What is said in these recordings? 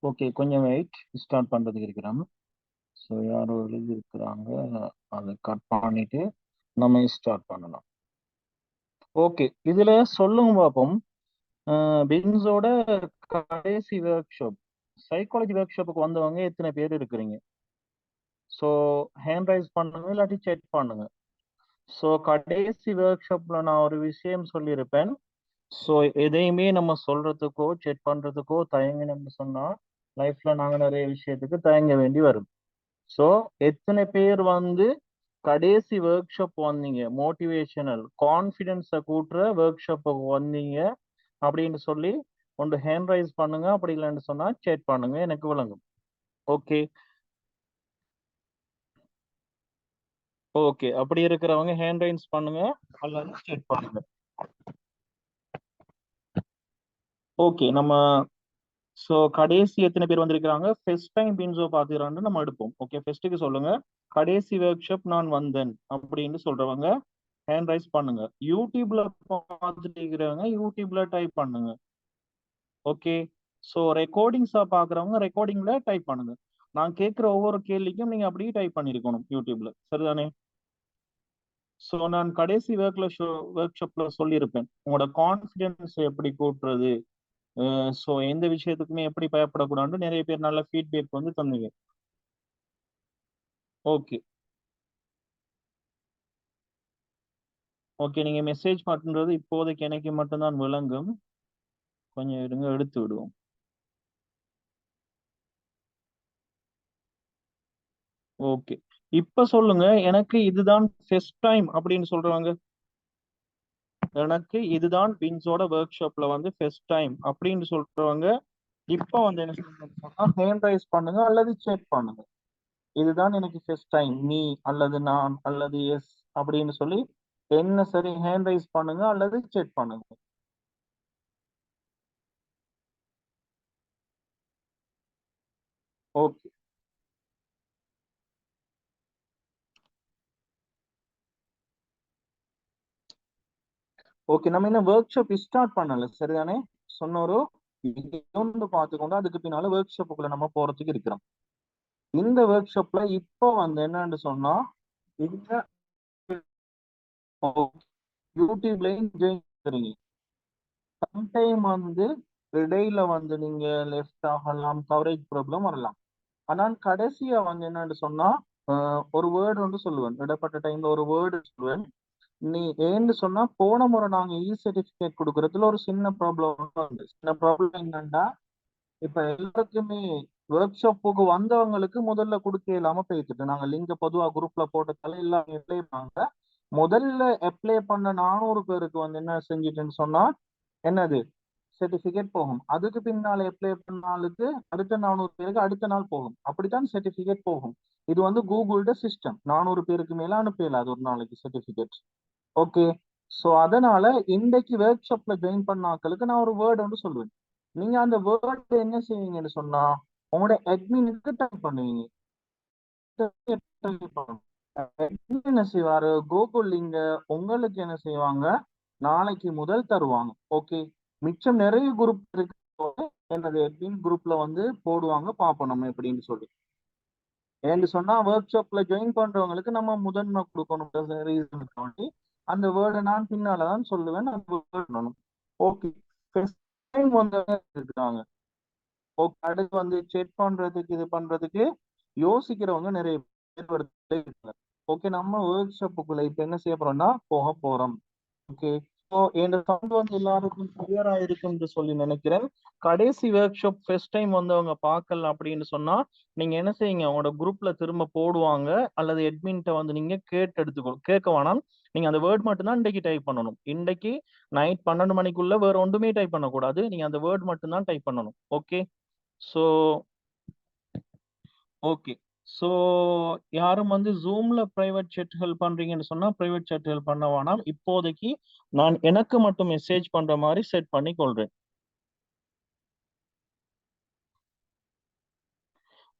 Okay, கொஞ்சம் wait. Start பண்றதுக்கு இருக்கிறோம். ஸோ யாரோ எழுதி இருக்கிறாங்க, அதை கட் பண்ணிட்டு நம்ம ஸ்டார்ட் பண்ணலாம். ஓகே, இதுல சொல்லுங்க பார்ப்போம். பின்ஸோட கடைசி ஒர்க் ஷாப், சைக்காலஜி ஒர்க் ஷாப்புக்கு வந்தவங்க எத்தனை பேர் இருக்கிறீங்க? ஸோ ஹேண்ட் ரைஸ் பண்ணுங்க, இல்லாட்டி செக் பண்ணுங்க. ஸோ கடைசி ஒர்க் ஷாப்ல நான் ஒரு விஷயம் சொல்லியிருப்பேன். ஸோ எதையுமே நம்ம சொல்றதுக்கோ செக் பண்றதுக்கோ தயங்கினோம்னு சொன்னா லைஃப்ல நாங்க நிறைய விஷயத்துக்கு தயங்க வேண்டி வரும். ஸோ எத்தனை பேர் வந்து கடைசி ஒர்க் ஷாப் வந்தீங்க, மோட்டிவேஷனல் கான்ஃபிடென்ஸை கூட்டுற ஒர்க் ஷாப்புக்கு வந்தீங்க அப்படின்னு சொல்லி ஒன்று ஹேண்ட் ரைஸ் பண்ணுங்க, அப்படி இல்லைன்னு சொன்னா சேட் பண்ணுங்க, எனக்கு விளங்கும். ஓகே ஓகே, அப்படி இருக்கிறவங்க ஹேண்ட் ரைஸ் பண்ணுங்க அல்லது சேட் பண்ணுங்க. ஓகே, நம்ம ஸோ கடைசி எத்தனை பேர் வந்திருக்கிறாங்க, ஃபர்ஸ்ட் டைம் பின்ஸோ பார்த்துக்கிறான்னு நம்ம எடுப்போம். ஓகே, ஃபர்ஸ்ட்டுக்கு சொல்லுங்க, கடைசி ஒர்க் ஷாப் நான் வந்தேன் அப்படின்னு சொல்றவங்க ஹேண்ட் ரைஸ் பண்ணுங்க. யூடியூப்ல பார்த்துட்டு இருக்கிறவங்க யூடியூப்ல டைப் பண்ணுங்க. ஓகே, ஸோ ரெக்கார்டிங்ஸா பார்க்குறவங்க ரெக்கார்டிங்ல டைப் பண்ணுங்க. நான் கேட்குற ஒவ்வொரு கேள்விக்கும் நீங்க அப்படியே டைப் பண்ணியிருக்கணும் யூடியூப்ல, சரிதானே? ஸோ நான் கடைசி ஒர்க் ஷாப்ல சொல்லியிருப்பேன், உங்களோட கான்ஃபிடென்ஸ் எப்படி கூட்டுறது, ஸோ எந்த விஷயத்துக்குமே எப்படி பயப்படக்கூடாதுன்னு நிறைய பேர் நல்ல ஃபீட்பேக் வந்து தந்தீங்க. ஓகே ஓகே, நீங்க மெசேஜ் பண்ணுறது இப்போதைக்கு எனக்கு மட்டும்தான் விளங்கும். கொஞ்சம் இருங்க, எடுத்து விடுவோம். ஓகே, இப்ப சொல்லுங்க, எனக்கு இதுதான் ஃபர்ஸ்ட் டைம் அப்படின்னு சொல்றவங்க, எனக்கு இதுதான் பின்ஸோட ஒர்க் ஷாப்ல வந்து ஃபர்ஸ்ட் டைம் அப்படின்னு சொல்றவங்க இப்ப வந்து என்ன சொல்றீங்கன்னா ஹேண்ட் ரைஸ் பண்ணுங்க அல்லது செக் பண்ணுங்க. இதுதான் எனக்கு ஃபர்ஸ்ட் டைம், மீ அல்லது நான் அல்லது எஸ் அப்படின்னு சொல்லி என்ன சரி ஹேண்ட் ரைஸ் பண்ணுங்க அல்லது செக் பண்ணுங்க. ஓகே ஓகே, நம்ம இன்னும் ஒர்க் ஷாப் ஸ்டார்ட் பண்ணல, சரிதானே? சொன்னோரு இன்னொன்று பார்த்துக்கொண்டு அதுக்கு பின்னால ஒர்க் ஷாப்புக்குள்ள நம்ம போறதுக்கு இருக்கிறோம். இந்த ஒர்க் ஷாப்ல இப்போ வந்து என்னன்னு சொன்னா, இந்த யூடியூப்லயும் ஜாயின் பண்ணுறீங்க. சம்டைம் வந்து இடையில வந்து நீங்க லெஃப்ட் ஆகலாம், கவரேஜ் ப்ராப்ளம் வரலாம். ஆனால் கடைசியா வந்து என்னன்னு சொன்னா, ஒரு வேர்டு வந்து சொல்லுவேன், இடைப்பட்ட டைம்ல ஒரு வேர்டு சொல்லுவேன். நீ ஏன்னு சொன்னா, போன முறை நாங்க இ சர்டிபிகேட் கொடுக்கறதுல ஒரு சின்ன ப்ராப்ளம் வந்து, சின்ன ப்ராப்ளம் என்னன்னா, இப்ப எல்லாருக்குமே ஒர்க் ஷாப்புக்கு வந்தவங்களுக்கு முதல்ல கொடுக்க இல்லாம போயிட்டு நாங்க லிங்க் பொதுவா குரூப்ல போட்டதால எல்லாம் அப்ளை பண்ணாங்க. முதல்ல அப்ளை பண்ண 400 பேருக்கு வந்து என்ன செஞ்சிட்டுன்னு சொன்னா, என்னது சர்டிபிகேட் போகும். அதுக்கு பின்னால அப்ளை பண்ண ஆளுக்கு அடுத்த 400 பேருக்கு அடுத்த நாள் போகும். அப்படித்தான் சர்டிபிகேட் போகும். இது வந்து கூகுளோட சிஸ்டம். 400 பேருக்கு மேல அனுப்பல அது ஒரு நாளைக்கு சர்டிபிகேட். ஓகே, ஸோ அதனால இன்றைக்கு ஒர்க் ஷாப்ல ஜாயின் பண்ண ஆட்களுக்கு நான் ஒரு வேர்டு வந்து சொல்லுவேன். நீங்க அந்த வேர்டு என்ன செய்வீங்கன்னு சொன்னா, உங்களோட அட்மினுக்கு டைப் பண்ணுவீங்க. admin என்ன செய்வாரு, கூகுள் லிங்க உங்களுக்கு என்ன செய்வாங்க, நாளைக்கு முதல் தருவாங்க. ஓகே, மிச்சம் நிறைய குரூப் இருக்கு, எனது admin குரூப்ல வந்து போடுவாங்க, பார்ப்போம் நம்ம எப்படின்னு சொல்லி. ஏன்னு சொன்னா ஒர்க் ஷாப்ல ஜாயின் பண்றவங்களுக்கு நம்ம முதன்மை கொடுக்கணும் ரீசனுக்காண்டி அந்த வேர்டை நான் பின்னாலதான் சொல்லுவேன், அந்த வேர்டு பண்ணணும். ஓகே, வந்து இருக்கிறாங்க. ஓகே, அடுத்து வந்து செக் பண்றதுக்கு இது பண்றதுக்கு யோசிக்கிறவங்க நிறைய பேர் இருக்காங்க. ஓகே, நம்ம ஒர்க் ஷாப்புக்குள்ள இப்ப என்ன செய்ய போறோம்னா போக போறோம். ஓகே, ஸோ இந்த சவுண்ட் வந்து எல்லாருக்கும் கிளியரா இருக்குன்னு சொல்லி நினைக்கிறேன். கடைசி ஒர்க் ஷாப் ஃபர்ஸ்ட் டைம் வந்தவங்க பார்க்கல அப்படின்னு சொன்னா நீங்க என்ன செய்யுங்க, உங்களோட குரூப்ல திரும்ப போடுவாங்க அல்லது அட்மின்ட்ட வந்து நீங்க கேட்டு எடுத்துக்கோ, கேட்க வேணாம். நீங்க அந்த வேர்ட் மட்டும் தான் இன்றைக்கு டைப் பண்ணணும். இன்றைக்கு நைட் 12 மணிக்குள்ள வேற ஒன்றுமே டைப் பண்ணக்கூடாது, நீங்க அந்த வேர்ட் மட்டும் தான் டைப் பண்ணணும். ஓகே, ஸோ ஓகே, ஸோ யாரும் வந்து ஜூம்ல பிரைவேட் chatகள் பண்றீங்கன்னு சொன்னா பிரைவேட் chatகள் பண்ண வேணாம். இப்போதைக்கு நான் எனக்கு மட்டும் மெசேஜ் பண்ற மாதிரி செட் பண்ணி கொள்றேன்.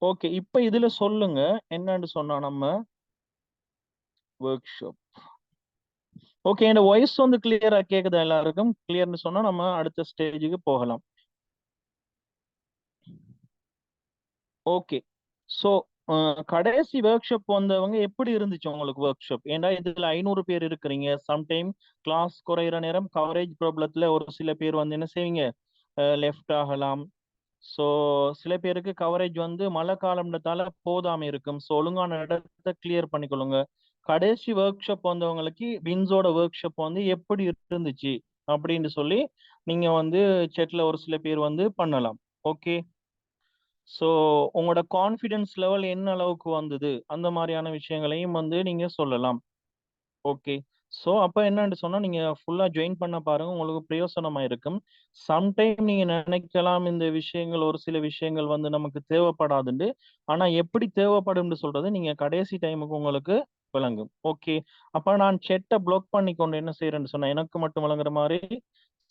ஓகே, இப்ப இதுல சொல்லுங்க என்னன்னு சொன்னா நம்ம ஒர்க் ஷாப். ஓகே, இந்த வாய்ஸ் வந்து கிளியரா கேக்குதா எல்லாருக்கும்? கிளியர்னு சொன்னா நம்ம அடுத்த ஸ்டேஜுக்கு போகலாம். ஓகே. ஸோ கடைசி ஒர்க் ஷாப் வந்தவங்க எப்படி இருந்துச்சு உங்களுக்கு ஒர்க் ஷாப்? ஏன்டா இதுல 500 பேர் இருக்கிறீங்க. சம்டைம் கிளாஸ் குறையிற நேரம் கவரேஜ் ப்ராப்ளத்துல ஒரு சில பேர் வந்து என்ன செய்வீங்க, லெஃப்ட் ஆகலாம். ஸோ சில பேருக்கு கவரேஜ் வந்து மழை காலம்ன்றதால போதாம இருக்கும். ஸோ ஒழுங்கான இடத்த கிளியர் பண்ணிக்கொள்ளுங்க. கடைசி ஒர்க் ஷாப் வந்தவங்களுக்கு வின்ஸோட ஒர்க் ஷாப் வந்து எப்படி இருந்துச்சு அப்படின்னு சொல்லி நீங்க வந்து செட்ல ஒரு சில பேர் வந்து பண்ணலாம். ஓகே. ஸோ உங்களோட கான்ஃபிடன்ஸ் லெவல் என்ன அளவுக்கு வந்தது அந்த மாதிரியான விஷயங்களையும் வந்து நீங்க சொல்லலாம். ஓகே. ஸோ அப்போ என்னன்னு சொன்னா நீங்க ஃபுல்லா ஜாயின் பண்ண பாருங்க, உங்களுக்கு பிரயோசனமா இருக்கும். சம்டைம் நீங்க நினைக்கலாம் இந்த விஷயங்கள் ஒரு சில விஷயங்கள் வந்து நமக்கு தேவைப்படாதுண்டு. ஆனா எப்படி தேவைப்படும்னு சொல்றது நீங்க கடைசி டைமுக்கு உங்களுக்கு விளங்கும். ஓகே. அப்ப நான் செட்டை பிளாக் பண்ணி கொண்டு என்ன செய்யறேன்னு சொன்னா எனக்கு மட்டும் விளங்குற மாதிரி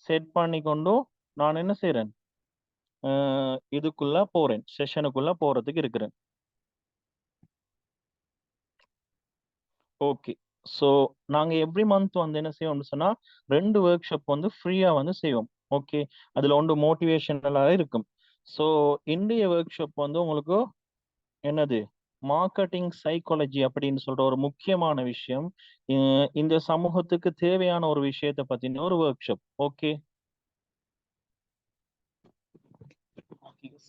செட் பண்ணி கொண்டு நான் என்ன செய்றேன், இதுக்குள்ள போறேன், செஷனுக்குள்ள போறதுக்கு இருக்கிறேன். ஓகே. ஸோ நாங்க எவ்ரி மந்த் வந்து என்ன செய்வோம்னு சொன்னா 2 ஒர்க் ஷாப் வந்து ஃப்ரீயா வந்து செய்வோம். ஓகே. அதுல ஒன்று மோட்டிவேஷனலா இருக்கும். ஸோ இன்றைய ஒர்க் ஷாப் வந்து உங்களுக்கு என்னது, மார்க்கெட்டிங் சைக்காலஜி அப்படின்னு சொல்ற ஒரு முக்கியமான விஷயம். இந்த சமூகத்துக்கு தேவையான ஒரு விஷயத்தை பத்தின ஒரு ஒர்க் ஷாப். ஓகே.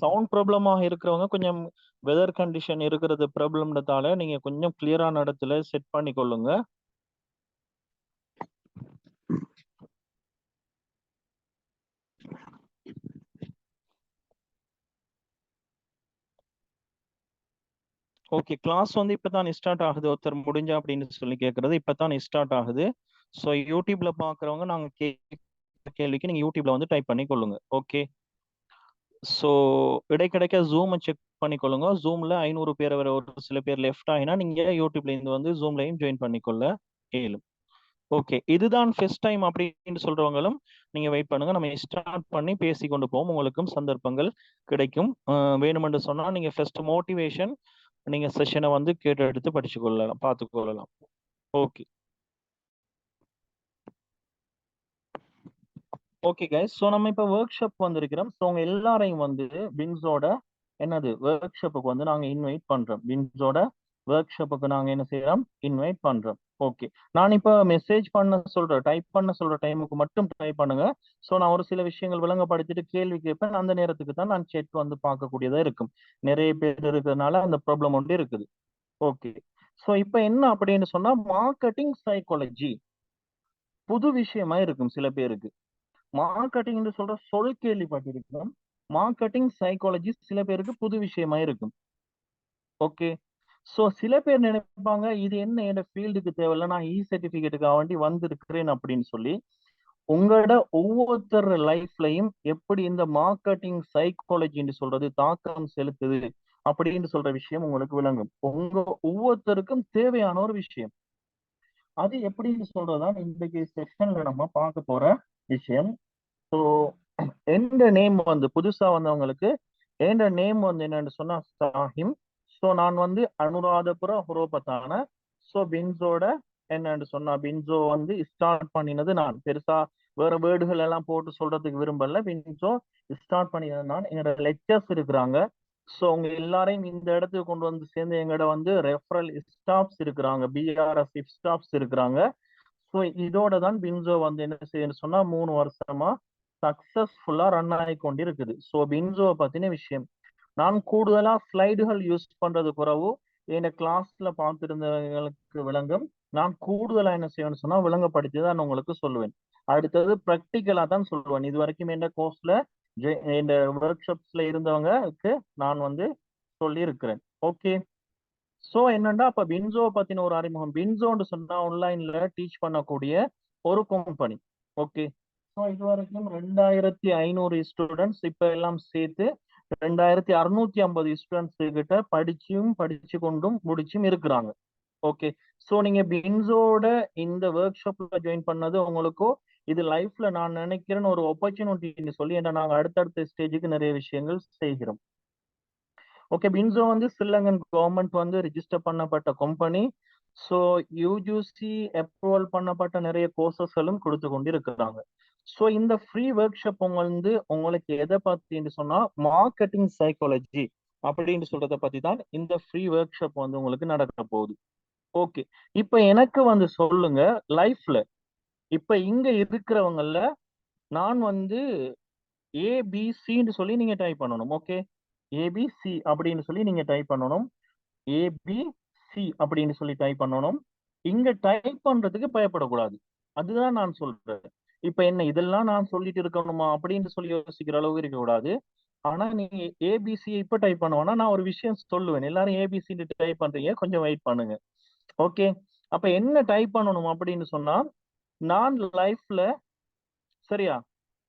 சவுண்ட் ப்ராப்ளமாக இருக்கிறவங்க கொஞ்சம் வெதர் கண்டிஷன் இருக்கிறது ப்ராப்ளம்ன்றதால நீங்க கொஞ்சம் கிளியரான இடத்துல செட் பண்ணி கொள்ளுங்க. ஓகே. கிளாஸ் வந்து இப்பதான் ஸ்டார்ட் ஆகுது. ஒருத்தர் முடிஞ்சா அப்படின்னு சொல்லி கேட்கறது இப்பதான் ஸ்டார்ட் ஆகுது. ஸோ யூடியூப்ல பாக்குறவங்க நாங்க கேள்விக்கு நீங்க யூடியூப்ல வந்து டைப் பண்ணி கொள்ளுங்க. ஓகே. ஸோ இடைக்கிடைக்க ஜூமை செக் பண்ணிக்கொள்ளுங்க. ஜூம்ல 500 பேர் வரை ஒரு சில பேர் லெஃப்ட் ஆகினா நீங்க யூடியூப்ல இருந்து வந்து ஜூம்லையும் ஜாயின் பண்ணிக்கொள்ள இயலும். ஓகே. இதுதான் ஃபர்ஸ்ட் டைம் அப்படின்னு சொல்றவங்களும் நீங்க வெயிட் பண்ணுங்க. நம்ம ஸ்டார்ட் பண்ணி பேசி கொண்டு போவோம். உங்களுக்கும் சந்தர்ப்பங்கள் கிடைக்கும். வேணுமென்று சொன்னா நீங்க ஃபர்ஸ்ட் மோட்டிவேஷன் நீங்க செஷனை வந்து கேட்டு எடுத்து படிச்சு கொள்ளலாம், பார்த்து கொள்ளலாம். ஓகே. Okay guys. ஸோ நம்ம இப்போ ஒர்க் ஷாப் வந்திருக்கிறோம். ஸோ உங்க எல்லாரையும் வந்து வின்ஸோட என்னது ஒர்க் ஷாப்புக்கு வந்து நாங்க இன்வைட் பண்றோம். வின்ஸோட ஒர்க் ஷாப்புக்கு நாங்க என்ன செய்யறோம், இன்வைட் பண்றோம். ஓகே. நான் இப்போ மெசேஜ் பண்ண சொல்றேன், டைப் பண்ண சொல்ற டைமுக்கு மட்டும் டைப் பண்ணுங்க. ஸோ நான் ஒரு சில விஷயங்கள் விளங்கப்படுத்திட்டு கேள்வி கேட்பேன். அந்த நேரத்துக்கு தான் நான் செட் வந்து பார்க்கக்கூடியதா இருக்கும். நிறைய பேர் இருக்கிறதுனால அந்த ப்ராப்ளம் ஒன்று இருக்குது. ஓகே. ஸோ இப்போ என்ன அப்படின்னு சொன்னா மார்க்கெட்டிங் சைக்காலஜி புது விஷயமா இருக்கும் சில பேருக்கு. மார்க்கெட்டிங் சொல்ற சொல் கேள்விப்பட்டிருக்கிறோம். மார்க்கெட்டிங் சைக்காலஜி சில பேருக்கு புது விஷயமா இருக்கும். ஓகே. சோ சில பேர் நினைப்பாங்க இது என்ன என் ஃபீல்டுக்கு தேவையில்ல, நான் சர்டிபிகேட்டுக்காக வேண்டி வந்திருக்கிறேன் அப்படின்னு சொல்லி. உங்களோட ஒவ்வொருத்தர் லைஃப்லயும் எப்படி இந்த மார்க்கெட்டிங் சைக்காலஜின்னு சொல்றது தாக்கம் செலுத்துது அப்படின்னு சொல்ற விஷயம் உங்களுக்கு விளங்கும். உங்க ஒவ்வொருத்தருக்கும் தேவையான ஒரு விஷயம். அது எப்படின்னு சொல்றதுதான் இன்றைக்கு செஷன்ல நம்ம பார்க்க போற விஷயம். ஸோ எந்த நேம் வந்து புதுசா வந்தவங்களுக்கு எந்த நேம் வந்து என்னன்னு சொன்னா சாஹிம். ஸோ நான் வந்து அனுராதபுர ஹுரோபத்தான. ஸோ பின்ஸோட என்னன்னு சொன்னா பின்ஸோ வந்து ஸ்டார்ட் பண்ணினது நான். பெருசா வேற வேர்டுகள் எல்லாம் போட்டு சொல்றதுக்கு விரும்பல. பின்ஸோ ஸ்டார்ட் பண்ணினது நான். என்னோட லெக்சர்ஸ் இருக்கிறாங்க. ஸோ உங்க எல்லாரையும் இந்த இடத்துக்கு கொண்டு வந்து சேர்ந்து எங்கட வந்து ரெஃபரல் ஸ்டாஃப்ஸ் இருக்கிறாங்க, பிஆர்எஸ் ஸ்டாஃப்ஸ் இருக்கிறாங்க. ஸோ இதோட தான் பின்சோ வந்து என்ன செய்யணும் சொன்னா 3 வருஷமா சக்சஸ்ஃபுல்லா ரன் ஆகி கொண்டிருக்குது. ஸோ பின்சோவை பத்தின விஷயம் நான் கூடுதலா ஸ்லைடுகள் யூஸ் பண்றது குறவு. என் கிளாஸ்ல பார்த்திருந்தவங்களுக்கு விளங்கும். நான் கூடுதலா என்ன செய்வேன்னு சொன்னா விளங்கப்படுத்தி தான் நான் உங்களுக்கு சொல்லுவேன். அடுத்தது ப்ராக்டிக்கலா தான் சொல்லுவேன். இது வரைக்கும் எந்த கோர்ஸ்ல இந்த ஒர்க் ஷாப்ஸ்ல இருந்தவங்களுக்கு நான் வந்து சொல்லி இருக்கிறேன். ஓகே. சோ என்னன்னா அப்ப பின்சோ பத்தின ஒரு அறிமுகம். பின்சோன்னு சொன்னா ஆன்லைன்ல டீச் பண்ணக்கூடிய ஒரு கம்பெனி. ஓகே. ஸோ இது வரைக்கும் 2500 ஸ்டூடெண்ட்ஸ் இப்ப எல்லாம் சேர்த்து 2650 ஸ்டூடெண்ட்ஸ் கிட்ட படிச்சு கொண்டும் முடிச்சும் இருக்கிறாங்க. ஓகே. ஸோ நீங்க பின்சோட இந்த ஒர்க் ஷாப்ல ஜாயின் பண்ணது உங்களுக்கு இது லைஃப்ல நான் நினைக்கிறேன் ஒரு ஆப்பர்ச்சுனிட்டின்னு சொல்லி, ஏன்னா நாங்க அடுத்தடுத்த ஸ்டேஜுக்கு நிறைய விஷயங்கள் செய்கிறோம். ஓகே. பின்சோ வந்து ஸ்ரீலங்கன் கவர்மெண்ட் வந்து ரிஜிஸ்டர் பண்ணப்பட்ட கம்பெனி. ஸோ யூஜிசி அப்ரூவல் பண்ணப்பட்ட நிறைய கோர்சஸ்களும் கொடுத்து கொண்டு இருக்கிறாங்க. ஸோ இந்த ஃப்ரீ ஒர்க் ஷாப் வந்து உங்களுக்கு எதை பத்தின்னு சொன்னா மார்க்கெட்டிங் சைக்காலஜி அப்படின்னு சொல்றத பத்தி தான் இந்த ஃப்ரீ ஒர்க் ஷாப் வந்து உங்களுக்கு நடக்க போகுது. ஓகே, இப்ப எனக்கு வந்து சொல்லுங்க, லைஃப்ல இப்ப இங்க இருக்கிறவங்கல்ல நான் வந்து ஏபிசின்னு சொல்லி நீங்க டைப் பண்ணணும். ஓகே, ஏபிசி அப்படின்னு சொல்லி நீங்க டைப் பண்ணணும். ஏபிசி அப்படின்னு சொல்லி டைப் பண்ணணும். இங்க டைப் பண்றதுக்கு பயப்படக்கூடாது. அதுதான் நான் சொல்றேன். இப்ப என்ன இதெல்லாம் நான் சொல்லிட்டு இருக்கணுமா அப்படின்னு சொல்லி யோசிக்கிற அளவுக்கு இருக்கக்கூடாது. ஆனா நீங்க ஏபிசி இப்ப டைப் பண்ணுவோம்னா நான் ஒரு விஷயம் சொல்லுவேன். எல்லாரும் ஏபிசி டைப் பண்றீங்க, கொஞ்சம் வெயிட் பண்ணுங்க. ஓகே, அப்ப என்ன டைப் பண்ணணும் அப்படின்னு சொன்னா, நான் லைஃப்ல சரியா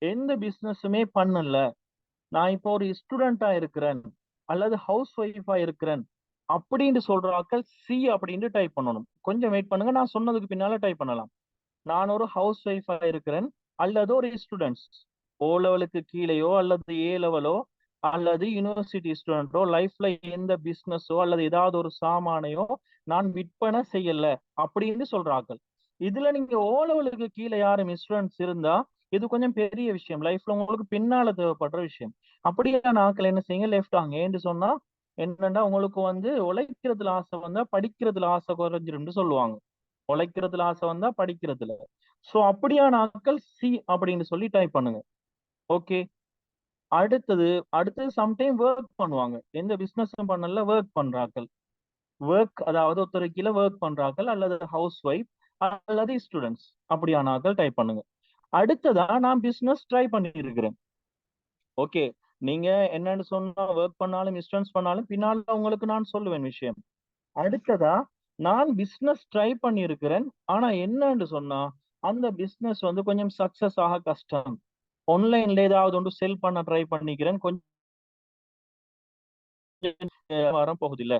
எந்த பிசினஸுமே பண்ணல, நான் இப்போ ஒரு ஸ்டூடெண்டா இருக்கிறேன் அல்லது ஹவுஸ் ஒய்ஃபா இருக்கிறேன் அப்படின்னு சொல்ற ஆட்கள் சி அப்படின்னு டைப் பண்ணணும். கொஞ்சம் வெயிட் பண்ணுங்க, நான் சொன்னதுக்கு பின்னால டைப் பண்ணலாம். நான் ஒரு ஹவுஸ் ஒய்ஃபா இருக்கிறேன் அல்லது ஒரு ஸ்டூடெண்ட்ஸ் ஓ லெவலுக்கு கீழேயோ அல்லது ஏ லெவலோ அல்லது யூனிவர்சிட்டி ஸ்டூடெண்டோ லைஃப்ல எந்த பிசினஸோ அல்லது ஏதாவது ஒரு சாமானையோ நான் விற்பனை செய்யல அப்படின்னு சொல்ற ஆட்கள். இதுல நீங்க ஓ லெவலுக்கு கீழே யாரும் ஸ்டூடெண்ட்ஸ் இருந்தா இது கொஞ்சம் பெரிய விஷயம், லைஃப்ல உங்களுக்கு பின்னால தேவைப்படுற விஷயம். அப்படியான ஆட்கள் என்ன செய்யுங்க, லெஃப்ட் ஆங்க. ஏன்னு சொன்னா என்னன்னா உங்களுக்கு வந்து உழைக்கிறதுல ஆசை வந்தா படிக்கிறதுல ஆசை குறைஞ்சிரும்னு சொல்லுவாங்க. உழைக்கிறதுல ஆசை வந்தா படிக்கிறதுல. சோ அப்படியான ஆட்கள் சி அப்படின்னு சொல்லி டைப் பண்ணுங்க. ஓகே, அடுத்தது சம்டைம் ஒர்க் பண்ணுவாங்க. எந்த பிசினஸும் பண்ணல, ஒர்க் பண்றார்கள். ஒர்க் அதாவது ஒருத்தர் கீழே ஒர்க் பண்றார்கள் அல்லது ஹவுஸ் ஒய்ஃப் அல்லது ஸ்டூடெண்ட்ஸ், அப்படியான ஆட்கள் டைப் பண்ணுங்க. அடுத்ததா நான் பிசினஸ் ட்ரை பண்ணியிருக்கிறேன். ஓகே, நீங்க என்னன்னு சொன்னா ஒர்க் பண்ணாலும் ஸ்டூடெண்ட்ஸ் பண்ணாலும் பின்னால உங்களுக்கு நான் சொல்லுவேன் விஷயம். அடுத்ததா நான் பிசினஸ் ட்ரை பண்ணியிருக்கிறேன். ஆனா என்னன்னு சொன்னா அந்த பிசினஸ் வந்து கொஞ்சம் சக்சஸ் ஆக கஷ்டம். ஆன்லைன்ல ஏதாவது ஒன்று செல் பண்ண ட்ரை பண்ணிக்கிறேன், கொஞ்சம் வர போகுது இல்ல,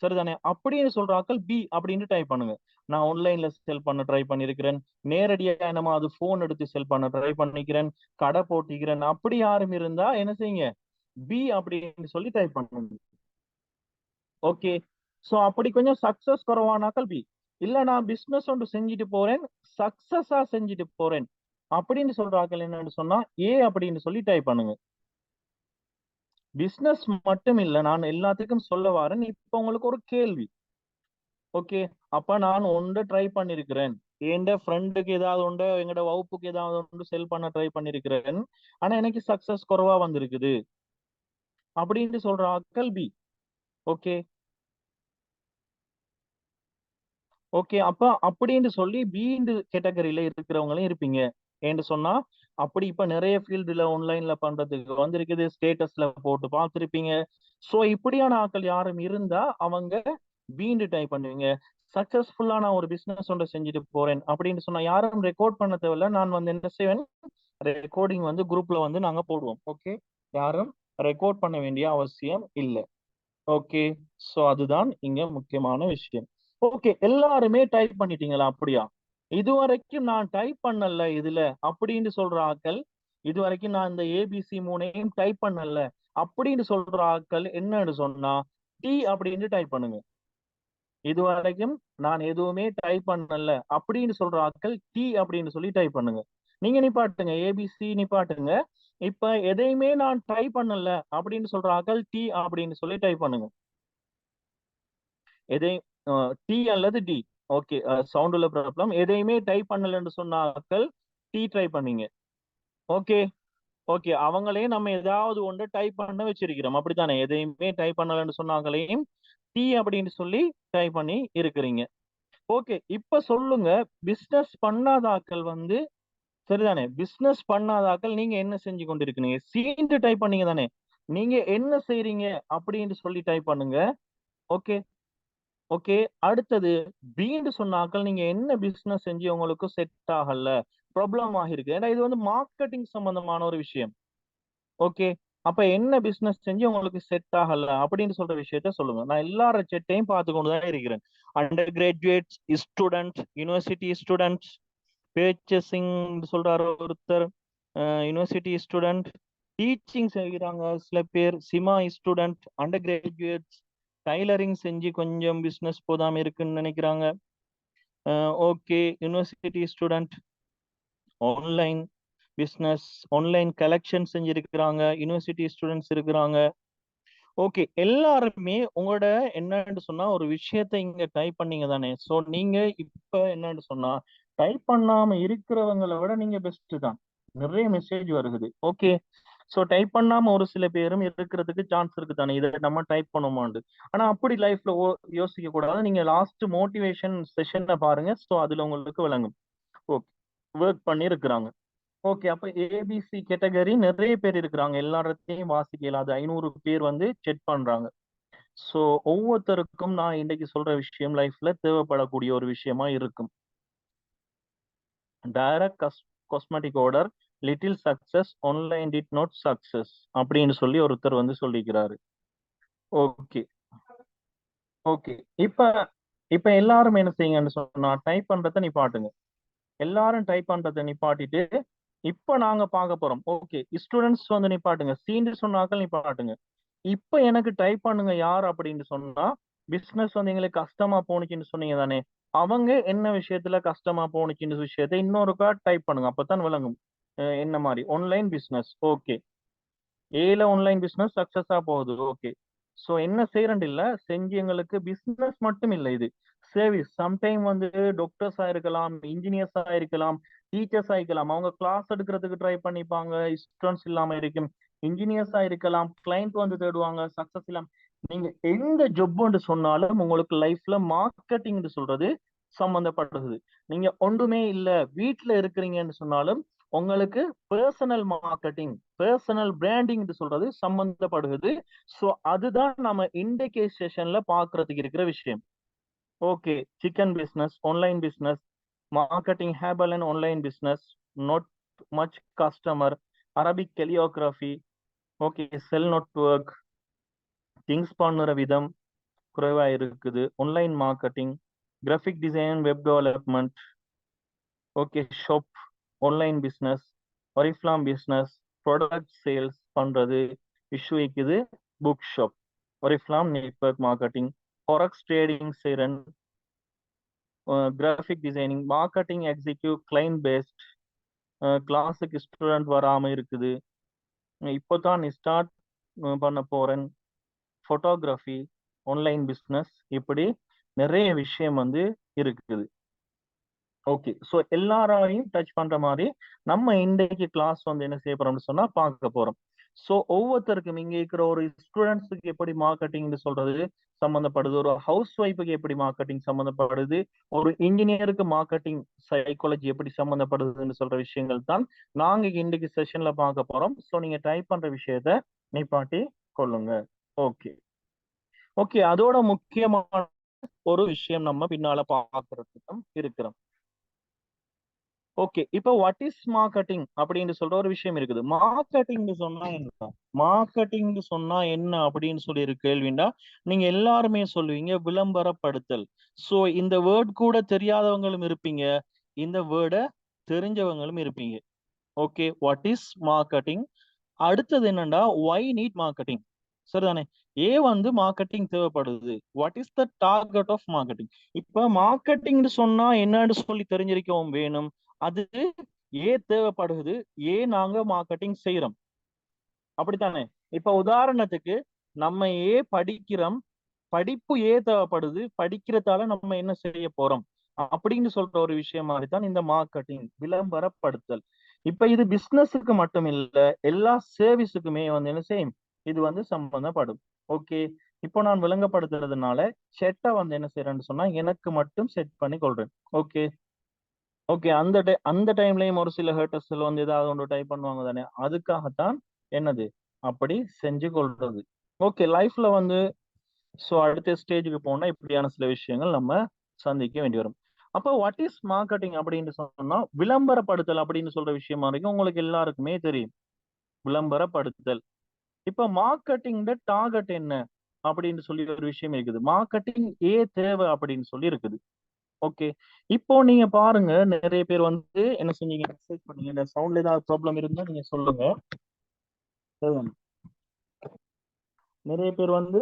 சரிதானே? அப்படின்னு சொல்ற ஆட்கள் பி அப்படின்னு டைப் பண்ணுங்க. நான் ஆன்லைன்ல செல் பண்ண ட்ரை பண்ணிருக்கிறேன், நேரடியா என்னமா அது போன் எடுத்து செல் பண்ண ட்ரை பண்ணிக்கிறேன், கடை போட்டிக்கிறேன், அப்படி யாரும் இருந்தா என்ன செய்யுங்க, பி அப்படின்னு சொல்லி டைப் பண்ணுங்க. ஓகே, சோ அப்படி கொஞ்சம் சக்சஸ் குறைவானாக்கள் பி. இல்ல நான் பிசினஸ் ஒன்று செஞ்சுட்டு போறேன், சக்சஸா செஞ்சுட்டு போறேன் அப்படின்னு சொல்ற ஆட்கள் என்னன்னு சொன்னா ஏ அப்படின்னு சொல்லி டைப் பண்ணுங்க. பிசினஸ் மட்டும் இல்ல, நான் எல்லாத்துக்கும் சொல்ல வரேன். இப்ப உங்களுக்கு ஒரு கேள்வி. ஓகே, அப்ப நான் ஒன்று ட்ரை பண்ணிருக்கிறேன், என் ஃப்ரெண்டுக்கு ஏதாவது உண்டு, எங்கட வகுப்புக்கு ஏதாவது ஒன்று செல் பண்ண ட்ரை பண்ணிருக்கிறேன், ஆனா எனக்கு சக்சஸ் குறைவா வந்திருக்குது அப்படின்னு சொல்ற ஆட்கள் பி. ஓகே, ஓகே, அப்ப அப்படின்னு சொல்லி பி கேட்டகரியில இருக்கிறவங்களும் இருப்பீங்க. ஏன்னு சொன்னா அப்படி இப்ப நிறைய ஃபீல்டுல ஆன்லைன்ல பண்றதுக்கு வந்திருக்குது, ஸ்டேட்டஸ்ல போட்டு பார்த்திருப்பீங்க. சோ இப்படியான ஆட்கள் யாரும் இருந்தா அவங்க பீண்டு டைப் பண்ணுவீங்க. சக்சஸ்ஃபுல்லா நான் ஒரு பிசினஸ் ஒன்றை செஞ்சுட்டு போறேன் அப்படின்னு சொன்னா யாரும் ரெக்கார்ட் பண்ண தேவையில்ல, நான் வந்து என்ன செய்வேன், ரெக்கார்டிங் வந்து குரூப்ல வந்து நாங்க போடுவோம். ஓகே, யாரும் ரெக்கார்ட் பண்ண வேண்டிய அவசியம் இல்லை. ஓகே, சோ அதுதான் இங்க முக்கியமான விஷயம். ஓகே, எல்லாருமே டைப் பண்ணிட்டீங்களா? அப்படியா, இதுவரைக்கும் நான் டைப் பண்ணல இதுல அப்படின்னு சொல்ற ஆட்கள், இதுவரைக்கும் நான் இந்த ஏபிசி மூணையும் டைப் பண்ணல அப்படின்னு சொல்ற ஆட்கள் என்னன்னு சொன்னா டி அப்படின்னு டைப் பண்ணுங்க. இதுவரைக்கும் நான் எதுவுமே டைப் பண்ணல அப்படின்னு சொல்ற ஆட்கள் டி அப்படின்னு சொல்லி டைப் பண்ணுங்க. நீங்க நிப்பாட்டுங்க, ஏபிசி நிப்பாட்டுங்க. இப்ப எதையுமே நான் டைப் பண்ணல அப்படின்னு சொல்ற ஆட்கள் டி அப்படின்னு சொல்லி டைப் பண்ணுங்க. எதை டி அல்லது டி. ஓகே, சவுண்ட்ல ப்ராப்ளம். எதையுமே டைப் பண்ணலன்னு சொன்ன ஆட்கள் டி ட்ரை பண்ணீங்க. ஓகே, ஓகே, அவங்களே நம்ம ஏதாவது ஒன்று டைப் பண்ண வச்சிருக்கிறோம், அப்படித்தானே? எதையுமே டைப் பண்ணலன்னு சொன்னாங்களையும் டி அப்படின்னு சொல்லி டைப் பண்ணி இருக்கிறீங்க. ஓகே, இப்ப சொல்லுங்க, பிசினஸ் பண்ணாத ஆட்கள் வந்து சரிதானே, பிசினஸ் பண்ணாத ஆட்கள் நீங்க என்ன செஞ்சு கொண்டிருக்கீங்க? சீண்டு டைப் பண்ணீங்க தானே, நீங்க என்ன செய்றீங்க அப்படின்னு சொல்லி டைப் பண்ணுங்க. ஓகே, ஓகே, அடுத்தது பீன்னு சொன்னாக்கள் நீங்க என்ன பிசினஸ் செஞ்சு உங்களுக்கு செட் ஆகல, ப்ராப்ளம் ஆகிருக்கு, ஏன்னா இது வந்து மார்க்கெட்டிங் சம்பந்தமான ஒரு விஷயம். ஓகே, அப்ப என்ன பிசினஸ் செஞ்சு உங்களுக்கு செட் ஆகல அப்படின்னு சொல்ற விஷயத்த சொல்லுங்க. நான் எல்லார செட்டையும் பார்த்து கொண்டுதான் இருக்கிறேன். Undergraduates, student, university students, பேச்சஸிங் சொல்றாரு ஒருத்தர், யூனிவர்சிட்டி ஸ்டூடெண்ட், டீச்சிங் செய்கிறாங்க சில பேர், சிமா ஸ்டூடெண்ட், அண்டர் கிராஜுவேட்ஸ், டைலரிங் செஞ்சு கொஞ்சம் பிசினஸ் போதாம இருக்குன்னு நினைக்கிறாங்க. Okay, university student, online business, online collection செஞ்சிருக்கிறாங்க, யூனிவர்சிட்டி ஸ்டூடெண்ட்ஸ் இருக்கிறாங்க. ஓகே, எல்லாருமே உங்களோட என்னன்னு சொன்னா ஒரு விஷயத்த இங்க டைப் பண்ணீங்க தானே. சோ நீங்க இப்ப என்னன்னு சொன்னா டைப் பண்ணாம இருக்கிறவங்களை விட நீங்க பெஸ்ட் தான். நிறைய மெசேஜ் வருகுது. ஓகே, சோ டைப் பண்ணாம ஒரு சில பேரும் இருக்கிறதுக்கு சான்ஸ் இருக்கு தானே, இதை நம்ம டைப் பண்ணுமாண்டு. ஆனா அப்படி லைஃப்ல யோசிக்க கூடாது. நீங்க லாஸ்ட் மோட்டிவேஷன் செஷனை பாருங்க. சோ அதுல உங்களுக்கு விளங்கும். ஓகே, ஒர்க் பண்ணி இருக்கிறாங்க. ஓகே, அப்ப ஏபிசி கேட்டகரி நிறைய பேர் இருக்கிறாங்க. எல்லாத்தையும் வாசிக்கலாம். அது 500 பேர் வந்து செக் பண்றாங்க. சோ ஒவ்வொருத்தருக்கும் நான் இன்னைக்கு சொல்ற விஷயம் லைஃப்ல தேவைப்படக்கூடிய ஒரு விஷயமா இருக்கும். Direct cosmetic order little success online did not success அப்படின்னு சொல்லி ஒருத்தர் வந்து சொல்லிக்கிறாரு. ஓகே ஓகே, இப்ப இப்ப எல்லாரும் என்ன செய்யுங்கன்னு சொன்னா டைப் பண்றதை நிப்பாட்டுங்க. எல்லாரும் டைப் பண்றதை நிப்பாட்டிட்டு இப்ப நாங்க பார்க்க போறோம். ஓகே, ஸ்டூடெண்ட்ஸ் வந்து நிப்பாட்டுங்க. சீனியர் சொன்னாக்கள் நிப்பாட்டுங்க. இப்ப எனக்கு டைப் பண்ணுங்க யார் அப்படின்னு சொன்னா, பிசினஸ் வந்து எங்களுக்கு கஷ்டமா போனுச்சுன்னு சொன்னீங்க தானே, அவங்க என்ன விஷயத்துல கஷ்டமா போனுச்சுன்னு விஷயத்த இன்னொருக்கா டைப் பண்ணுங்க. அப்பதான் விளங்கும். என்ன மாதிரி ஆன்லைன் பிசினஸ். ஓகே, ஏல ஆன்லைன் பிசினஸ் சக்சஸா போகுது. ஓகே, சோ என்ன செய்யறேன் இல்ல, செஞ்சு எங்களுக்கு பிசினஸ் மட்டும் இல்ல, இது சர்வீஸ். சம்டைம் வந்து டாக்டர்ஸா இருக்கலாம், இன்ஜினியர்ஸா இருக்கலாம், டீச்சர்ஸா இருக்கலாம். அவங்க கிளாஸ் எடுக்கிறதுக்கு ட்ரை பண்ணிப்பாங்க, ஸ்டூடெண்ட்ஸ் இல்லாம இருக்கும். இன்ஜினியர்ஸா இருக்கலாம், கிளைண்ட் வந்து தேடுவாங்க, சக்சஸ் இல்லாம. நீங்க எந்த ஜொப்னு சொன்னாலும் உங்களுக்கு லைஃப்ல மார்க்கெட்டிங் சொல்றது சம்பந்தப்படுது. நீங்க ஒன்றுமே இல்ல வீட்டுல இருக்கிறீங்கன்னு சொன்னாலும் உங்களுக்கு பர்சனல் மார்க்கெட்டிங், பர்சனல் பிராண்டிங் சொல்றது சம்பந்தப்படுகிறது. சோ அதுதான் நம்ம இன்றைக்கு செஷன்ல பாக்குறதுக்கு இருக்கிற விஷயம். Okay, chicken business, online business, marketing ஹேபல் and online business, not much customer, Arabic calligraphy, okay, cell network, things பண்ணுற விதம் குறைவா இருக்குது, online marketing, graphic design, web development, okay, shop, online business, Oriflame business, product sales பண்றது issue இருக்குது, book shop, Oriflame network marketing, forex trading செய்றன், graphic designing, marketing executive, client based, கிளாஸுக்கு student வராம இருக்குது, இப்போதான் ஸ்டார்ட் பண்ண போறேன், போட்டோகிராஃபி, ஆன்லைன் பிசினஸ், இப்படி நிறைய விஷயம் வந்து இருக்குது. ஓகே, ஸோ எல்லாரையும் டச் பண்ற மாதிரி நம்ம இன்றைக்கு கிளாஸ் வந்து என்ன செய்ய போறோம்னு சொன்னா பார்க்க போறோம். ஸோ ஒவ்வொருத்தருக்கும் இங்க இருக்கிற ஒரு ஸ்டூடெண்ட்ஸுக்கு எப்படி மார்க்கெட்டிங் சொல்றது சம்பந்தப்படுது, ஒரு ஹவுஸ் ஒய்ஃபுக்கு எப்படி மார்க்கெட்டிங் சம்பந்தப்படுது, ஒரு இன்ஜினியருக்கு மார்க்கெட்டிங் சைக்காலஜி எப்படி சம்பந்தப்படுதுன்னு சொல்ற விஷயங்கள் தான் நாங்க இன்றைக்கு செஷன்ல பார்க்க போறோம். ஸோ நீங்க டைப் பண்ற விஷயத்த நிப்பாட்டி கொள்ளுங்க. ஓகே ஓகே, அதோட முக்கியமான ஒரு விஷயம் நம்ம பின்னால பார்க்கறதுக்கும் இருக்கிறோம். ஓகே, இப்போ வாட் இஸ் மார்க்கெட்டிங் அப்படின்னு சொல்ற ஒரு விஷயம் இருக்குது. மார்க்கெட்டிங் சொன்னா என்ன, மார்க்கெட்டிங் சொன்னா என்ன அப்படின்னு சொல்லி ஒரு கேள்விண்டா நீங்க எல்லாருமே சொல்லுவீங்க விளம்பரப்படுத்தல். சோ இந்த வேர்ட் கூட தெரியாதவங்களும் இருப்பீங்க, இந்த வேர்டை தெரிஞ்சவங்களும் இருப்பீங்க. Okay, what is marketing. அடுத்தது என்னன்னா ஒய் நீட் மார்க்கெட்டிங். சரிதானே, ஏ வந்து மார்க்கெட்டிங் தேவைப்படுது. What is the target of marketing. இப்ப மார்க்கெட்டிங் சொன்னா என்னன்னு சொல்லி தெரிஞ்சிருக்கவும் வேணும். அது ஏ தேவைப்படுது, ஏ நாங்க மார்க்கெட்டிங் செய்யறோம், அப்படித்தானே. இப்ப உதாரணத்துக்கு நம்ம ஏ படிக்கிறோம், படிப்பு ஏ தேவைப்படுது, படிக்கிறதால நம்ம என்ன செய்ய போறோம் அப்படின்னு சொல்ற ஒரு விஷயம் மாதிரி தான் இந்த மார்க்கெட்டிங், விளம்பரப்படுத்தல். இப்ப இது பிசினஸுக்கு மட்டும் இல்ல, எல்லா சர்வீஸுக்குமே வந்து என்ன செய்யும், இது வந்து சம்பந்தப்படும். ஓகே, இப்போ நான் விளங்கப்படுத்துறதுனால செட்டை வந்து என்ன செய்யறேன்னு சொன்னா எனக்கு மட்டும் செட் பண்ணி கொள்றேன். ஓகே ஓகே, அந்த டைம்லயும் ஒரு சில ஹேட்டர்ஸ் வந்து ஏதாவது ஒன்று டைப் பண்ணுவாங்க தானே, அதுக்காகத்தான் என்னது அப்படி செஞ்சு கொள்றது. ஓகே, லைஃப்ல வந்து சோ அடுத்த ஸ்டேஜுக்கு போனா இப்படியான சில விஷயங்கள் நம்ம சந்திக்க வேண்டி வரும். அப்போ வாட் இஸ் மார்க்கெட்டிங் அப்படின்னு சொன்னா விளம்பரப்படுத்தல் அப்படின்னு சொல்ற விஷயம் வரைக்கும் உங்களுக்கு எல்லாருக்குமே தெரியும், விளம்பரப்படுத்தல். இப்ப மார்க்கெட்டிங் டார்கெட் என்ன அப்படின்னு சொல்லி ஒரு விஷயம் இருக்குது. மார்க்கெட்டிங் ஏ தேவை அப்படின்னு சொல்லி இருக்குது. ஓகே, இப்போ நீங்க பாருங்க, நிறைய பேர் வந்து என்ன செஞ்சீங்க, மெசேஜ் பண்ணீங்க. இந்த சவுண்ட்ல ஏதாவது ப்ராப்ளம் இருந்தா நீங்க சொல்லுங்க. நிறைய பேர் வந்து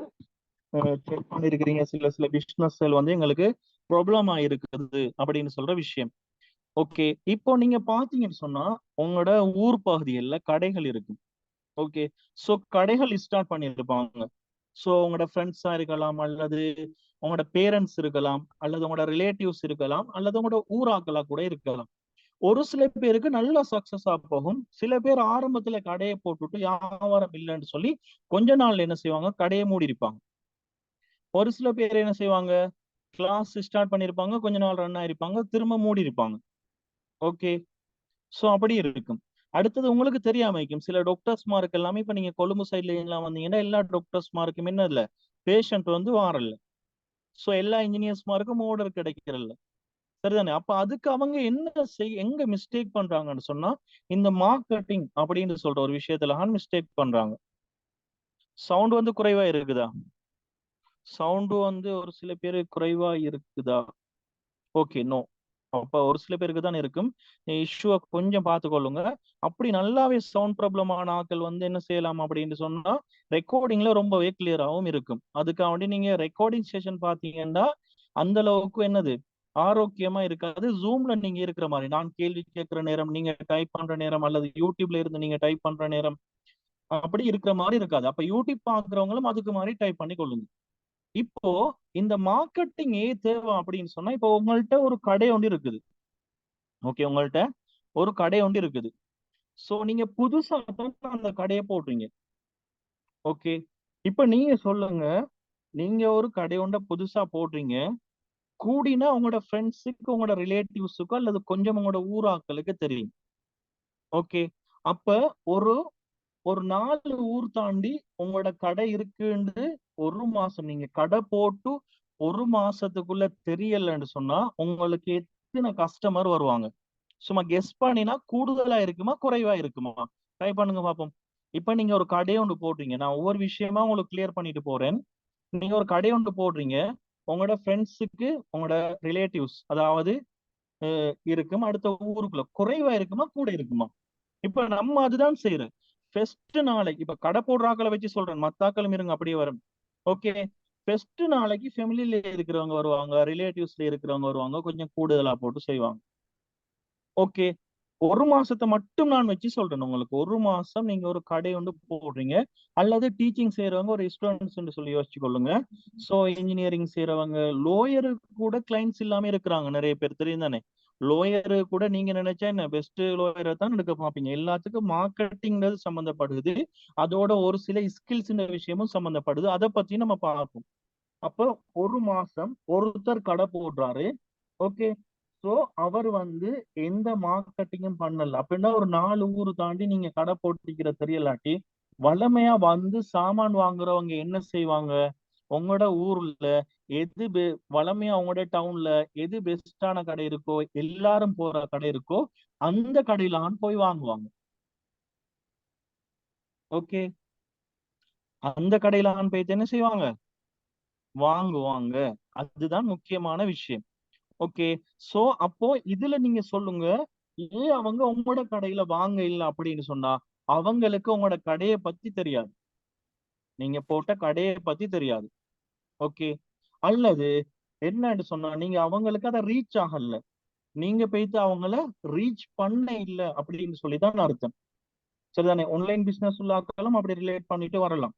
செக் பண்ணிருக்கிறீங்க, சில சில பிசினஸ் வந்து எங்களுக்கு ப்ராப்ளம் ஆயிருக்குது அப்படின்னு சொல்ற விஷயம். ஓகே, இப்போ நீங்க பாத்தீங்கன்னு சொன்னா உங்களோட ஊர் பகுதிகளில் கடைகள் இருக்கு. ஓகே, சோ கடைகள் ஸ்டார்ட் பண்ணிருப்பாங்க. ஸோ உங்களோட ஃப்ரெண்ட்ஸா இருக்கலாம், அல்லது உங்களோட பேரண்ட்ஸ் இருக்கலாம், அல்லது உங்களோட ரிலேட்டிவ்ஸ் இருக்கலாம், அல்லது உங்களோட ஊராக்களா கூட இருக்கலாம். ஒரு சில பேருக்கு நல்ல சக்சஸா போகும். சில பேர் ஆரம்பத்துல கடையை போட்டுட்டு வியாபாரம் இல்லைன்னு சொல்லி கொஞ்ச நாள் என்ன செய்வாங்க, கடையை மூடி இருப்பாங்க. ஒரு சில பேர் என்ன செய்வாங்க, கிளாஸ் ஸ்டார்ட் பண்ணிருப்பாங்க, கொஞ்ச நாள் ரன் ஆயிருப்பாங்க, திரும்ப மூடி இருப்பாங்க. ஓகே, சோ அப்படி இருக்கும். அடுத்தது உங்களுக்கு தெரியாம இருக்கும், சில டாக்டர்ஸ் மார்க் எல்லாமே இப்ப நீங்க கொழும்பு சைட்ல எல்லாம் வந்தீங்கன்னா எல்லா டாக்டர்ஸ் மார்க்கும் என்ன இல்ல, பேஷண்ட் வந்து வாரல்ல. சோ எல்லா இன்ஜினியர்ஸ் மார்க்கும் ஆர்டர் கிடைக்கிறல்ல. சரிதானே? அப்ப அதுக்கு அவங்க என்ன எங்க மிஸ்டேக் பண்றாங்கன்னு சொன்னா, இந்த மார்க்கெட்டிங் அப்படின்னு சொல்ற ஒரு விஷயத்துல மிஸ்டேக் பண்றாங்க. சவுண்ட் வந்து குறைவா இருக்குதா? சவுண்ட் வந்து ஒரு சில பேரு குறைவா இருக்குதா? Okay, no. அப்ப ஒரு சில பேருக்கு தான் இருக்கும். இஷ்யூவை கொஞ்சம் பார்த்துக்கொள்ளுங்க. அப்படி நல்லாவே சவுண்ட் ப்ராப்ளம் ஆன ஆட்கள் வந்து என்ன செய்யலாம் அப்படின்னு சொன்னா, ரெக்கார்டிங்ல ரொம்பவே கிளியராகவும் இருக்கும். அதுக்காக வேண்டி நீங்க ரெக்கார்டிங் செஷன் பார்த்தீங்கன்னா அந்த அளவுக்கு என்னது ஆரோக்கியமா இருக்காது. ஜூம்ல நீங்க இருக்கிற மாதிரி, நான் கேள்வி கேட்கிற நேரம், நீங்க டைப் பண்ற நேரம், அல்லது யூடியூப்ல இருந்து நீங்க டைப் பண்ற நேரம் அப்படி இருக்கிற மாதிரி இருக்காது. அப்ப யூடியூப் பாக்குறவங்களும் அதுக்கு மாதிரி டைப் பண்ணி கொள்ளுங்க. இப்போ இந்த மார்க்கெட்டிங் ஏன் தேவை அப்படின்னு சொன்னா, இப்போ உங்கள்ட்ட ஒரு கடை ஒன்று இருக்குது. ஓகே, உங்கள்ட்ட ஒரு கடை ஒன்று இருக்குது. சோ நீங்க புதுசா தான் அந்த கடையை போடுறீங்க. ஓகே, இப்ப நீங்க சொல்லுங்க, நீங்க ஒரு கடை ஒன்றை புதுசா போடுறீங்க. கூடினா உங்களோட ஃப்ரெண்ட்ஸுக்கு, உங்களோட ரிலேட்டிவ்ஸுக்கோ, அல்லது கொஞ்சம் உங்களோட ஊராக்களுக்கு தெரியும். ஓகே, அப்ப ஒரு ஒரு 4 ஊர் தாண்டி உங்களோட கடை இருக்குன்னு ஒரு மாசம் நீங்க கடை போட்டு ஒரு மாசத்துக்குள்ள தெரியலன்னு சொன்னா உங்களுக்கு எத்தனை கஸ்டமர் வருவாங்க? சும்மா கெஸ் பண்ணினா கூடுதலா இருக்குமா, குறைவா இருக்குமா? ட்ரை பண்ணுங்க பாப்போம். இப்ப நீங்க ஒரு கடை ஒன்று போடுறீங்க, நான் ஒவ்வொரு விஷயமா உங்களுக்கு கிளியர் பண்ணிட்டு போறேன். நீங்க ஒரு கடை ஒன்று போடுறீங்க, உங்களோட ஃப்ரெண்ட்ஸுக்கு, உங்களோட ரிலேட்டிவ்ஸ் அதாவது இருக்கும் அடுத்த ஊருக்குள்ள குறைவா இருக்குமா, கூட இருக்குமா? இப்ப நம்ம அதுதான் செய்யறோம். ஃபெஸ்ட் நாளைக்கு இப்ப கடை போடுறாக்களை வச்சு சொல்றேன், மத்தாக்களும் இருங்க அப்படியே வரும். ஓகே, ஃபெஸ்ட் நாளைக்கு ஃபேமிலியில இருக்கிறவங்க வருவாங்க, ரிலேட்டிவ்ஸ்ல இருக்கிறவங்க வருவாங்க, கொஞ்சம் கூடுதலா போட்டு செய்வாங்க. ஓகே, ஒரு மாசத்தை மட்டும் நான் வச்சு சொல்றேன் உங்களுக்கு. ஒரு மாசம் நீங்க ஒரு கடை வந்து போடுறீங்க, அல்லது டீச்சிங் செய்யறவங்க ஒரு ஸ்டூடெண்ட்ஸ் சொல்லி யோசிச்சு கொள்ளுங்க. சோ இன்ஜினியரிங் செய்யறவங்க, லோயரு கூட கிளைண்ட்ஸ் இல்லாம இருக்கிறாங்க நிறைய பேர், தெரியும் தானே? லோயரு கூட நீங்க நினைச்சா என்ன, பெஸ்ட் லோயரை தான் எடுக்க பார்ப்பீங்க. எல்லாத்துக்கும் மார்க்கெட்டிங்கிறது சம்பந்தப்படுது, அதோட ஒரு சில ஸ்கில்ஸ் விஷயமும் சம்பந்தப்படுது. அதை பத்தி நம்ம பார்ப்போம். அப்போ ஒரு மாசம் ஒருத்தர் கடை போடுறாரு. ஓகே, சோ அவர் வந்து எந்த மார்க்கெட்டிங்கும் பண்ணல அப்படின்னா, ஒரு 4 ஊர் தாண்டி நீங்க கடை போட்டிக்கிற தெரியலாட்டி, வளமையா வந்து சாமான் வாங்குறவங்க என்ன செய்வாங்க, உங்களோட ஊர்ல எது வளமையா உங்களோட டவுன்ல எது பெஸ்டான கடை இருக்கோ, எல்லாரும் போற கடை இருக்கோ, அந்த கடையிலான் போய் வாங்குவாங்க. ஓகே, அந்த கடையிலான் போய் என்ன செய்வாங்க, வாங்குவாங்க. அதுதான் முக்கியமான விஷயம். ஓகே, சோ அப்போ இதுல நீங்க சொல்லுங்க, ஏன் அவங்க உங்களோட கடையில வாங்க இல்ல அப்படின்னு சொன்னா, அவங்களுக்கு உங்களோட கடையை பத்தி தெரியாது, நீங்க போட்ட கடையை பத்தி தெரியாது. ஓகே, அல்லது என்னன்னு சொன்னா நீங்க அவங்களுக்கு அதை ரீச் ஆகல, நீங்க போயிட்டு அவங்கள ரீச் பண்ண இல்ல அப்படின்னு சொல்லிதான் அர்த்தம். சரிதானே? ஆன்லைன் பிசினஸ் உள்ள ஆட்களும் அப்படி ரிலேட் பண்ணிட்டு வரலாம்.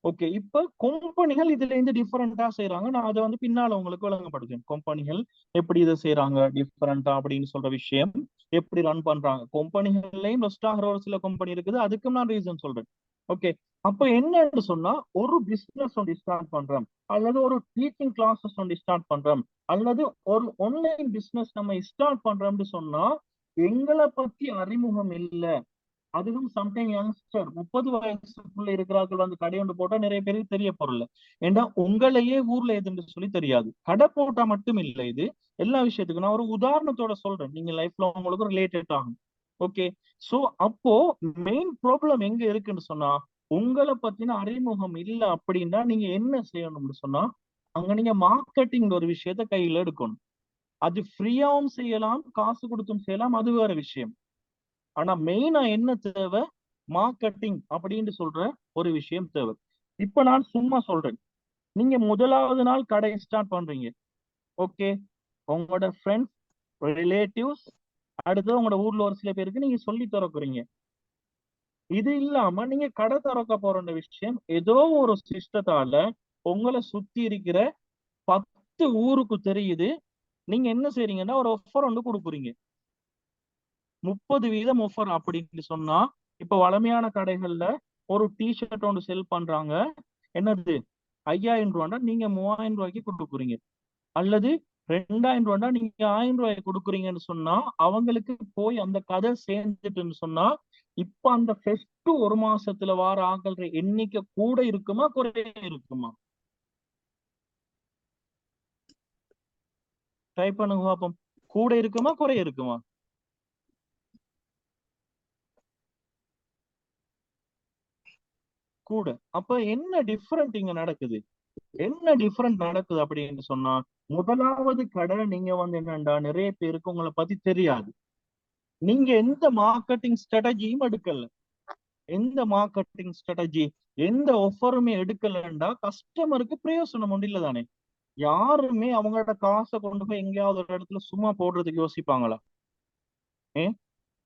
ஓகே, இப்ப கம்பெனிகள் இதுல இருந்து டிஃபரெண்டா செய்யறாங்க, நான் அதை வந்து பின்னால உங்களுக்கு விளங்கப்படுத்தேன். கம்பெனிகள் எப்படி இதை செய்யறாங்க டிஃபரெண்டா அப்படின்னு சொல்ற விஷயம், எப்படி ரன் பண்றாங்க. கம்பெனிகள்லயும் பெஸ்ட் ஆகிற ஒரு சில கம்பெனி இருக்குது, அதுக்கும் நான் ரீசன் சொல்றேன். ஓகே, அப்ப என்னன்னு சொன்னா, ஒரு பிசினஸ் ஒன்று ஸ்டார்ட் பண்றோம், அல்லது ஒரு டீச்சிங் கிளாஸஸ் ஒன்று ஸ்டார்ட் பண்றோம், அல்லது ஒரு ஆன்லைன் பிசினஸ் நம்ம ஸ்டார்ட் பண்றோம்னு சொன்னா, எங்களை பத்தி அறிமுகம் இல்ல. அதுவும் சம்டைம் யங்ஸ்டர் 30 வயசுக்குள்ள இருக்கிறார்கள் வந்து கடை ஒன்று போட்டா நிறைய பேருக்கு தெரிய போறல. ஏன்னா உங்களையே ஊர்ல எதுன்னு சொல்லி தெரியாது. கடை போட்டா மட்டும் இல்லை, இது எல்லா விஷயத்துக்கும் நான் ஒரு உதாரணத்தோட சொல்றேன், நீங்க லைஃப்ல உங்களுக்கு ரிலேட்டட் ஆகும். ஓகே, சோ அப்போ மெயின் ப்ராப்ளம் எங்க இருக்குன்னு சொன்னா, உங்களை பத்தின அறிமுகம் இல்ல அப்படின்னா நீங்க என்ன செய்யணும்னு சொன்னா, அங்க நீங்க மார்க்கெட்டிங் ஒரு விஷயத்த கையில எடுக்கணும். அது ஃப்ரீயாவும் செய்யலாம், காசு கொடுத்தும் செய்யலாம், அது வேற விஷயம். ஆனா மெயினா என்ன தேவை, மார்க்கெட்டிங் அப்படின்னு சொல்ற ஒரு விஷயம் தேவை. இப்ப நான் சும்மா சொல்றேன், நீங்க முதலாவது நாள் கடை ஸ்டார்ட் பண்றீங்க. ஓகே, உங்களோட ஃப்ரெண்ட்ஸ், ரிலேட்டிவ்ஸ், அடுத்து உங்களோட ஊர்ல ஒரு சில பேருக்கு நீங்க சொல்லி தரக்குறீங்க. இது இல்லாம நீங்க கடை திறக்க போற விஷயம் ஏதோ ஒரு சிஸ்டத்தால உங்களை சுத்தி இருக்கிற 10 ஊருக்கு தெரியுது. நீங்க என்ன செய்றீங்கன்னா ஒரு ஆஃபர் ஒன்று கொடுக்குறீங்க, 30% ஆஃபர் அப்படின்னு சொன்னா, இப்ப வளமையான கடைகள்ல ஒரு டிஷர்ட் ஒன்று செல் பண்றாங்க, என்னது 5000 ரூபாண்டா நீங்க 3000 ரூபாய்க்கு கொடுக்குறீங்க, அல்லது 2000 ரூபாண்டா நீங்க 1000 ரூபாய்க்கு கொடுக்குறீங்கன்னு சொன்னா அவங்களுக்கு போய் அந்த கதை சேர்ந்துட்டுன்னு சொன்னா, இப்ப அந்த ஃபெஸ்ட் ஒரு மாசத்துல வார ஆகல்ற எண்ணிக்கை கூட இருக்குமா குறைய இருக்குமா? ட்ரை பண்ணுங்க பாப்போம். கூட இருக்குமா குறைய இருக்குமா? கூட. அப்ப என்ன டிஃபரெண்ட் இங்க நடக்குது? என்ன டிஃபரெண்ட் நடக்குது அப்படின்னு சொன்னா, முதலாவது கடை நீங்க வந்து என்னண்டா நிறைய பேருக்கு உங்களை பத்தி தெரியாது. நீங்க எந்த மார்க்கெட்டிங் ஸ்ட்ராட்டஜியும் எடுக்கல. எந்த மார்க்கெட்டிங் ஸ்ட்ராட்டஜி, எந்த ஆஃபருமே எடுக்கலண்டா கஸ்டமருக்கு பிரயோசனம் ஒன்று இல்லை தானே. யாருமே அவங்களோட காசை கொண்டு போய் எங்கேயாவது ஒரு இடத்துல சும்மா போடுறதுக்கு யோசிப்பாங்களா? ஏன்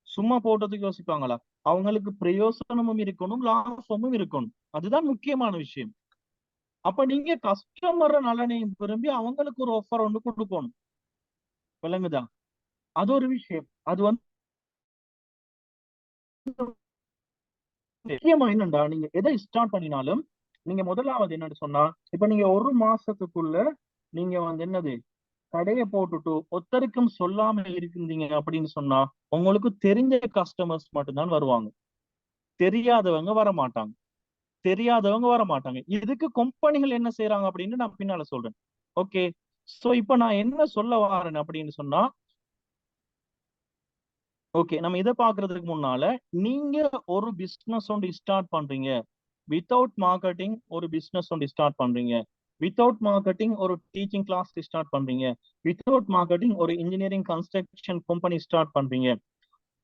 சும்மா போடுறதுக்கு யோசிப்பாங்களா? அவங்களுக்கு பிரயோசனமும் இருக்கணும், லாபமும் இருக்கணும். அதுதான் முக்கியமான விஷயம். அப்ப நீங்க கஸ்டமர் நலனையும் விரும்பி அவங்களுக்கு ஒரு ஆஃபர் ஒன்று கொடுக்கணும். விளங்குதா? அது ஒரு விஷயம். அது வந்து முக்கியமா என்னண்டா, நீங்க எதை ஸ்டார்ட் பண்ணினாலும் நீங்க முதலாவது என்னன்னு சொன்னா, இப்ப நீங்க ஒரு மாசத்துக்குள்ள நீங்க வந்து என்னது கடையை போட்டுட்டு ஒருத்தருக்கும் சொல்லாம இருந்தீங்க அப்படின்னு சொன்னா, உங்களுக்கு தெரிஞ்ச கஸ்டமர்ஸ் மட்டும்தான் வருவாங்க, தெரியாதவங்க வர மாட்டாங்க. தெரியாதவங்க வர மாட்டாங்க. இதுக்கு கம்பெனிகள் என்ன செய்யறாங்க அப்படின்னு நான் பின்னால சொல்றேன். ஓகே. சோ இப்ப நான் என்ன சொல்ல வரேன் அப்படின்னு சொன்னா, ஓகே நம்ம இதை பாக்குறதுக்கு முன்னால, நீங்க ஒரு பிசினஸ் ஒன்று ஸ்டார்ட் பண்றீங்க, வித்தவுட் மார்க்கெட்டிங் ஒரு பிசினஸ் ஒன்று ஸ்டார்ட் பண்றீங்க, வித்தவுட் மார்க்கெட்டிங் ஒரு டீச்சிங் கிளாஸ் ஸ்டார்ட் பண்றீங்க, வித்தவுட் மார்க்கெட்டிங் ஒரு இன்ஜினியரிங் கன்ஸ்ட்ரக்ஷன் கம்பெனி ஸ்டார்ட் பண்றீங்க,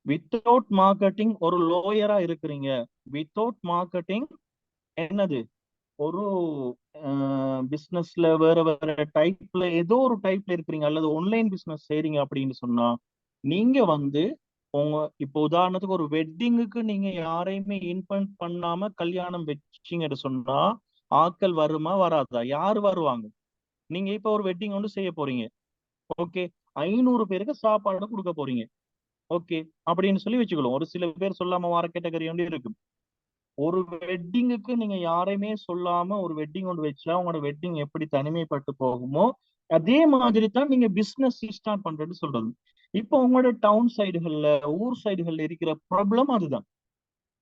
வித்தவுட் மார்க்கெட்டிங் ஒரு லோயரா இருக்கிறீங்க, வித்தவுட் மார்க்கெட்டிங் என்னது ஒரு பிசினஸ்ல வேற வேற டைப்ல ஏதோ ஒரு டைப்ல இருக்கிறீங்க, அல்லது ஆன்லைன் பிசினஸ் செய்றீங்க அப்படின்னு சொன்னா, நீங்க வந்து உங்க இப்போ உதாரணத்துக்கு ஒரு வெட்டிங்குக்கு நீங்க யாரையுமே இன்வைட் பண்ணாம கல்யாணம் வச்சீங்கன்னு சொன்னா, ஆட்கள் வருமா வராதா? யாரு வருவாங்க? நீங்க இப்ப ஒரு வெட்டிங் ஒன்று செய்ய போறீங்க. ஓகே. 500 பேருக்கு சாப்பாடு கொடுக்க போறீங்க. ஓகே. அப்படின்னு சொல்லி வச்சுக்கலாம். ஒரு சில பேர் சொல்லாம வர கேட்டகரி ஒன்று இருக்கு. ஒரு வெட்டிங்குக்கு நீங்க யாரையுமே சொல்லாம ஒரு வெட்டிங் ஒன்று வச்சா உங்களோட வெட்டிங் எப்படி தனிமைப்பட்டு போகுமோ, அதே மாதிரி தான் நீங்க பிசினஸ் ஸ்டார்ட் பண்றது சொல்றது. இப்போ உங்களோட டவுன் சைடுகள்ல, ஊர் சைடுகள்ல இருக்கிற ப்ராப்ளம் அதுதான்.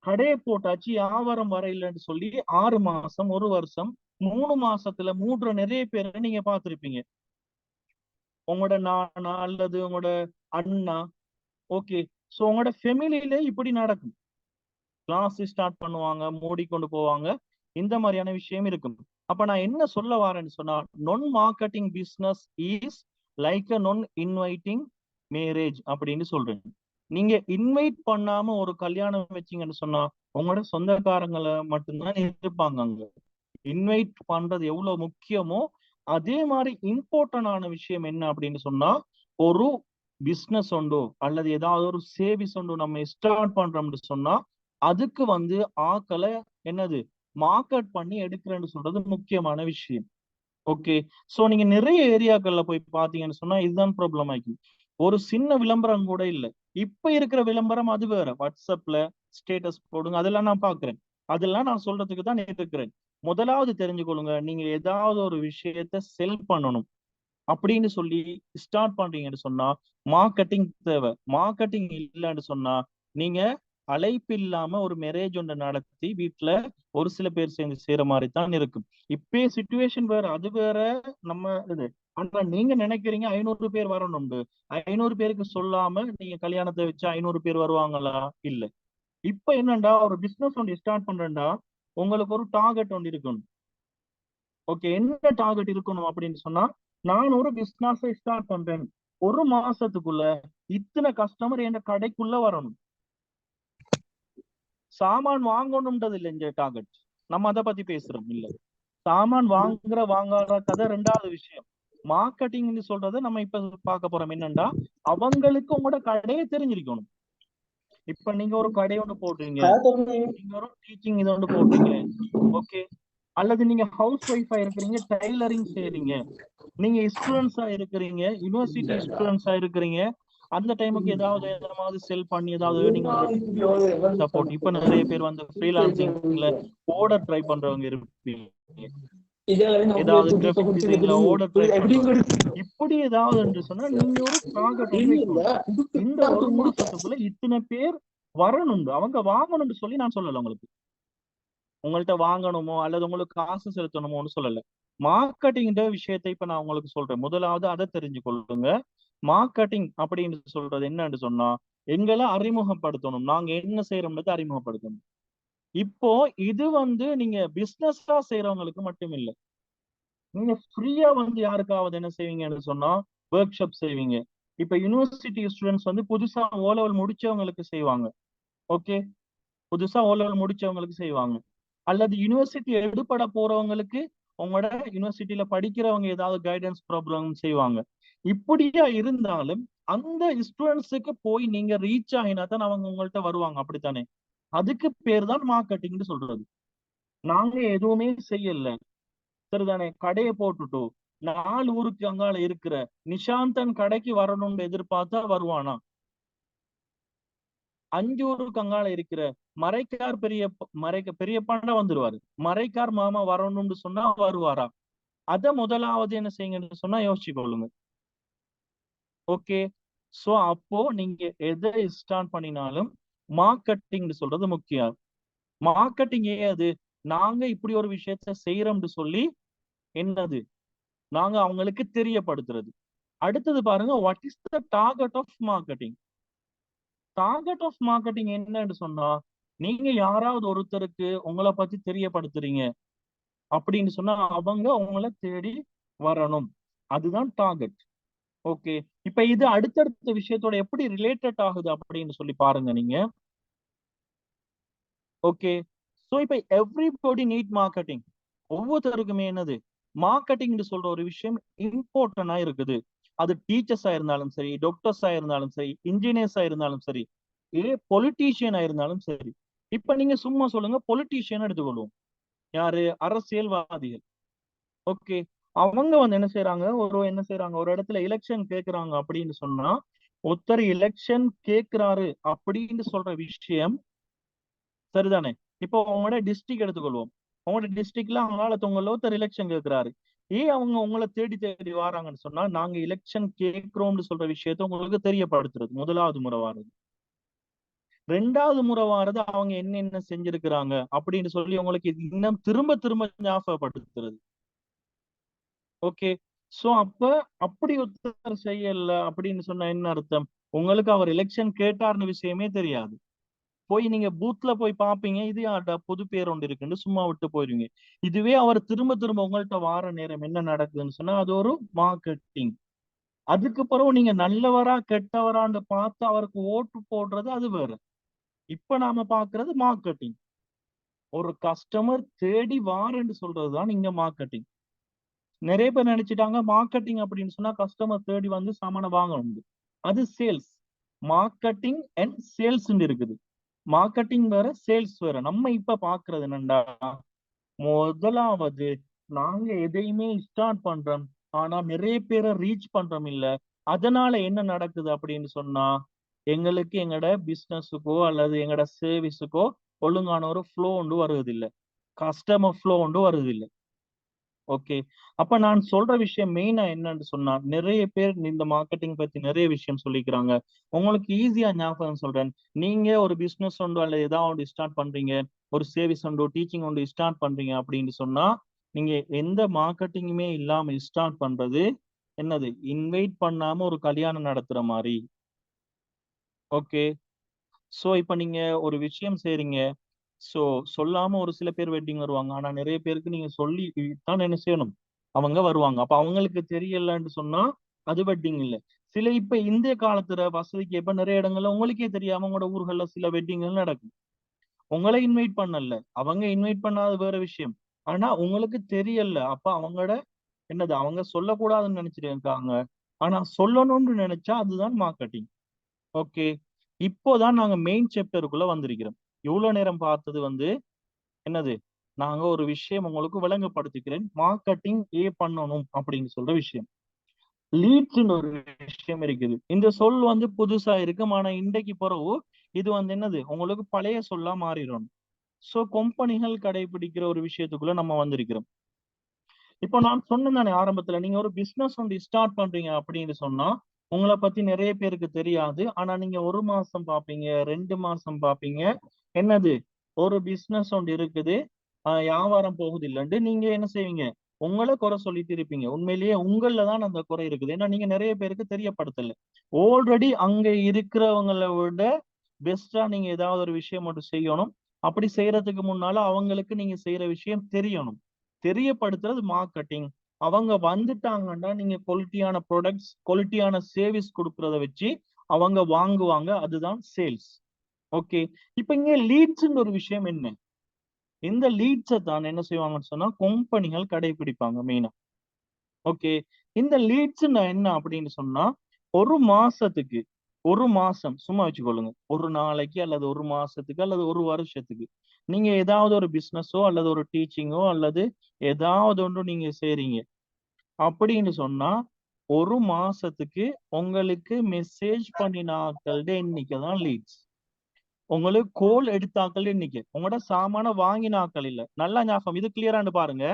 கடையை போட்டாச்சு, வியாபாரம் வரையிலன்னு சொல்லி 6 மாசம், ஒரு வருஷம், 3 மாசத்துல மூடுற நிறைய பேரை நீங்க பார்த்திருப்பீங்க. உங்களோட நானா அல்லது உங்களோட அண்ணா. ஓகே. சோ உங்களோட ஃபெமிலியில இப்படி நடக்கும். கிளாஸ் ஸ்டார்ட் பண்ணுவாங்க, மூடிக்கொண்டு போவாங்க. இந்த மாதிரியான விஷயம் இருக்கும். அப்ப நான் என்ன சொல்ல வரேன்னு சொன்னா, நான் மார்க்கெட்டிங் பிசினஸ் இஸ் லைக் அ நான் இன்வைட்டிங் மேரேஜ் அப்படின்னு சொல்றேன். நீங்க இன்வைட் பண்ணாம ஒரு கல்யாணம் வச்சீங்கன்னு சொன்னா, உங்களோட சொந்தக்காரங்களை மட்டும்தான் இருப்பாங்க அங்க. இன்வைட் பண்றது எவ்வளவு முக்கியமோ அதே மாதிரி இம்பார்ட்டன்டான விஷயம் என்ன அப்படின்னு சொன்னா, ஒரு பிசினஸ் உண்டோ அல்லது ஏதாவது ஒரு சேவிஸ் உண்டோ நம்ம ஸ்டார்ட் பண்றோம்னு சொன்னா, அதுக்கு வந்து ஆக்களை என்னது மார்க்கெட் பண்ணி எடுக்கிறேன்னு சொல்றது முக்கியமான விஷயம். ஓகே. சோ நீங்க நிறைய ஏரியாக்கள்ல போய் பாத்தீங்கன்னு சொன்னா இதுதான் ப்ராப்ளம் ஆகி, ஒரு சின்ன விளம்பரம் கூட இல்ல. இப்ப இருக்கிற விளம்பரம் அது வேற. வாட்ஸ்அப்ல ஸ்டேட்டஸ் போடுங்க, அதெல்லாம் நான் பாக்குறேன். அதெல்லாம் நான் சொல்றதுக்கு தான் இருக்கிறேன். முதலாவது தெரிஞ்சுக்கொள்ளுங்க, நீங்க ஏதாவது ஒரு விஷயத்த செல் பண்ணணும் அப்படின்னு சொல்லி ஸ்டார்ட் பண்றீங்கன்னு சொன்னா, மார்க்கெட்டிங் தேவை. மார்க்கெட்டிங் இல்லைன்னு சொன்னா, நீங்க அழைப்பு இல்லாம ஒரு மேரேஜ் ஒன்று நடத்தி வீட்டுல ஒரு சில பேர் சேர்ந்து செய்யற மாதிரி தான் இருக்கும். இப்பே சுச்சுவேஷன் வேற, அது வேற. நம்ம இது ஆனா நீங்க நினைக்கிறீங்க 500 பேர் வரணும். 500 பேருக்கு சொல்லாம நீங்க கல்யாணத்தை வச்சு 500 பேர் வருவாங்களா? இல்ல. இப்ப என்னண்டா, ஒரு பிசினஸ் ஒன்று ஸ்டார்ட் பண்றேன்டா, உங்களுக்கு ஒரு டார்கெட் ஒன்று இருக்கணும். ஓகே. என்ன டார்கெட் இருக்கணும் அப்படின்னு சொன்னா, நான் ஒரு பிசினஸ் ஸ்டார்ட் பண்றேன், ஒரு மாசத்துக்குள்ள இத்தனை கஸ்டமர் என் கடைக்குள்ள வரணும். சாமான் வாங்கணும்ன்றது இல்லை இங்க டார்கெட். நம்ம அதை பத்தி பேசுறோம் இல்ல. சாமான் வாங்காத கதை ரெண்டாவது விஷயம். மார்க்கெட்டிங்னு சொல்றதை நம்ம இப்ப பார்க்க போறோம் என்னண்டா, அவங்களுக்கு உங்களோட கடையை தெரிஞ்சிருக்கணும். இப்ப நீங்க ஒரு கடை ஒன்று போடுறீங்க, நீங்க ஒரு டீச்சிங் இது ஒன்று போடுறீங்க, ஓகே. அல்லது நீங்க ஹவுஸ் ஒய்ஃபா இருக்கிறீங்க, டைலரிங் செய்றீங்க, நீங்க ஸ்டூடெண்ட்ஸா இருக்கிறீங்க, யூனிவர்சிட்டி ஸ்டூடெண்ட்ஸா இருக்கிறீங்க, அந்த டைமுக்கு ஏதாவது செல் பண்ணி ஏதாவது ஏர்னிங் சப்போர்ட். இப்ப நிறைய பேர் வந்து ஃப்ரீலான்சிங்ல ஓட ட்ரை பண்றவங்க இருப்பீங்க, ஏதாவது கிராஃபிக் டிசைன்ல ஓட ட்ரை பண்றவங்க. இப்படி ஏதாவது என்று சொன்னா நீங்க ஒரு டார்கெட் ஒன்று வைக்கணும். இந்த ஒரு மாசத்துக்குள்ள இத்தனை பேர் வரணும், அவங்க வாங்கணும்னு சொல்லி நான் சொல்லல. உங்கள்ட்ட வாங்கணுமோ அல்லது உங்களுக்கு காசு செலுத்தணுமோன்னு சொல்லல. மார்க்கெட்டிங் விஷயத்தை இப்ப நான் உங்களுக்கு சொல்றேன். முதலாவது அதை தெரிஞ்சு கொள்ளுங்க. மார்க்கெட்டிங் அப்படின்னு சொல்றது என்னன்னு சொன்னா, எங்களை அறிமுகப்படுத்தணும், நாங்க என்ன செய்யறோம்ன்றதை அறிமுகப்படுத்தணும். இப்போ இது வந்து நீங்க பிசினஸா செய்யறவங்களுக்கு மட்டும் இல்ல, நீங்க ஃப்ரீயா வந்து யாருக்காவது என்ன செய்வீங்கன்னு சொன்னா ஒர்க் ஷாப் செய்வீங்க. இப்ப யூனிவர்சிட்டி ஸ்டூடெண்ட்ஸ் வந்து புதுசா ஓ லெவல் முடிச்சவங்களுக்கு செய்வாங்க, ஓகே. புதுசா ஓ லெவல் முடிச்சவங்களுக்கு செய்வாங்க. அல்லது யூனிவர்சிட்டி எடுபட போறவங்களுக்கு உங்களோட யூனிவர்சிட்டியில படிக்கிறவங்க ஏதாவது கைடன்ஸ் ப்ரோக்ராம் செய்வாங்க. இப்படியா இருந்தாலும் அந்த ஸ்டூடெண்ட்ஸுக்கு போய் நீங்க ரீச் ஆகினா தான் அவங்க உங்கள்ட்ட வருவாங்க, அப்படித்தானே? அதுக்கு பேர் தான் மார்க்கெட்டிங்னு சொல்றது. நாங்க எதுவுமே செய்யல, சரிதானே? கடையை போட்டுட்டு 4 ஊருக்கு அங்கால இருக்கிற நிஷாந்தன் கடைக்கு வரணும்னு எதிர்பார்த்தா வருவானா? 5 ஊருக்கு அங்கால இருக்கிற மறைக்கார் பெரியப்பாண்டா வந்துருவாரு. மறைக்கார் மாமா வரணும்னு சொன்னா வருவாரா? அத முதலாவது என்ன செய்யுங்கன்னு சொன்னா யோசிச்சு கொள்ளுங்க, ஓகே. சோ அப்போ நீங்க எதை ஸ்டார்ட் பண்ணினாலும் மார்க்கெட்டிங் சொல்றது முக்கியம். மார்க்கெட்டிங் அது நாங்க இப்படி ஒரு விஷயத்த செய்யறோம்னு சொல்லி என்னது நாங்க அவங்களுக்கு தெரியப்படுத்துறது. அடுத்தது பாருங்க, what is the target of marketing? Target of marketing என்னன்னு சொன்னா, நீங்க யாராவது ஒருத்தருக்கு உங்களை பத்தி தெரியப்படுத்துறீங்க அப்படின்னு சொன்னா அவங்க உங்களை தேடி வரணும், அதுதான் டார்கெட், ஓகே. இப்ப இது அடுத்தடுத்த விஷயத்தோட எப்படி ரிலேட்டட் ஆகுது அப்படின்னு சொல்லி பாருங்க நீங்க, ஓகே. சோ இப்ப எவ்ரிபடி நீட் மார்க்கெட்டிங். ஒவ்வொருத்தருக்குமே என்னது மார்க்கெட்டிங் சொல்ற ஒரு விஷயம் இம்பார்ட்டன்டா இருக்குது. அது டீச்சர்ஸா இருந்தாலும் சரி, டாக்டர்ஸா இருந்தாலும் சரி, இன்ஜினியர்ஸா இருந்தாலும் சரி, பொலிட்டீஷியனா இருந்தாலும் சரி. இப்ப நீங்க சும்மா சொல்லுங்க, பொலிட்டீஷியன் எடுத்துக்கொள்வோம், யாரு? அரசியல்வாதிகள், ஓகே. அவங்க வந்து என்ன செய்யறாங்க, ஒரு இடத்துல எலெக்ஷன் கேக்குறாங்க அப்படின்னு சொன்னா, ஒருத்தர் எலெக்ஷன் கேக்குறாரு அப்படின்னு சொல்ற விஷயம், சரிதானே? இப்போ உங்களோட டிஸ்ட்ரிக்ட் எடுத்துக்கொள்வோம், உங்களோட டிஸ்ட்ரிக்ட்ல அவங்களால ஒருத்தர் எலெக்ஷன் கேட்கிறாரு. ஏன் அவங்க உங்களை தேடி தேடி வராங்கன்னு சொன்னா, நாங்க எலெக்ஷன் கேட்கிறோம்னு சொல்ற விஷயத்த உங்களுக்கு தெரியப்படுத்துறது முதலாவது முறை வாரது. ரெண்டாவது முறை வாரது அவங்க என்னென்ன செஞ்சிருக்கிறாங்க அப்படின்னு சொல்லி உங்களுக்கு இன்னும் திரும்ப திரும்ப ஞாபகப்படுத்துறது, ஓகே. சோ அப்ப அப்படி ஒருத்தர் செய்யல அப்படின்னு சொன்னா என்ன அர்த்தம்? உங்களுக்கு அவர் எலெக்ஷன் கேட்டார்னு விஷயமே தெரியாது. போய் நீங்க பூத்ல போய் பாப்பீங்க, இது யார்டா பொது பேர் ஒன்று இருக்குன்னு சும்மா விட்டு போயிருவீங்க. இதுவே அவர் திரும்ப திரும்ப உங்கள்ட்ட வார நேரம் என்ன நடக்குதுன்னு சொன்னா அது ஒரு மார்க்கெட்டிங். அதுக்கு பிறகு நீங்க நல்லவரா கெட்டவரான்னு பார்த்து அவருக்கு ஓட்டு போடுறது அது வேற. இப்ப நாம பாக்குறது மார்க்கெட்டிங். ஒரு கஸ்டமர் தேடி வாரன்னு சொல்றதுதான் இங்க மார்க்கெட்டிங். நிறைய பேர் நினைச்சிட்டாங்க மார்க்கெட்டிங் அப்படின்னு சொன்னா கஸ்டமர் தேடி வந்து சாமான வாங்கணும், அது சேல்ஸ். மார்க்கெட்டிங் அண்ட் சேல்ஸ் இருக்குது. மார்க்கெட்டிங் வேற, சேல்ஸ் வேற. நம்ம இப்ப பாக்குறது என்னண்டா, முதலாவது நாங்க எதையுமே ஸ்டார்ட் பண்றோம், ஆனா நிறைய பேரை ரீச் பண்றோம் இல்ல. அதனால என்ன நடக்குது அப்படின்னு சொன்னா, எங்களுக்கு எங்கட பிசினஸுக்கோ அல்லது எங்கட சர்வீஸுக்கோ ஒழுங்கான ஒரு ஃப்ளோ ஒன்று வருவது இல்லை, கஸ்டமர் ஃப்ளோ ஒன்று வருது இல்லை, ஓகே. அப்ப நான் சொல்ற விஷயம் மெயினா என்னன்னு சொன்னா, நிறைய பேர் இந்த மார்க்கெட்டிங் பத்தி நிறைய விஷயம் சொல்லிக்கிறாங்க. உங்களுக்கு ஈஸியா ஞாபகம் சொல்றேன். நீங்க ஒரு பிசினஸ் ஒன்று அல்லது ஏதாவது ஒன்று ஸ்டார்ட் பண்றீங்க, ஒரு சர்வீஸ் ஒன்று, டீச்சிங் ஒன்று ஸ்டார்ட் பண்றீங்க அப்படின்னு சொன்னா, நீங்க எந்த மார்க்கெட்டிங்குமே இல்லாம ஸ்டார்ட் பண்றது என்னது, இன்வைட் பண்ணாம ஒரு கல்யாணம் நடத்துற மாதிரி, ஓகே. சோ இப்ப நீங்க ஒரு விஷயம் செய்றீங்க, சோ சொல்லாம ஒரு சில பேர் வெட்டிங் வருவாங்க, ஆனா நிறைய பேருக்கு நீங்க சொல்லி தான் என்ன செய்யணும், அவங்க வருவாங்க. அப்ப அவங்களுக்கு தெரியலன்னு சொன்னா அது வெட்டிங் இல்ல. சில இப்ப இந்திய காலத்துல வசதிக்கு எப்ப நிறைய இடங்கள்ல உங்களுக்கே தெரியாம உங்களோட ஊர்கள்ல சில வெட்டிங்கள் நடக்கும். உங்களை இன்வைட் பண்ணல, அவங்க இன்வைட் பண்ணாத வேற விஷயம். ஆனா உங்களுக்கு தெரியல, அப்ப அவங்களோட என்னது அவங்க சொல்லக்கூடாதுன்னு நினைச்சிட்டு இருக்காங்க, ஆனா சொல்லணும்னு நினைச்சா அதுதான் மார்க்கெட்டிங், ஓகே. இப்போதான் நாங்க மெயின் சாப்டருக்குள்ள வந்திருக்கிறோம். இவ்வளவு நேரம் பார்த்தது வந்து என்னது, நாங்க ஒரு விஷயம் உங்களுக்கு விளங்கப்படுத்திக்கிறேன். மார்க்கெட்டிங் பண்ணணும் அப்படின்னு சொல்ற விஷயம். லீட்ஸ்ன்னு ஒரு விஷயம் இருக்குது. இந்த சொல் வந்து புதுசா இருக்கும். ஆனா இன்றைக்கு பிறகு இது வந்து என்னது, உங்களுக்கு பழைய சொல்லா மாறிடும். சோ கம்பெனிகள் கடைபிடிக்கிற ஒரு விஷயத்துக்குள்ள நம்ம வந்திருக்கிறோம். இப்போ நான் சொன்னேன் தானே ஆரம்பத்துல, நீங்க ஒரு பிசினஸ் வந்து ஸ்டார்ட் பண்றீங்க அப்படின்னு சொன்னா உங்களை பத்தி நிறைய பேருக்கு தெரியாது. ஆனா நீங்க 1 மாசம் பாப்பீங்க, 2 மாசம் பாப்பீங்க. என்னது, ஒரு பிசினஸ் ஒன்று இருக்குது, வியாபாரம் போகுது இல்லைன்ட்டு நீங்க என்ன செய்வீங்க, உங்களை குறை சொல்லிட்டு இருப்பீங்க. உண்மையிலேயே உங்கள தான் அந்த குறை இருக்குது. ஏன்னா நீங்க நிறைய பேருக்கு தெரியப்படுத்தல. ஆல்ரெடி அங்க இருக்கிறவங்களை விட பெஸ்டா நீங்க ஏதாவது ஒரு விஷயம் மட்டும் செய்யணும். அப்படி செய்யறதுக்கு முன்னால அவங்களுக்கு நீங்க செய்யற விஷயம் தெரியணும். தெரியப்படுத்துறது மார்க்கெட்டிங். அவங்க வந்துட்டாங்கன்னா நீங்க குவாலிட்டியான ப்ராடக்ட்ஸ், குவாலிட்டியான சர்வீஸ் கொடுக்கறத வச்சு அவங்க வாங்குவாங்க. அதுதான் சேல்ஸ். ஓகே. இப்ப இங்க லீட்ஸ்ன்ற ஒரு விஷயம் என்ன, இந்த லீட்ஸை தான் என்ன செய்வாங்கன்னு சொன்னா கம்பெனிகள் கடைபிடிப்பாங்க மெயினா. ஓகே. இந்த லீட்ஸ் என்ன அப்படின்னு சொன்னா, ஒரு மாசத்துக்கு, ஒரு மாசம் சும்மா வச்சுக்கொள்ளுங்க, ஒரு நாளைக்கு அல்லது ஒரு மாசத்துக்கு அல்லது ஒரு வருஷத்துக்கு நீங்க ஏதாவது ஒரு பிசினஸோ அல்லது ஒரு டீச்சிங்கோ அல்லது ஏதாவது ஒன்று நீங்க செய்றீங்க அப்படின்னு சொன்னா, ஒரு மாசத்துக்கு உங்களுக்கு மெசேஜ் பண்ணினாக்களோட எண்ணிக்கை தான் லீட்ஸ். உங்களுக்கு கோல் எடுத்தாக்கள் எண்ணிக்கை, உங்களோட சாமான வாங்கினாக்கள் இல்ல. நல்லா ஞாபகம், இது கிளியரான்னு பாருங்க.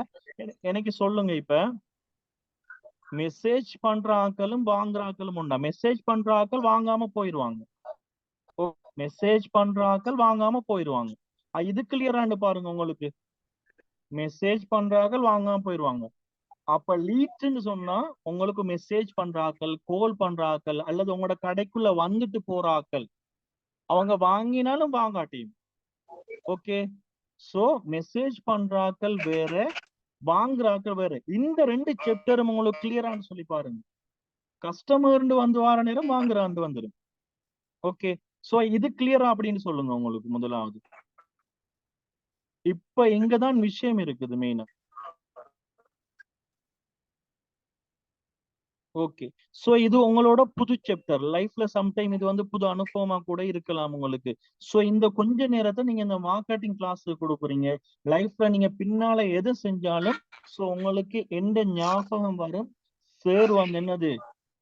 எனக்கு சொல்லுங்க. இப்ப மெசேஜ் பண்ற ஆட்களும் வாங்குற ஆட்களும் உண்டா? மெசேஜ் பண்ற ஆட்கள் வாங்காம போயிருவாங்க. மெசேஜ் பண்ற ஆட்கள் வாங்காம போயிருவாங்க. இது கிளியரான்னு பாருங்க உங்களுக்கு. மெசேஜ் பண்ற ஆட்கள் வாங்காம போயிருவாங்க. அப்ப லீட்ஸ்ன்னு சொன்னா உங்களுக்கு மெசேஜ் பண்ற ஆட்கள், கோல் பண்ற ஆட்கள் அல்லது உங்களோட கடைக்குள்ள வந்துட்டு போற ஆட்கள், அவங்க வாங்கினாலும் வாங்காட்டியும். ஓகே. சோ மெசேஜ் பண்ற ஆட்கள் வேற, வாங்குற ஆட்கள் வேற. இந்த 2 சாப்டரும் உங்களுக்கு கிளியரான்னு சொல்லி பாருங்க. கஸ்டமர் வந்து வார நேரம் வாங்குறாண்டு வந்துடும். ஓகே. சோ இது கிளியரா அப்படின்னு சொல்லுங்க உங்களுக்கு முதலாவது. இப்ப இங்கதான் விஷயம் இருக்குது மெயினா. ஓகே. சோ இது உங்களோட புது சாப்டர். லைஃப்ல சம்டைம் இது வந்து புது அனுபவமா கூட இருக்கலாம் உங்களுக்கு. சோ இந்த கொஞ்ச நேரத்தை நீங்க இந்த மார்க்கெட்டிங் கிளாஸ் கொடுக்குறீங்க. லைஃப்ல நீங்க பின்னால எதை செஞ்சாலும் சோ உங்களுக்கு எந்த ஞாபகம் வரும், சார் வந்து என்னது,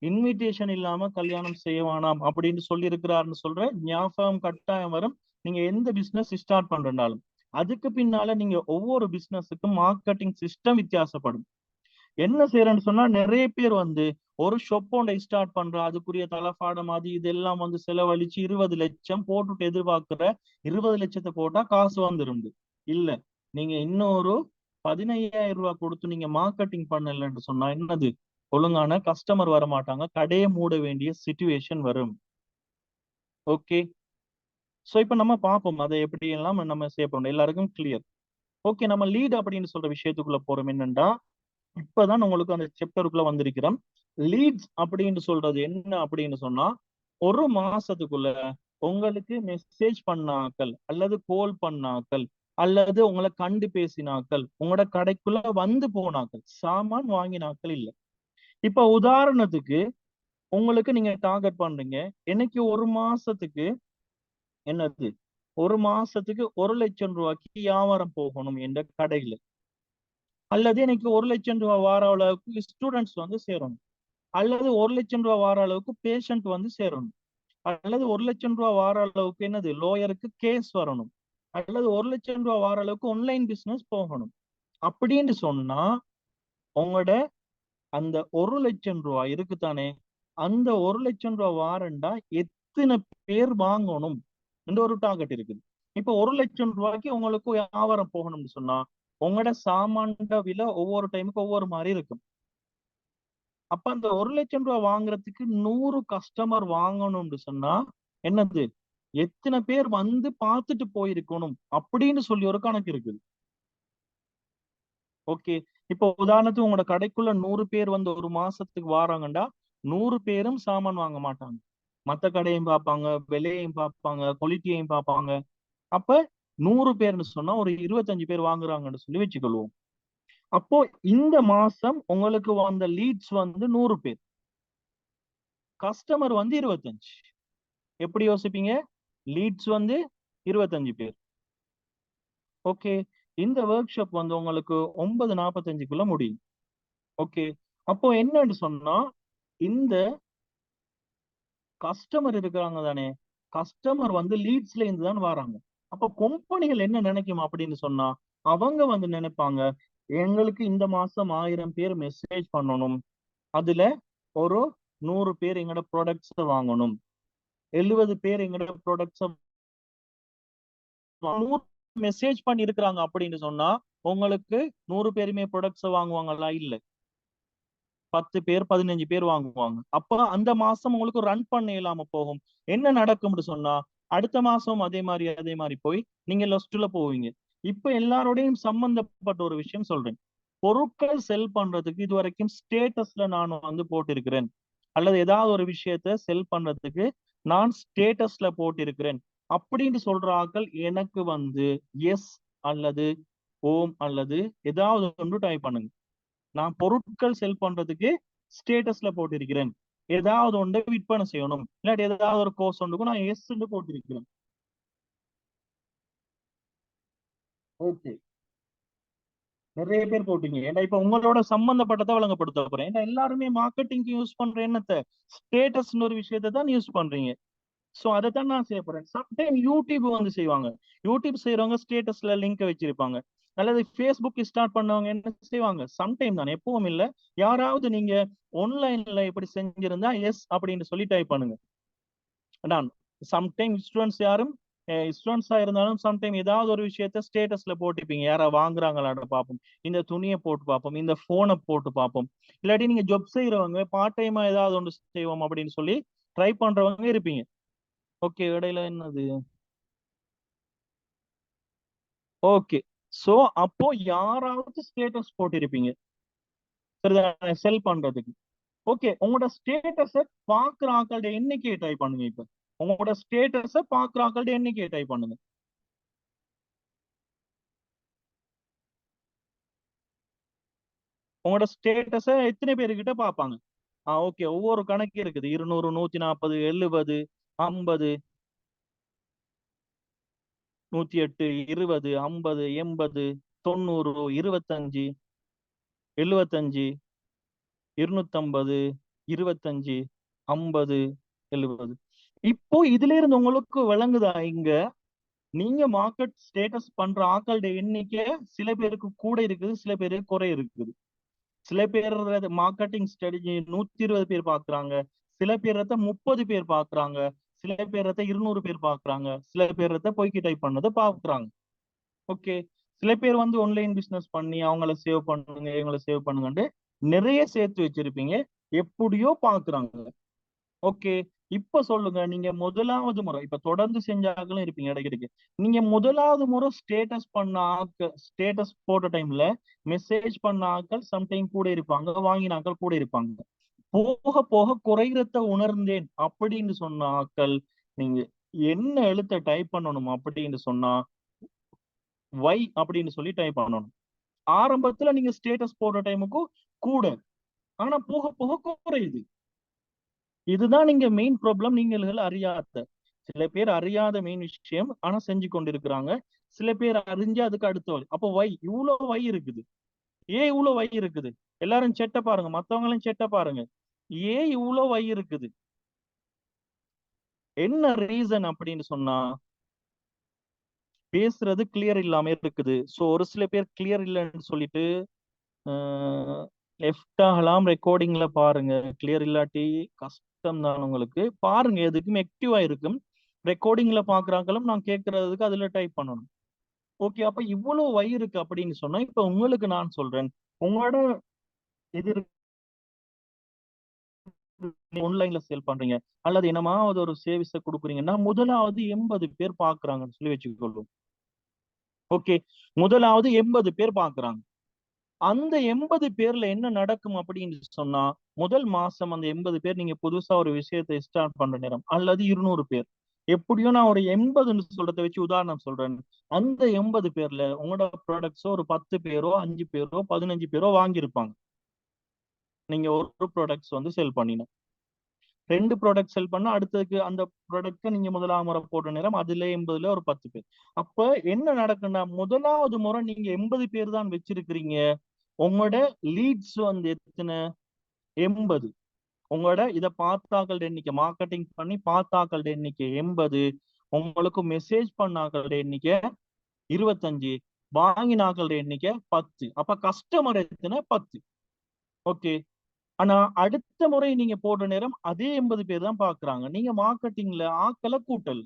இன்விடேஷன் இல்லாம கல்யாணம் செய்ய வேணாம் அப்படின்னு சொல்லி இருக்கிறாருன்னு சொல்ற ஞாபகம் கட்டாயம் வரும். நீங்க எந்த பிசினஸ் ஸ்டார்ட் பண்றனாலும் அதுக்கு பின்னால நீங்க ஒவ்வொரு பிசினஸுக்கும் மார்க்கெட்டிங் சிஸ்டம் வித்தியாசப்படும். என்ன செய்யறேன்னு சொன்னா, நிறைய பேர் வந்து ஒரு ஷாப் ஒன்றை ஸ்டார்ட் பண்ற, அதுக்குரிய தளபாடம் அது இதெல்லாம் வந்து செலவழிச்சு 20 லட்சம் போட்டுட்டு எதிர்பார்க்கிற 20 லட்சத்தை போட்டா காசு வந்துருந்து. இல்ல, நீங்க இன்னொரு 15,000 ரூபாய் கொடுத்து நீங்க மார்க்கெட்டிங் பண்ணலன்னு சொன்னா என்னது, ஒழுங்கான கஸ்டமர் வர மாட்டாங்க, கடையை மூட வேண்டிய சிச்சுவேஷன் வரும். ஓகே. சோ இப்ப நம்ம பார்ப்போம் அதை எப்படி எல்லாம் நம்ம செய்யப்போம். எல்லாருக்கும் கிளியர். ஓகே. நம்ம லீட் அப்படின்னு சொல்ற விஷயத்துக்குள்ள போறோம். என்னன்னா, இப்பதான் உங்களுக்கு அந்த சாப்டருக்குள்ள வந்திருக்கிறோம். லீட்ஸ் அப்படின்னு சொல்றது என்ன அப்படின்னு சொன்னா, ஒரு மாசத்துக்குள்ள உங்களுக்கு மெசேஜ் பண்ணாக்கள் அல்லது கோல் பண்ணாக்கள் அல்லது உங்களை கண்டு பேசினாக்கள், உங்களோட கடைக்குள்ள வந்து போனாக்கள், சாமான் வாங்கினாக்கள் இல்ல. இப்ப உதாரணத்துக்கு உங்களுக்கு நீங்க டார்கெட் பண்றீங்க, எனக்கு ஒரு மாசத்துக்கு என்னது, ஒரு மாசத்துக்கு 1 லட்சம் ரூபாய்க்கு வியாபாரம் போகணும் என்ற கடையில, அல்லது எனக்கு 1 லட்சம் ரூபாய் வார அளவுக்கு ஸ்டூடெண்ட்ஸ் வந்து சேரணும், அல்லது 1 லட்சம் ரூபாய் வார அளவுக்கு பேஷண்ட் வந்து சேரணும், அல்லது 1 லட்சம் ரூபாய் வார அளவுக்கு என்னது, லோயருக்கு கேஸ் வரணும், அல்லது 1 லட்சம் ரூபாய் வார அளவுக்கு ஆன்லைன் பிசினஸ் போகணும் அப்படின்னு சொன்னா, உங்களோட அந்த 1 லட்சம் ரூபாய் இருக்குதானே, அந்த 1 லட்சம் ரூபாய் வாரண்டா எத்தனை பேர் வாங்கணும் என்ற ஒரு டார்கெட் இருக்குது. இப்ப 1 லட்சம் ரூபாய்க்கு உங்களுக்கு வியாபாரம் போகணும்னு சொன்னா, உங்களோட சாமான்ட விலை ஒவ்வொரு டைமுக்கு ஒவ்வொரு மாதிரி இருக்கும். அப்ப அந்த 1 லட்சம் ரூபாய் வாங்குறதுக்கு 100 கஸ்டமர் வாங்கணும்னு சொன்னா என்னது, எத்தனை பேர் வந்து பார்த்துட்டு போயிருக்கணும் அப்படின்னு சொல்லி ஒரு கணக்கு இருக்குது. ஓகே. இப்போ உதாரணத்துக்கு உங்களோட கடைக்குள்ள 100 பேர் வந்து ஒரு மாசத்துக்கு வாராங்கண்டா, 100 பேரும் சாமான் வாங்க மாட்டாங்க. மத்த கடையும் பார்ப்பாங்க, விலையையும் பார்ப்பாங்க, குவாலிட்டியையும் பார்ப்பாங்க. அப்ப 100 பேர்னு சொன்னா ஒரு 25 பேர் வாங்குறாங்கன்னு சொல்லி வச்சுக்கொள்வோம். அப்போ இந்த மாசம் உங்களுக்கு வந்த லீட்ஸ் வந்து 100 பேர், கஸ்டமர் வந்து 25. எப்படி யோசிப்பீங்க? லீட்ஸ் வந்து 25 பேர். ஓகே, இந்த ஒர்க் ஷாப் வந்து உங்களுக்கு 9:45 முடியும். ஓகே, அப்போ என்னன்னு சொன்னா இந்த கஸ்டமர் இருக்கிறாங்க தானே, கஸ்டமர் வந்து லீட்ஸ்ல இருந்து தான் வராங்க. அப்ப கம்பெனிகள் என்ன நினைக்கும் அப்படின்னு சொன்னா, அவங்க வந்து நினைப்பாங்க, எங்களுக்கு இந்த மாசம் 1000 பேர் மெசேஜ் பண்ணணும், அதுல ஒரு 100 பேர் எங்களோட ப்ராடக்ட்ஸ் வாங்கணும், 70 பேர் எங்களோட ப்ராடக்ட்ஸ் மெசேஜ் பண்ணி இருக்கிறாங்க அப்படின்னு சொன்னா உங்களுக்கு 100 பேருமே ப்ராடக்ட்ஸ் வாங்குவாங்களா? இல்ல, 10 பேர் 15 பேர் வாங்குவாங்க. அப்ப அந்த மாசம் உங்களுக்கு ரன் பண்ண இல்லாம போகும். என்ன நடக்கும்னு சொன்னா அடுத்த மாசம் அதே மாதிரி போய் நீங்க லொஸ்ட்ல போவீங்க. இப்ப எல்லாரோடையும் சம்பந்தப்பட்ட ஒரு விஷயம் சொல்றேன். பொருட்கள் செல் பண்றதுக்கு இது வரைக்கும் ஸ்டேட்டஸ்ல நான் வந்து போட்டிருக்கிறேன், அல்லது ஏதாவது ஒரு விஷயத்த செல் பண்றதுக்கு நான் ஸ்டேட்டஸ்ல போட்டிருக்கிறேன் அப்படின்னு சொல்ற ஆட்கள் எனக்கு வந்து எஸ் அல்லது ஓம் அல்லது ஏதாவது ஒன்று டைப் பண்ணுங்க. நான் பொருட்கள் செல் பண்றதுக்கு ஸ்டேட்டஸ்ல போட்டிருக்கிறேன், ஏதாவது ஒன்று விற்பனை செய்யணும், இல்லாட்டி ஏதாவது ஒரு கோர்ஸ் ஒன்றுக்கும் நான் எஸ் போட்டிருக்கிறேன். ஓகே, நிறைய பேர் போட்டீங்க. ஏன்னா இப்ப உங்களோட சம்பந்தப்பட்டதை வழங்கப்படுத்த போறேன். ஏன்னா எல்லாருமே மார்க்கெட்டிங் யூஸ் பண்ற என்னத்தை, ஸ்டேட்டஸ் ஒரு விஷயத்தை தான் யூஸ் பண்றீங்க. சோ அதைத்தான் நான் செய்ய போறேன். சம்டைம் யூடியூப் வந்து செய்வாங்க. யூடியூப் செய்யறவங்க ஸ்டேட்டஸ்ல லிங்க் வச்சிருப்பாங்க. அல்லது ஃபேஸ்புக் ஸ்டார்ட் பண்ணவங்க என்ன செய்வாங்க, சம்டைம் தான், எப்பவும் இல்ல, யாராவது நீங்க ஆன்லைன்ல இப்படி செஞ்சிருந்தா எஸ் அப்படின்னு சொல்லி டைப் பண்ணுங்க. நான் சம்டைம் ஸ்டூடெண்ட்ஸ் யாரும் ஸ்டூடெண்ட்ஸா இருந்தாலும் சம்டைம் ஏதாவது ஒரு விஷயத்த ஸ்டேட்டஸ்ல போட்டுப்பீங்க, யாரா வாங்குறாங்களான்னு பார்ப்போம், இந்த துணியை போட்டு பார்ப்போம், இந்த போனை போட்டு பார்ப்போம். இல்லாட்டி நீங்க ஜாப் செய்யறவங்க பார்ட் டைமா ஏதாவது ஒன்று செய்வோம் அப்படின்னு சொல்லி ட்ரை பண்றவங்க இருப்பீங்க. ஓகே, இடையில என்னது? ஓகே, சோ அப்போ யாராவது ஸ்டேட்டஸ் போட்டிருப்பீங்க, சரிதானே, செல் பண்றதுக்கு. ஓகே, உங்களோட ஸ்டேட்டஸ பாக்குற ஆக்களோட எண்ணிக்கையை டைப் பண்ணுங்க. இப்ப உங்களோட ஸ்டேட்டஸ பாக்குற ஆக்களோட எண்ணிக்கையை டைப் பண்ணுங்க. உங்களோட ஸ்டேட்டஸ எத்தனை பேருக்கிட்ட பார்ப்பாங்க? ஓகே, ஒவ்வொரு கணக்கு இருக்குது, 200, 140, 70, 50, 108, 20, 50, 80, 90, 25, 75, 250, 25, 50, 70. இப்போ இதுல இருந்து உங்களுக்கு விளங்குதா இங்க, நீங்க மார்க்கெட் ஸ்டேட்டஸ் பண்ற ஆக்களோட எண்ணிக்கை சில பேருக்கு கூட இருக்குது, சில பேருக்கு குறை இருக்குது. சில பேர் மார்க்கெட்டிங் ஸ்ட்ராட்டஜி 120 பேர் பாக்குறாங்க, சில பேரத்த 30 பேர் பாக்குறாங்க, சில பேரத்த 200 பேர் பாக்குறாங்க, சில பேரத்த பொய்க்கு டைப் பண்ணதை பாக்குறாங்க. ஓகே, சில பேர் வந்து ஆன்லைன் பிசினஸ் பண்ணி அவங்கள சேவ் பண்ணுங்க, இவங்கள சேவ் பண்ணுங்கன்னு நிறைய சேர்த்து வச்சிருப்பீங்க, எப்படியோ பாக்குறாங்க. ஓகே, இப்ப சொல்லுங்க, நீங்க முதலாவது முறை, இப்ப தொடர்ந்து செஞ்சாங்களும் இருப்பீங்க இடைக்கிடைக்கு, நீங்க முதலாவது முறை ஸ்டேட்டஸ் பண்ண ஆட்கள், ஸ்டேட்டஸ் போட்ட டைம்ல மெசேஜ் பண்ண ஆட்கள் சம்டைம் கூட இருப்பாங்க, வாங்கின ஆட்கள் கூட இருப்பாங்க. போக போக குறைகிறத உணர்ந்தேன் அப்படின்னு சொன்ன ஆட்கள், நீங்க என்ன எழுத்த டைப் பண்ணணும் அப்படின்னு சொன்னா வை அப்படின்னு சொல்லி டைப் பண்ணணும். ஆரம்பத்துல நீங்க ஸ்டேட்டஸ் போடுற டைமுக்கும் கூட, ஆனா போக போக குறையுது. இதுதான் நீங்க மெயின் ப்ராப்ளம், நீங்கள் அறியாத. சில பேர் அறியாத மெயின் விஷயம் ஆனா செஞ்சு கொண்டிருக்கிறாங்க, சில பேர் அறிஞ்சு அதுக்கு அடுத்த வழி. அப்போ வை, இவ்வளவு வை இருக்குது, ஏன் இவ்வளவு வை இருக்குது? எல்லாரும் செட்ட பாருங்க, மத்தவங்களும் செட்ட பாருங்க, ஏன் இவ்வளவு வை இருக்குது, என்ன ரீசன் அப்படின்னு சொன்னா பேசுறது கிளியர் இல்லாம இருக்குது. சோ ஒரு சில பேர் கிளியர் இல்லைன்னு சொல்லிட்டு லெஃப்ட் ஆகலாம், ரெக்கார்டிங்ல பாருங்க, கிளியர் இல்லாட்டி கஷ்டம் தான் உங்களுக்கு. பாருங்க, எதுக்கும் ஆக்டிவா இருக்கும், ரெக்கார்டிங்ல பாக்குறாங்களும் நான் கேட்கறதுக்கு அதுல டைப் பண்ணணும். ஓகே, அப்ப இவ்வளவு வயிறு இருக்கு அப்படின்னு சொன்னா இப்ப உங்களுக்கு நான் சொல்றேன், உங்களோட இது ஆன்லைன்ல சேல் பண்றீங்க அல்லது என்னமாவது ஒரு சேவிஸ கொடுக்குறீங்கன்னா முதலாவது 80 பேர் பாக்குறாங்கன்னு சொல்லி வச்சுக்கொள்ளும். ஓகே, முதலாவது 80 பேர் பாக்குறாங்க. அந்த 80 பேர்ல என்ன நடக்கும் அப்படின்னு சொன்னா முதல் மாசம் அந்த 80 பேர் நீங்க புதுசா ஒரு விஷயத்தை ஸ்டார்ட் பண்ற நேரம், அல்லது 200 பேர், எப்படியோ நான் ஒரு 80 சொல்றதை வச்சு உதாரணம் சொல்றேன். அந்த 80 பேர்ல உங்களோட ப்ராடக்ட்ஸோ ஒரு 10 பேரோ 5 பேரோ 15 பேரோ வாங்கியிருப்பாங்க, நீங்க ஒரு ப்ராடக்ட்ஸ் வந்து செல் பண்ணின. 2 ப்ராடக்ட் செல் பண்ணா அடுத்ததுக்கு அந்த ப்ராடக்ட்டை நீங்க முதலாம் முறை போடுற நேரம் அதுல 80ல ஒரு 10 பேர். அப்ப என்ன நடக்குன்னா முதலாவது முறை நீங்க 80 பேர் தான் வச்சிருக்கிறீங்க. உங்களோட லீட்ஸ் வந்து எத்தனை? 80. உங்களோட இதை பார்த்தாக்களோட எண்ணிக்கை, மார்க்கெட்டிங் பண்ணி பார்த்தாக்களோட எண்ணிக்கை 80, உங்களுக்கு மெசேஜ் பண்ணாக்களோட எண்ணிக்கை 25, வாங்கினாக்களோட எண்ணிக்கை 10. அப்ப கஸ்டமர் எத்தனை? 10. ஓகே. ஆனா அடுத்த முறை நீங்க போடுற நேரம் அதே 80 பேர் தான் பாக்குறாங்க. நீங்க மார்க்கெட்டிங்ல ஆக்களை கூட்டல்.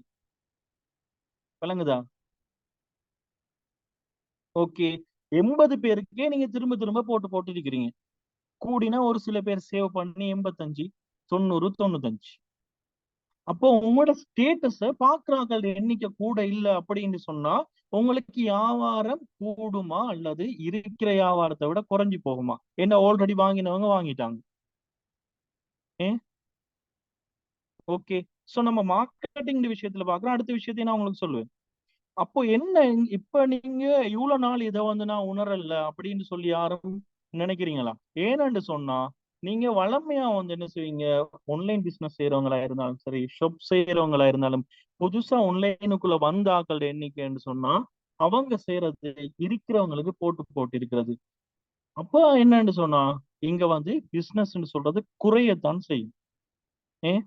விளங்குதா? ஓகே. 80 பேருக்கே நீங்க திரும்ப திரும்ப போட்டு இருக்கிறீங்க. கூடினா ஒரு சில பேர் சேவ் பண்ணி 85, 90, 95. அப்போ உங்களோட ஸ்டேட்டஸ பாக்குறாங்க எண்ணிக்கை கூட இல்ல அப்படின்னு சொன்னா உங்களுக்கு வியாபாரம் கூடுமா அல்லது இருக்கிற வியாபாரத்தை விட குறைஞ்சு போகுமா? என்ன ஆல்ரெடி வாங்கினவங்க வாங்கிட்டாங்க. ஓகே. சோ நம்ம மார்க்கெட்டிங் விஷயத்துல பாக்குறோம். அடுத்த விஷயத்தையும் நான் உங்களுக்கு சொல்லுவேன். அப்போ என்ன இப்ப நீங்க இவ்வளவு நாள் இதை வந்து நான் உணரல அப்படின்னு சொல்லி யாரும் நினைக்கிறீங்களா? ஏன்னு சொன்னா நீங்க வளமையா வந்து என்ன செய்வீங்க, ஆன்லைன் பிசினஸ் செய்யறவங்களா இருந்தாலும் சரி, ஷாப் செய்யறவங்களா இருந்தாலும் புதுசா ஆன்லைனுக்குள்ள வந்த ஆக்கள் எண்ணிக்கைன்னு சொன்னா அவங்க செய்யறது இருக்கிறவங்களுக்கு போட்டு இருக்கிறது. அப்ப என்னன்னு சொன்னா இங்க வந்து பிசினஸ் சொல்றது குறையத்தான் செய்யும். ஏன்?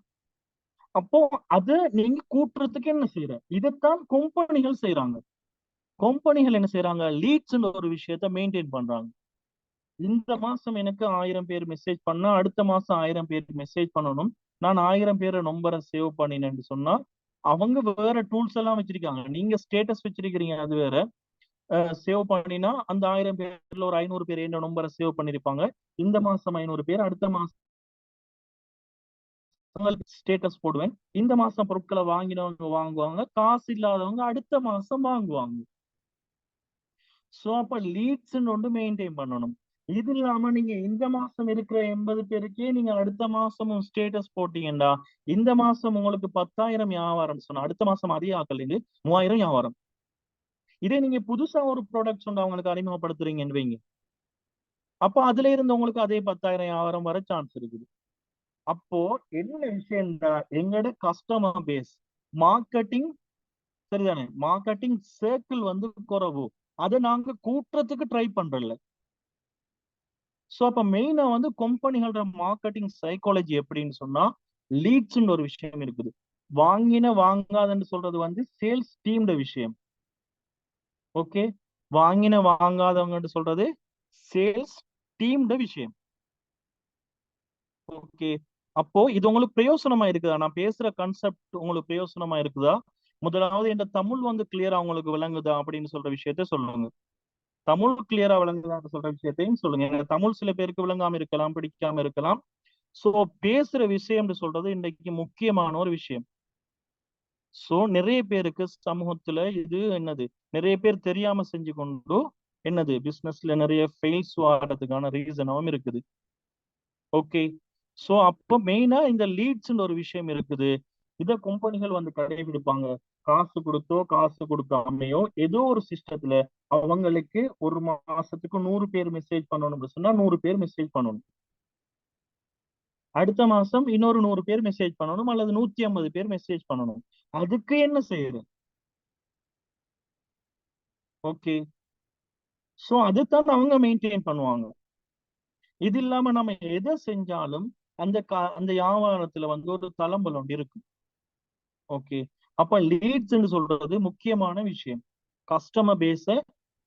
அப்போ அதை நீங்க கூட்டுறதுக்கு என்ன செய்யற? இதைத்தான் கம்பெனிகள் செய்யறாங்க. கம்பெனிகள் என்ன செய்யறாங்க? லீட்ஸ் ஒரு விஷயத்த மெயின்டைன் பண்றாங்க. இந்த மாசம் எனக்கு 1000 பேர் மெசேஜ் பண்ணா அடுத்த மாசம் 1000 பேருக்கு மெசேஜ் பண்ணணும். நான் 1000 பேரை நம்பரை சேவ் பண்ணினேன்னு சொன்னா அவங்க வேற டூல்ஸ் எல்லாம் வச்சிருக்காங்க. நீங்க ஸ்டேட்டஸ் வச்சிருக்கிறீங்க, அது வேற. சேவ் பண்ணினா அந்த 1000 பேர்ல ஒரு 500 பேர் என்ன நம்பரை சேவ் பண்ணிருப்பாங்க. இந்த மாசம் 500 பேர், அடுத்த மாசம் ஸ்டேட்டஸ் போடுவேன். இந்த மாசம் பொருட்களை வாங்கினவங்க வாங்குவாங்க, காசு இல்லாதவங்க அடுத்த மாசம் வாங்குவாங்க. சோ அப்ப லீட்ஸ் ஒன்று மெயின்டைன் பண்ணணும். இது இல்லாம நீங்க இந்த மாசம் இருக்கிற 80 பேருக்கே நீங்க அடுத்த மாசமும் ஸ்டேட்டஸ் போட்டீங்கன்னா இந்த மாசம் உங்களுக்கு 10,000 வியாபாரம் சொன்னா அடுத்த மாசம் அதே ஆக்கள் 3000 வியாபாரம். இதே நீங்க புதுசா ஒரு ப்ராடக்ட் சொன்னா அவங்களுக்கு அறிமுகப்படுத்துறீங்கன்னு வைங்க, அப்ப அதுல இருந்து உங்களுக்கு அதே 10,000 வியாபாரம் வர சான்ஸ் இருக்குது. அப்போ என்ன விஷயம்னா எங்களோட கஸ்டமர் பேஸ் மார்க்கெட்டிங், சரிதானே, மார்க்கெட்டிங் சர்க்கிள் வந்து குறைவு. அதை நாங்க கூட்டுறதுக்கு ட்ரை பண்றோம்ல. சோ அப்ப மெயினா வந்து கம்பெனிகளோட மார்க்கெட்டிங் சைக்காலஜி எப்படின்னு சொன்னா லீட்ஸ் ஒரு விஷயம் இருக்குது. வாங்கின வாங்காதன்னு சொல்றது வந்து சேல்ஸ் டீம்ட விஷயம். ஓகே. வாங்கின வாங்காதவங்க சொல்றது சேல்ஸ் டீம்ட விஷயம். ஓகே. அப்போ இது உங்களுக்கு பிரயோசனமா இருக்குதா? நான் பேசுற கான்செப்ட் உங்களுக்கு பிரயோசனமா இருக்குதா? முதலாவது இந்த தமிழ் வந்து கிளியரா உங்களுக்கு விளங்குதா அப்படின்னு சொல்ற விஷயத்த சொல்லுங்க. தமிழ் கிளியரா விளங்குதான்னு சொல்ற விஷயத்தையும் சொல்லுங்க. எனக்கு தமிழ் சில பேருக்கு விளங்காம இருக்கலாம், பிடிக்காம இருக்கலாம். சோ பேசுற விஷயம் சொல்றது இன்னைக்கு முக்கியமான ஒரு விஷயம். சோ நிறைய பேருக்கு சமூகத்துல இது என்னது, நிறைய பேர் தெரியாம செஞ்சு கொண்டு என்னது பிசினஸ்ல நிறைய ஃபெயில்ஸ் ஆகிறதுக்கான ரீசனாவும் இருக்குது. ஓகே. சோ அப்ப மெயினா இந்த லீட்ஸ் ஒரு விஷயம் இருக்குது. இத கம்பெனிகள் வந்து கடைபிடிப்பாங்க. காசு கொடுத்தோ காசு கொடுக்காமையோ ஏதோ ஒரு சிஸ்டத்துல அவங்களுக்கு ஒரு மாசத்துக்கு 100 பேர் மெசேஜ் பண்ணணும்னு சொன்னா 100 பேர் மெசேஜ் பண்ணணும். அடுத்த மாசம் இன்னொரு 100 பேர் மெசேஜ் பண்ணணும் அல்லது 150 பேர் மெசேஜ் பண்ணணும். அதுக்கு என்ன செய்யுது? ஓகே. சோ அதுதான் அவங்க மெயின்டைன் பண்ணுவாங்க. இது இல்லாம நம்ம எதை செஞ்சாலும் அந்த வியாபாரத்துல வந்து ஒரு தளம்பல் ஒன்று இருக்கு. ஓகே. அப்ப லீட்ஸ் சொல்றது முக்கியமான விஷயம். கஸ்டமர் பேஸ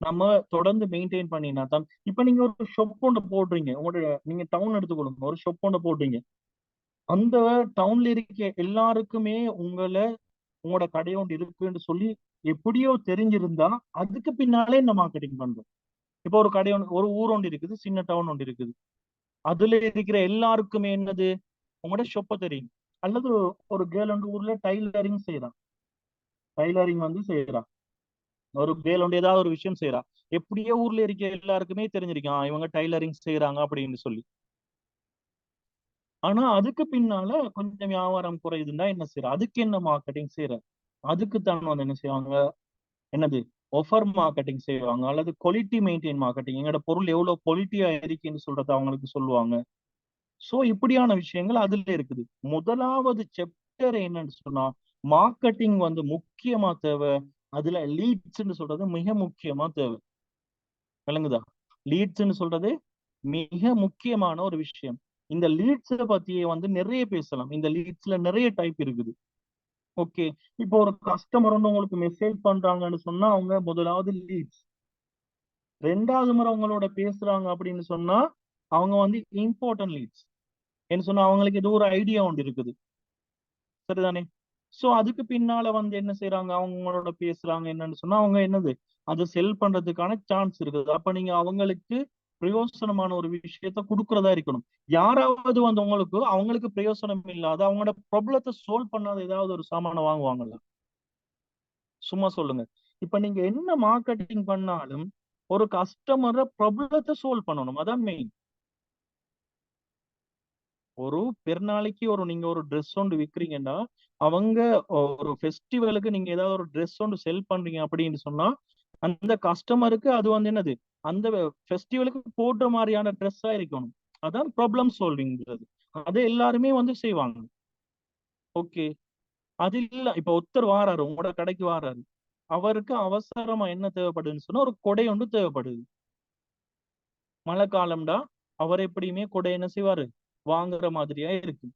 நம்ம தொடர்ந்து மெயின்டைன் பண்ணினா தான். இப்ப நீங்க ஒரு ஷாப் ஒன்று போடுறீங்க, உங்களோட நீங்க டவுன் எடுத்துக்கொள்ளுங்க, ஒரு ஷாப் ஒன்று போடுறீங்க. அந்த டவுன்ல இருக்க எல்லாருக்குமே உங்களோட கடை ஒன்று இருக்குன்னு சொல்லி எப்படியோ தெரிஞ்சிருந்தா அதுக்கு பின்னாலே இந்த மார்க்கெட்டிங் பண்றோம். இப்போ ஒரு கடை ஒன்று, ஒரு ஊர் ஒன்று இருக்குது, சின்ன டவுன் ஒன்று இருக்குது. அதுல இருக்கிற எல்லாருக்குமே என்னது, உங்களோட ஷொப்ப தெரியும். அல்லது ஒரு கேர்ள் ஒன்று ஊர்ல டைலரிங் செய்யறான், டைலரிங் வந்து செய்யறான். ஒரு கேர்ள் ஒன்று ஏதாவது ஒரு விஷயம் செய்யறா, எப்படியோ ஊர்ல இருக்க எல்லாருக்குமே தெரிஞ்சிருக்கான் இவங்க டைலரிங் செய்யறாங்க அப்படின்னு சொல்லி. ஆனா அதுக்கு பின்னால கொஞ்சம் வியாபாரம் குறையுதுன்னா என்ன செய்யற, அதுக்கு என்ன மார்க்கெட்டிங் செய்யற, அதுக்கு தான் வந்து என்ன செய்வாங்க, என்னது ஆஃபர் மார்க்கெட்டிங் செய்வாங்க அல்லது குவாலிட்டி மெயின்டைன் மார்க்கெட்டிங். எங்களோட பொருள் எவ்வளவு குவாலிட்டியா இருக்குன்னு சொல்றத அவங்களுக்கு சொல்லுவாங்க. சோ இப்படியான விஷயங்கள் அதுல இருக்குது. முதலாவது சாப்டர் என்னன்னு சொன்னா மார்க்கெட்டிங் வந்து முக்கியமா தேவை. அதுல லீட்ஸ்ன்னு சொல்றது மிக முக்கியமா தேவை. விளங்குதா? லீட்ஸ்ன்னு சொல்றது மிக முக்கியமான ஒரு விஷயம். இந்த லீட்ஸ் பத்தியே வந்து நிறைய பேசலாம். இந்த லீட்ஸ்ல நிறைய டைப் இருக்குது. ஓகே, இப்போ ஒரு கஸ்டமர் வந்து உங்களுக்கு மெசேஜ் பண்றாங்கன்னு சொன்னா அவங்க முதலாவது லீட்ஸ். ரெண்டாவது முறை உங்களோட பேசுறாங்க அப்படின்னு சொன்னா அவங்க வந்து இம்பார்ட்டன்ட் லீட்ஸ். என்ன சொன்னா அவங்களுக்கு ஏதோ ஒரு ஐடியா ஒன்று இருக்குது, சரிதானே? சோ அதுக்கு பின்னால வந்து என்ன செய்யறாங்க, அவங்களோட பேசுறாங்க என்னன்னு சொன்னா அவங்க என்னது அதை செல் பண்றதுக்கான சான்ஸ் இருக்குது. அப்ப நீங்க அவங்களுக்கு பிரயோசனமான ஒரு விஷயத்த கொடுக்கறதா இருக்கணும். யாராவது வந்து அவங்களுக்கு பிரயோசனம் இல்லாத அவங்களோட ப்ராப்ளத்தை சால்வ் பண்ணாத ஏதாவது ஒரு சாமானை வாங்குவாங்கல்ல? சும்மா சொல்லுங்க. இப்ப நீங்க என்ன மார்க்கெட்டிங் பண்ணாலும் ஒரு கஸ்டமரை ப்ராப்ளத்தை சால்வ் பண்ணணும், அதான் மெயின். ஒரு பெருநாளைக்கு நீங்க ஒரு ட்ரெஸ் ஒன்று விற்கிறீங்கன்னா அவங்க ஒரு ஃபெஸ்டிவலுக்கு நீங்க ஏதாவது ஒரு ட்ரெஸ் ஒன்று செல் பண்றீங்க அப்படின்னு சொன்னா அந்த கஸ்டமருக்கு அது வந்து என்னது, அந்த ஃபெஸ்டிவலுக்கு போடுற மாதிரியான ட்ரெஸ்ஸா இருக்கணும். அதான் ப்ராப்ளம் சால்விங்கிறது. அது எல்லாருமே வந்து செய்வாங்க. ஓகே, அது இல்ல. இப்ப ஒருத்தர் வாராரு, உங்களோட கடைக்கு வாராரு, அவருக்கு அவசரமா என்ன தேவைப்படுதுன்னு சொன்னா ஒரு கொடை ஒன்று தேவைப்படுது. மழை காலம்டா அவர் எப்படியுமே கொடை என்ன செய்வாரு, வாங்குற மாதிரியா இருக்கு.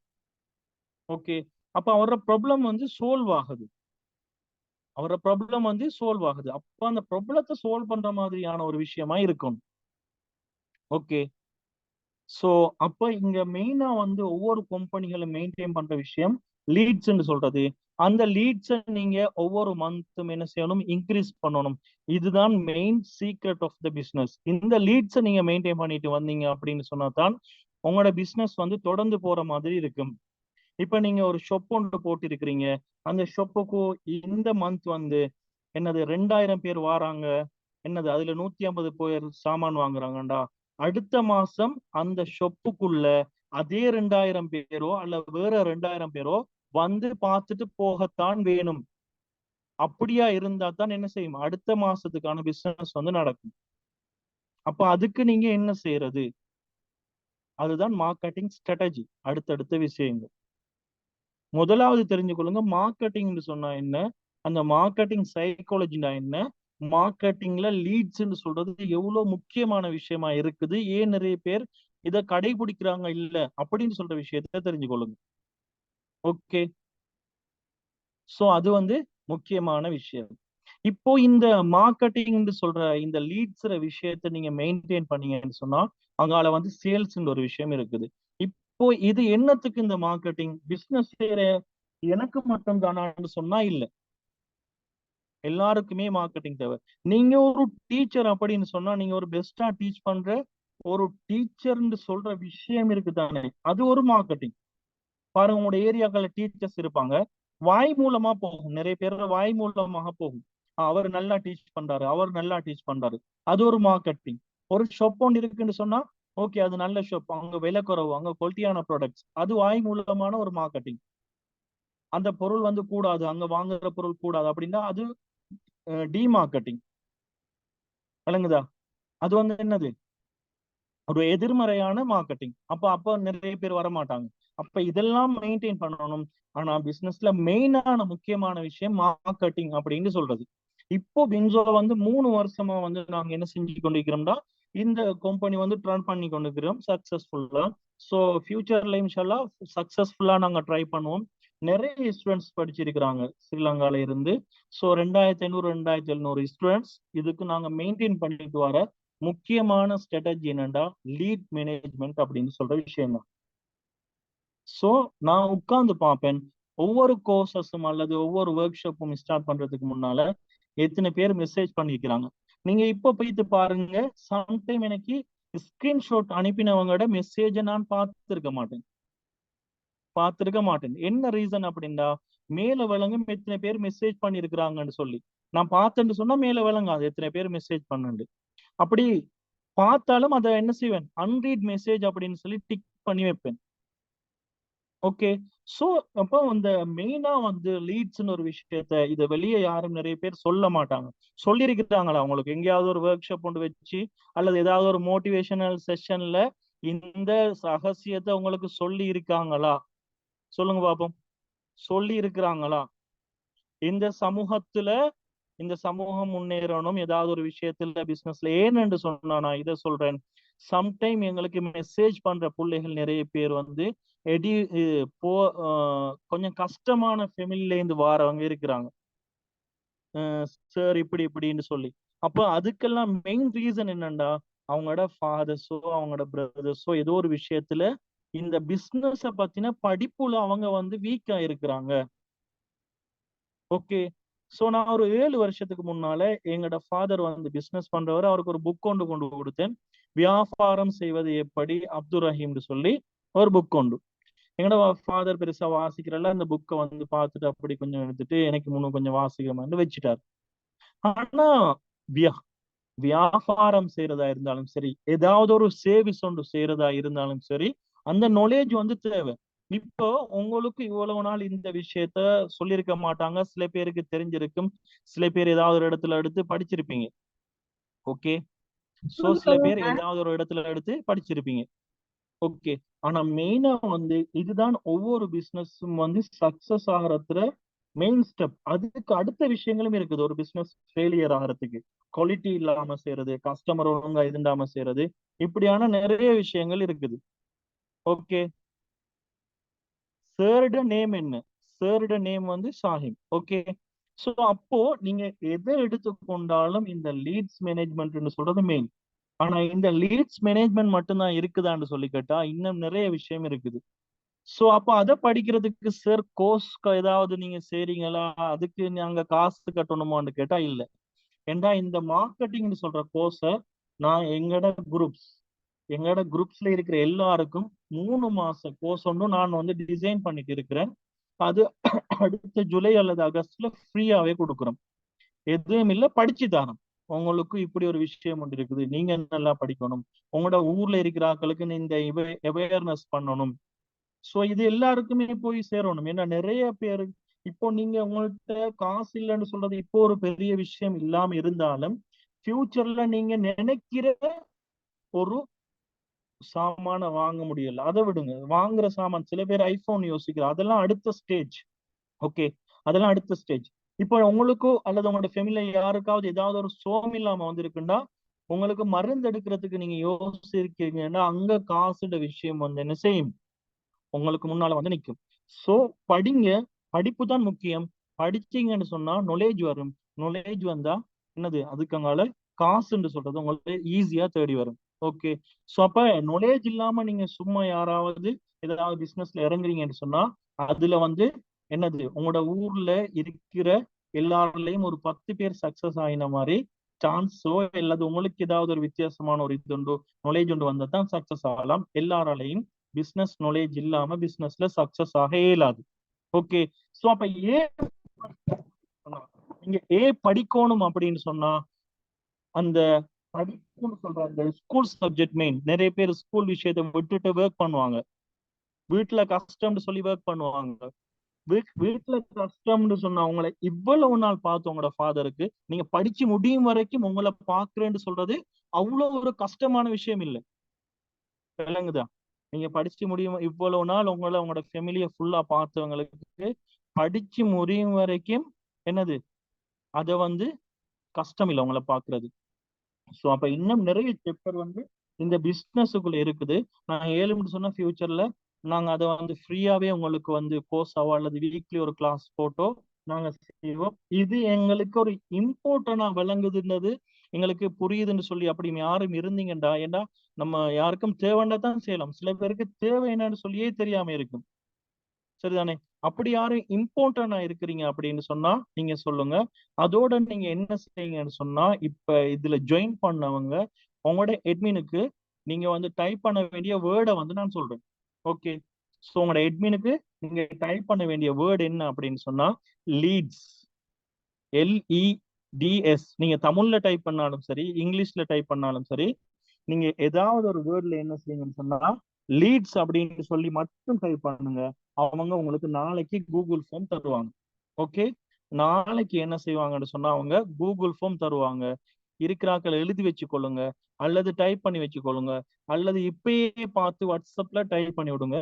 ஓகே, அப்ப அவரோட ப்ராப்ளம் வந்து சோல்வ் ஆகுது. அவரோட ப்ராப்ளம் வந்து சோல்வ் ஆகுது. அப்ப அந்த ப்ராப்ளத்தை சோல்வ் பண்ற மாதிரியான ஒரு விஷயமா இருக்கும். ஓகே, சோ அப்ப இங்க மெயினா வந்து ஒவ்வொரு கம்பெனிகளும் மெயின்டைன் பண்ற விஷயம் லீட்ஸ்ன்னு சொல்றது. அந்த லீட்ஸை நீங்க ஒவ்வொரு மந்த்தும் என்ன செய்யணும், இன்க்ரீஸ் பண்ணணும். இதுதான் main secret of the business. இந்த லீட்ஸை நீங்க மெயின்டைன் பண்ணிட்டு வந்தீங்க அப்படின்னு சொன்னா தான் உங்களோட பிசினஸ் வந்து தொடர்ந்து போற மாதிரி இருக்கும். இப்ப நீங்க ஒரு ஷொப் ஒன்று போட்டு இருக்கிறீங்க, அந்த ஷொப்புக்கு இந்த மந்த் வந்து என்னது 2000 பேர் வாராங்க, என்னது அதுல 150 பேர் சாமான் வாங்குறாங்கடா. அடுத்த மாசம் அந்த ஷொப்புக்குள்ள அதே 2000 பேரோ அல்ல வேற 2000 பேரோ வந்து பார்த்துட்டு போகத்தான் வேணும். அப்படியா இருந்தா தான் என்ன செய்யும், அடுத்த மாசத்துக்கான பிசினஸ் வந்து நடக்கும். அப்ப அதுக்கு நீங்க என்ன செய்யறது, அதுதான் மார்க்கெட்டிங் ஸ்ட்ராட்டஜி. அடுத்தடுத்த விஷயங்கள் முதலாவது தெரிஞ்சுக்கொள்ளுங்க. மார்க்கெட்டிங்னு சொன்னா என்ன, அந்த மார்க்கெட்டிங் சைக்காலஜினா என்ன, மார்க்கெட்டிங்ல லீட்ஸ்ன்னு சொல்றது எவ்வளவு முக்கியமான விஷயமா இருக்குது, ஏன் நிறைய பேர் இதை கடைபிடிக்கிறாங்க இல்ல அப்படின்னு சொல்ற விஷயத்த தெரிஞ்சுக்கொள்ளுங்க. ஓகே, சோ அது வந்து முக்கியமான விஷயம். இப்போ இந்த மார்க்கெட்டிங் சொல்ற இந்த லீட்ஸ் விஷயத்த நீங்க மெயின்டைன் பண்ணீங்கன்னு சொன்னா அங்கால வந்து சேல்ஸ் ஒரு விஷயம் இருக்குது. இப்போ இது என்னத்துக்கு இந்த மார்க்கெட்டிங் பிசினஸ் செய்யற எனக்கு மட்டும் தானான்னு சொன்னா இல்ல, எல்லாருக்குமே மார்க்கெட்டிங் தேவை. நீங்க ஒரு டீச்சர் அப்படின்னு சொன்னா நீங்க ஒரு பெஸ்டா டீச் பண்ற ஒரு டீச்சர்ன்னு சொல்ற விஷயம் இருக்கு தானே, அது ஒரு மார்க்கெட்டிங். பாருங்க, உங்களோட ஏரியாக்கள் டீச்சர்ஸ் இருப்பாங்க, வாய் மூலமா போகும், நிறைய பேர் வாய் மூலமாக போகும். அவர் நல்லா டீச் பண்றாரு, அவர் நல்லா டீச் பண்றாரு, அது ஒரு மார்க்கெட்டிங். ஒரு ஷாப் ஒன்று இருக்குன்னு சொன்னா ஓகே, அது நல்ல ஷாப், அங்க விலை குறைவு, அங்க குவாலிட்டியான ப்ராடக்ட்ஸ், அது வாய் மூலமான ஒரு மார்க்கெட்டிங். அந்த பொருள் வந்து கூடாது, அங்க வாங்குற பொருள் கூடாது அப்படின்னா அது டிமார்க்கெட்டிங். விளங்குதா? அது வந்து என்னது, ஒரு எதிர்மறையான மார்க்கெட்டிங். அப்ப அப்ப நிறைய பேர் வர மாட்டாங்க. அப்ப இதெல்லாம் மெயின்டைன் பண்ணணும். ஆனா பிசினஸ்ல மெயினான முக்கியமான விஷயம் மார்க்கெட்டிங் அப்படின்னு சொல்றது. இப்போ வின்சோ வந்து 3 வருஷமா வந்து நாங்க என்ன செஞ்சு கொண்டிருக்கிறோம்னா இந்த கம்பெனி வந்து ரன் பண்ணி கொண்டிருக்கிறோம் சக்சஸ்ஃபுல்லா. ஸோ ஃபியூச்சர்ல இன்ஷால்லா சக்சஸ்ஃபுல்லா நாங்க ட்ரை பண்ணுவோம். நிறைய ஸ்டூடெண்ட்ஸ் படிச்சிருக்கிறாங்க ஸ்ரீலங்கால இருந்து. So 2500 2700 students. இதுக்கு நாங்க மெயின்டைன் பண்ணிட்டு வர முக்கியமான ஸ்ட்ராட்டஜி என்னன்னா லீட் மேனேஜ்மெண்ட் அப்படின்னு சொல்ற விஷயம் தான். ஸோ நான் உட்கார்ந்து பார்ப்பேன், ஒவ்வொரு கோர்சஸும் அல்லது ஒவ்வொரு ஒர்க் ஷாப்பும் ஸ்டார்ட் பண்றதுக்கு முன்னால எத்தனை பேர் மெசேஜ் பண்ணிக்கிறாங்க. நீங்க இப்ப போயிட்டு பாருங்க, சம்டைம் எனக்கு ஸ்கிரீன்ஷாட் அனுப்பினவங்களோட மெசேஜை நான் பார்த்திருக்க மாட்டேன். என்ன ரீசன் அப்படின்னா மேல விளங்கும் எத்தனை பேர் மெசேஜ் பண்ணிருக்கிறாங்கன்னு சொல்லி. நான் பார்த்தேன்னு சொன்னா மேல விளங்காது எத்தனை பேர் மெசேஜ் பண்ணுண்டு. அப்படி பார்த்தாலும் அதை என்ன செய்வேன், அன்ரீட் மெசேஜ் அப்படின்னு சொல்லி டிக் பண்ணி வைப்பேன். ஓகே, சோ அப்போ அந்த மெயினா வந்து லீட்ஸ்னு ஒரு விஷயத்த இதை வெளியே யாரும் நிறைய பேர் சொல்ல மாட்டாங்க. சொல்லியிருக்கிறாங்களா உங்களுக்கு எங்கேயாவது ஒரு ஒர்க் ஷாப் கொண்டு வச்சு அல்லது ஏதாவது ஒரு மோட்டிவேஷனல் செஷன்ல இந்த ரகசியத்தை உங்களுக்கு சொல்லி இருக்காங்களா? சொல்லுங்க பாப்போம். சொல்லி இருக்கிறாங்களா? இந்த சமூகத்துல இந்த சமூகம் முன்னேறணும் ஏதாவது ஒரு விஷயத்துல பிசினஸ்ல ஏன்னு சொன்னா நான் இதை சொல்றேன். சம்டைம் எங்களுக்கு மெசேஜ் பண்ற பிள்ளைகள் நிறைய பேர் வந்து எடி போ கொஞ்சம் கஷ்டமான ஃபேமிலில இருந்து வாரவங்க இருக்கிறாங்க. சார் இப்படி இப்படின்னு சொல்லி. அப்போ அதுக்கெல்லாம் மெயின் ரீசன் என்னண்டா, அவங்களோட ஃபாதர்ஸோ அவங்களோட பிரதர்ஸோ ஏதோ ஒரு விஷயத்துல இந்த பிசினஸ பத்தின படிப்புல அவங்க வந்து வீக்கா இருக்கிறாங்க. ஓகே. சோ நான் ஒரு 7 வருஷத்துக்கு முன்னால எங்களோட ஃபாதர் வந்து பிசினஸ் பண்றவர், அவருக்கு ஒரு புக் கொண்டு கொண்டு கொடுத்தேன். வியாபாரம் செய்வது எப்படி, அப்துல் ரஹீம்னு சொல்லி ஒரு புக் உண்டு. எங்களோட ஃபாதர் பெருசா வாசிக்கிறல்ல, அந்த புக்கை வந்து பார்த்துட்டு அப்படி கொஞ்சம் எடுத்துட்டு எனக்கு முன்னும் கொஞ்சம் வாசிக்கணும்னு வச்சுட்டாரு. ஆனா வியா- வியாபாரம் செய்யறதா இருந்தாலும் சரி, ஏதாவது ஒரு சேவிஸ் ஒன்று செய்யறதா இருந்தாலும் சரி, அந்த நாலேஜ் வந்து தேவை. இப்போ உங்களுக்கு இவ்வளவு நாள் இந்த விஷயத்த சொல்லியிருக்க மாட்டாங்க, சில பேருக்கு தெரிஞ்சிருக்கும், சில பேர் ஏதாவது ஒரு இடத்துல எடுத்து படிச்சிருப்பீங்க. ஓகே. சோ சில பேர் ஏதாவது ஒரு இடத்துல எடுத்து படிச்சிருப்பீங்க. ஓகே. ஆனா மெயினா வந்து இதுதான் ஒவ்வொரு பிசினஸும் வந்து சக்சஸ் ஆகிறதுல மெயின் ஸ்டெப். அதுக்கு அடுத்த விஷயங்களும் இருக்குது ஒரு பிசினஸ் ஃபெயிலியர் ஆகிறதுக்கு. குவாலிட்டி இல்லாம செய்யறது, கஸ்டமர் ஒழுங்கா இருந்தாம செய்யறது, இப்படியான நிறைய விஷயங்கள் இருக்குது. ஓகே. சாரோட நேம் என்ன? சாரோட நேம் வந்து ஷாஹிம். ஓகே. சோ அப்போ நீங்க எதை எடுத்துக்கொண்டாலும் இந்த லீட்ஸ் மேனேஜ்மெண்ட்னு சொல்றது மெயின். ஆனா இந்த லீட்ஸ் மேனேஜ்மெண்ட் மட்டும்தான் இருக்குதான்னு சொல்லி கேட்டா இன்னும் நிறைய விஷயம் இருக்குது. சோ அப்ப அதை படிக்கிறதுக்கு சார் கோர்ஸ் ஏதாவது நீங்க செய்றீங்களா, அதுக்கு நாங்க காசு கட்டணுமான்னு கேட்டா இல்ல. ஏண்டா இந்த மார்க்கெட்டிங்னு சொல்ற கோர்ஸை நான் எங்களோட குரூப்ஸ்ல இருக்கிற எல்லாருக்கும் 3 மாச கோர்ஸ் ஒன்றும் நான் வந்து டிசைன் பண்ணிட்டு இருக்கிறேன். அது அடுத்த ஜூலை அல்லது ஆகஸ்ட்ல ஃப்ரீயாவே கொடுக்குறோம். எதுவும் இல்ல, படிச்சு தரோம். உங்களுக்கு இப்படி ஒரு விஷயம் ஒன்று இருக்குது, நீங்க நல்லா படிக்கணும், உங்களோட ஊர்ல இருக்கிற ஆட்களுக்கு இந்த அவேர்னஸ் பண்ணணும். சோ இது எல்லாருக்குமே போய் சேரணும். ஏன்னா நிறைய பேர் இப்போ நீங்க உங்கள்ட்ட காசு இல்லைன்னு சொல்றது இப்போ ஒரு பெரிய விஷயம் இல்லாம இருந்தாலும், ஃபியூச்சர்ல நீங்க நினைக்கிற ஒரு சாமான வாங்க முடியல, அதை விடுங்க. வாங்குற சாமான் சில பேர் ஐபோன் யோசிக்கிறார், அதெல்லாம் அடுத்த ஸ்டேஜ். ஓகே. அதெல்லாம் அடுத்த ஸ்டேஜ். இப்போ உங்களுக்கோ அல்லது உங்களோட ஃபேமிலியில யாருக்காவது ஏதாவது ஒரு சோம் இல்லாம வந்திருக்குன்னா, உங்களுக்கு மருந்து எடுக்கிறதுக்கு நீங்க யோசிச்சிருக்கீங்கன்னா அங்க காசுட விஷயம் வந்து என்ன செய்யும், உங்களுக்கு முன்னால வந்து நிற்கும். சோ படிங்க. படிப்பு தான் முக்கியம். படிச்சீங்கன்னு சொன்னா நொலேஜ் வரும். நொலேஜ் வந்தா என்னது, அதுக்கங்கால காசுன்னு சொல்றது உங்களுக்கு ஈஸியா தேடி வரும். ஓகே. சோ அப்ப நொலேஜ் இல்லாம நீங்க சும்மா யாராவது ஏதாவது பிசினஸ்ல இறங்குறீங்கன்னு சொன்னா அதுல வந்து என்னது, உங்களோட ஊர்ல இருக்கிற எல்லாருலயும் ஒரு 10 பேர் சக்சஸ் ஆயின மாதிரி சான்ஸோ அல்லது உங்களுக்கு ஏதாவது ஒரு வித்தியாசமான ஒரு இது உண்டோ, நாலேஜ் ஒன்று வந்தா தான் சக்சஸ் ஆகலாம். எல்லாராலையும் பிசினஸ் நாலேஜ் இல்லாம பிசினஸ்ல சக்சஸ் ஆக இயலாது. ஓகே. சோ அப்ப ஏன் நீங்க படிக்கணும் அப்படின்னு சொன்னா, அந்த படிப்புன்னு சொல்ற அந்த ஸ்கூல் சப்ஜெக்ட் மெயின். நிறைய பேர் ஸ்கூல் விஷயத்தை விட்டுட்டு ஒர்க் பண்ணுவாங்க, வீட்டுல கஷ்டம்னு சொல்லி ஒர்க் பண்ணுவாங்க. வீட்டுல கஷ்டம்னு சொன்னா உங்களை இவ்வளவு நாள் பார்த்து உங்களோட ஃபாதருக்கு நீங்க படிச்சு முடியும் வரைக்கும் உங்களை பாக்குறேன்னு சொல்றது அவ்வளவு ஒரு கஷ்டமான விஷயம் இல்லை. விளங்குதா? நீங்க படிச்சு முடியும் இவ்வளவு நாள் உங்களை உங்களோட ஃபேமிலியை ஃபுல்லா பார்த்தவங்களுக்கு படிச்சு முடியும் வரைக்கும் என்னது, அத வந்து கஷ்டம் இல்லை உங்களை பாக்குறது. ஸோ அப்ப இன்னும் நிறைய செப்டர் வந்து இந்த பிசினஸுக்குள்ள இருக்குது. நான் 7 சொன்ன ஃபியூச்சர்ல நாங்க அதை வந்து ஃப்ரீயாவே உங்களுக்கு வந்து கோர்ஸாவோ அல்லது வீக்லி ஒரு கிளாஸ் போட்டோ நாங்க செய்வோம். இது எங்களுக்கு ஒரு இம்பார்ட்டண்டா விளங்குதுன்றது எங்களுக்கு புரியுதுன்னு சொல்லி அப்படி யாரும் இருந்தீங்கடா. ஏன்னா நம்ம யாருக்கும் தேவைன்னா தான் செய்யலாம், சில பேருக்கு தேவை என்னன்னு சொல்லியே தெரியாம இருக்கும். சரிதானே? அப்படி யாரும் இம்பார்ட்டன்டா இருக்கிறீங்க அப்படின்னு சொன்னா நீங்க சொல்லுங்க. அதோட நீங்க என்ன செய்யுங்கன்னு சொன்னா, இப்ப இதுல ஜாயின் பண்ணவங்க உங்களோட எட்மினுக்கு நீங்க வந்து டைப் பண்ண வேண்டிய வேர்டை வந்து நான் சொல்றேன். ஓகே. ஸோ உங்களோட எட்மினுக்கு நீங்க டைப் பண்ண வேண்டிய வேர்டு என்ன அப்படின்னு சொன்னா லீட்ஸ். LEDS. நீங்க தமிழ்ல டைப் பண்ணாலும் சரி, இங்கிலீஷ்ல டைப் பண்ணாலும் சரி, நீங்க ஏதாவது ஒரு வேர்ட்ல என்ன செய்யுங்கன்னு சொன்னா லீட்ஸ் அப்படின்னு சொல்லி மட்டும் டைப் பண்ணுங்க. அவங்க உங்களுக்கு நாளைக்கு கூகுள் ஃபார்ம் தருவாங்க. ஓகே. நாளைக்கு என்ன செய்வாங்கன்னு சொன்னா அவங்க கூகுள் ஃபார்ம் தருவாங்க. இருக்கிறாக்களை எழுதி வச்சுக்கொள்ளுங்க, அல்லது டைப் பண்ணி வச்சுக்கொள்ளுங்க, அல்லது இப்பயே பார்த்து வாட்ஸ்அப்ல டைப் பண்ணி விடுங்க.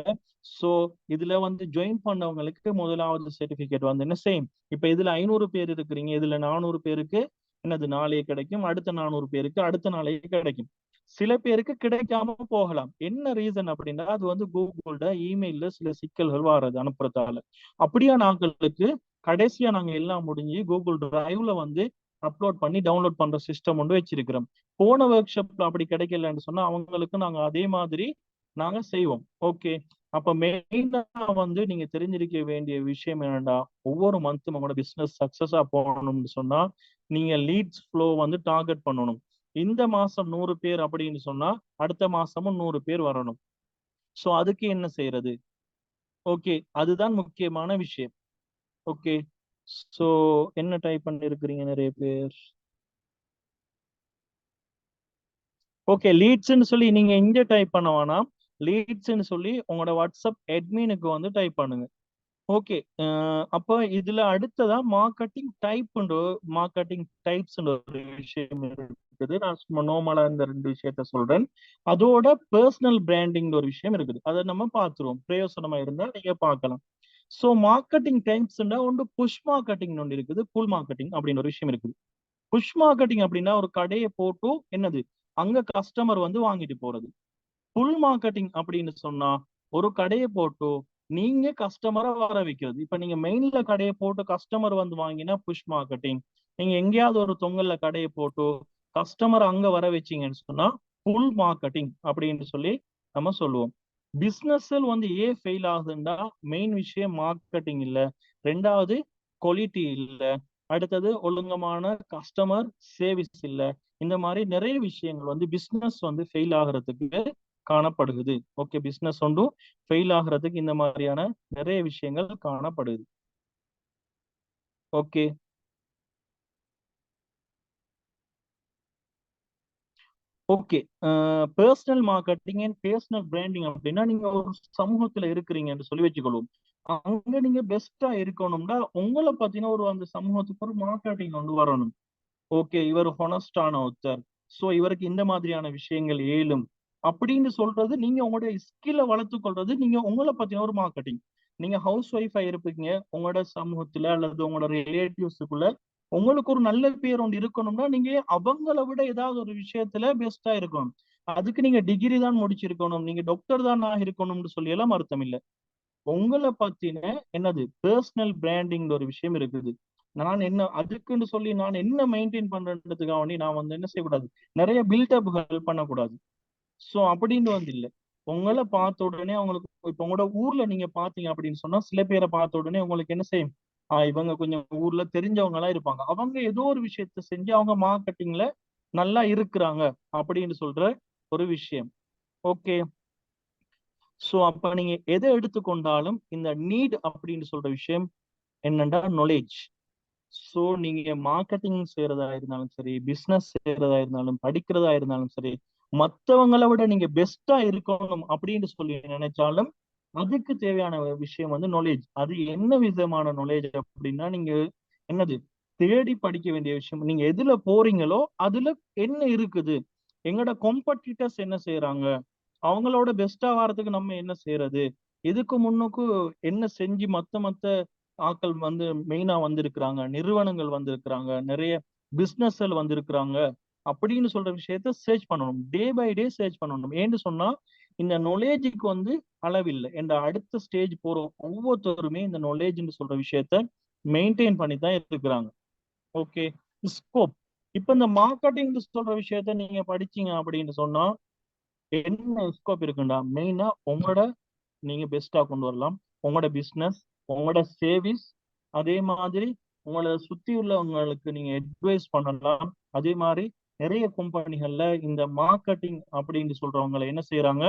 சோ இதுல வந்து ஜாயின் பண்ணவங்களுக்கு முதலாவது சர்டிபிகேட் வந்து என்ன சேம். இப்ப இதுல 500 பேர் இருக்கிறீங்க, இதுல 400 பேருக்கு என்னது நாளையே கிடைக்கும், அடுத்த 400 பேருக்கு அடுத்த நாளையே கிடைக்கும். சில பேருக்கு கிடைக்காம போகலாம். என்ன ரீசன் அப்படின்னா அது வந்து கூகுளோட இமெயில்ல சில சிக்கல்கள் வர்றது அனுப்புறதால. அப்படியா நாங்களுக்கு கடைசியா நாங்க எல்லாம் முடிஞ்சு கூகுள் டிரைவ்ல வந்து அப்லோட் பண்ணி டவுன்லோட் பண்ற சிஸ்டம் ஒன்று வச்சிருக்கிறோம். போன ஒர்க் ஷாப்ல அப்படி கிடைக்கலன்னு சொன்னா அவங்களுக்கு நாங்க அதே மாதிரி நாங்க செய்வோம். ஓகே. அப்ப மெயினா வந்து நீங்க தெரிஞ்சிருக்க வேண்டிய விஷயம் என்னன்னா, ஒவ்வொரு மந்த்தும் உங்களோட பிசினஸ் சக்சஸா போகணும்னு சொன்னா நீங்க லீட்ஸ் ஃப்ளோ வந்து டார்கெட் பண்ணணும். இந்த மாசம் 100 பேர் அப்படின்னு சொன்னா அடுத்த மாசமும் 100 பேர் வரணும். சோ அதுக்கு என்ன செய்யறது? ஓகே, அதுதான் முக்கியமான விஷயம். ஓகே. சோ என்ன டைப் பண்ணிருக்கிறீங்க நிறைய பேர்? ஓகே, லீட்ஸ்ன்னு சொல்லி நீங்க இங்க டைப் பண்ண வேணாம். லீட்ஸ்ன்னு சொல்லி உங்களோட வாட்ஸ்அப் அட்மினுக்கு வந்து டைப் பண்ணுங்க. ஓகே. அப்ப இதுல அடுத்ததா மார்க்கெட்டிங் டைப்ஸ் ஒரு விஷயம் இருக்குது. நான் சும்மா நார்மலா இந்த 2 விஷயத்த சொல்றேன். அதோட பர்சனல் பிராண்டிங் ஒரு விஷயம் இருக்குது. அதை நம்ம பார்த்துருவோம். பிரயோசனமா இருந்தா நீங்க பார்க்கலாம். சோ மார்க்கெட்டிங் டைப்ஸ் ஒன்று புஷ் மார்க்கெட்டிங் ஒன்று இருக்குது, புல் மார்க்கெட்டிங் அப்படின்னு ஒரு விஷயம் இருக்குது. புஷ் மார்க்கெட்டிங் அப்படின்னா ஒரு கடையை போட்டு என்னது அங்க கஸ்டமர் வந்து வாங்கிட்டு போறது. புல் மார்க்கெட்டிங் அப்படின்னு சொன்னா ஒரு கடையை போட்டு நீங்க கஸ்டமரை வர வைக்கிறது. இப்ப நீங்க மெயின்ல கடையை போட்டு கஸ்டமர் வந்து வாங்கினா புஷ் மார்க்கெட்டிங். நீங்க எங்கேயாவது ஒரு தொங்கல்ல கடையை போட்டு கஸ்டமர் அங்க வர வச்சீங்கன்னு சொன்னா புல் மார்க்கெட்டிங் அப்படின்னு சொல்லி நம்ம சொல்லுவோம். பிசினஸில் வந்து ஏன் ஃபெயில் ஆகுதுன்னா மெயின் விஷயம் மார்க்கெட்டிங் இல்ல, ரெண்டாவது குவாலிட்டி இல்ல, அடுத்தது ஒழுங்கமான கஸ்டமர் சர்வீஸ் இல்ல. இந்த மாதிரி நிறைய விஷயங்கள் வந்து பிசினஸ் வந்து ஃபெயில் ஆகிறதுக்கு காணப்படுகிறது. ஓகே, பிசினஸ் ஒன்றும் ஃபெயில் ஆகிறதுக்கு இந்த மாதிரியான நிறைய விஷயங்கள் காணப்படுது. Okay. Okay. Personal marketing and personal branding அப்படின்னா நீங்க ஒரு சமூகத்துல இருக்கிறீங்கன்னு சொல்லி வச்சுக்கொள்வோம். அங்க நீங்க பெஸ்டா இருக்கணும்னா உங்களை பத்தின ஒரு அந்த சமூகத்துக்கு ஒரு மார்க்கெட்டிங் வந்து வரணும். ஓகே, இவர் ஹொனஸ்டான ஒருத்தர், சோ இவருக்கு இந்த மாதிரியான விஷயங்கள் ஏலும் அப்படின்னு சொல்றது. நீங்க உங்களுடைய ஸ்கில்லை வளர்த்து கொள்றது நீங்க உங்களை பத்தின ஒரு மார்க்கெட்டிங். நீங்க ஹவுஸ் ஒய்ஃபா இருப்பீங்க, உங்களோட சமூகத்துல அல்லது உங்களோட ரிலேட்டிவ்ஸுக்குள்ள உங்களுக்கு ஒரு நல்ல பேர் ஒன்று இருக்கணும்னா நீங்க அவங்கள விட ஏதாவது ஒரு விஷயத்துல பெஸ்டா இருக்கணும். அதுக்கு நீங்க டிகிரி தான் முடிச்சிருக்கணும், நீங்க டாக்டர் தான் நான் இருக்கணும்னு சொல்லி எல்லாம் அர்த்தம் இல்லை. உங்களை பத்தின என்னது பர்சனல் பிராண்டிங் ஒரு விஷயம் இருக்குது. நான் என்ன அதுக்குன்னு சொல்லி நான் என்ன மெயின்டைன் பண்றதுக்காக வேண்டி நான் வந்து என்ன செய்யக்கூடாது, நிறைய பில்டப்கள் பண்ணக்கூடாது. சோ அப்படின்னு வந்து இல்ல. உங்களை பார்த்த உடனே அவங்களுக்கு இப்ப உங்களோட ஊர்ல நீங்க பாத்தீங்க அப்படின்னு சொன்னா சில பேரை பார்த்த உடனே உங்களுக்கு என்ன செய்யும், இவங்க கொஞ்சம் ஊர்ல தெரிஞ்சவங்க எல்லாம் இருப்பாங்க, அவங்க ஏதோ ஒரு விஷயத்த செஞ்சு அவங்க மார்க்கெட்டிங்ல நல்லா இருக்கிறாங்க அப்படின்னு சொல்ற ஒரு விஷயம். ஓகே. சோ அப்ப நீங்க எதை எடுத்துக்கொண்டாலும் இந்த நீட் அப்படின்னு சொல்ற விஷயம் என்னன்னா நாலேஜ். சோ நீங்க மார்க்கெட்டிங் செய்யறதா இருந்தாலும் சரி, பிசினஸ் செய்யறதா இருந்தாலும், படிக்கிறதா இருந்தாலும் சரி, மத்தவங்களை விட நீங்க பெஸ்டா இருக்கணும் அப்படின்னு சொல்லி நினைச்சாலும் அதுக்கு தேவையான விஷயம் வந்து நாலேஜ். அது என்ன விதமான நாலேஜ் அப்படின்னா நீங்க என்னது தேடி படிக்க வேண்டிய விஷயம். நீங்க எதுல போறீங்களோ அதுல என்ன இருக்குது, எங்களோட காம்படிட்டர்ஸ் என்ன செய்யறாங்க, அவங்களோட பெஸ்டா வர்றதுக்கு நம்ம என்ன செய்யறது, இதுக்கு முன்னுக்கு என்ன செஞ்சு மத்த மத்த ஆட்கள் வந்து மெயினா வந்திருக்கிறாங்க, நிறுவனங்கள் வந்திருக்கிறாங்க, நிறைய பிசினஸ்கள் வந்திருக்கிறாங்க அப்படின்னு சொல்ற விஷயத்த சர்ச் பண்ணணும். டே பை டே சர்ச் பண்ணணும். ஏன்னு சொன்னா இந்த நாலேஜுக்கு வந்து அளவில்லை. இந்த அடுத்த ஸ்டேஜ் போற ஒவ்வொருத்தருமே இந்த நாலேஜ்னு சொல்ற விஷயத்த மெயின்டைன் பண்ணி தான் இருக்கிறாங்க. ஓகே. ஸ்கோப். இப்ப இந்த மார்க்கெட்டிங் சொல்ற விஷயத்த நீங்க படிச்சீங்க அப்படின்னு சொன்னா என்ன ஸ்கோப் இருக்குண்டா, மெயினா உங்களோட நீங்க பெஸ்டா கொண்டு வரலாம், உங்களோட பிசினஸ், உங்களோட சேவிஸ், அதே மாதிரி உங்களை சுத்தி உள்ளவங்களுக்கு நீங்க அட்வைஸ் பண்ணலாம். அதே மாதிரி நிறைய கம்பெனிகள்ல இந்த மார்க்கெட்டிங் அப்படின்னு சொல்றவங்களை என்ன செய்யறாங்க,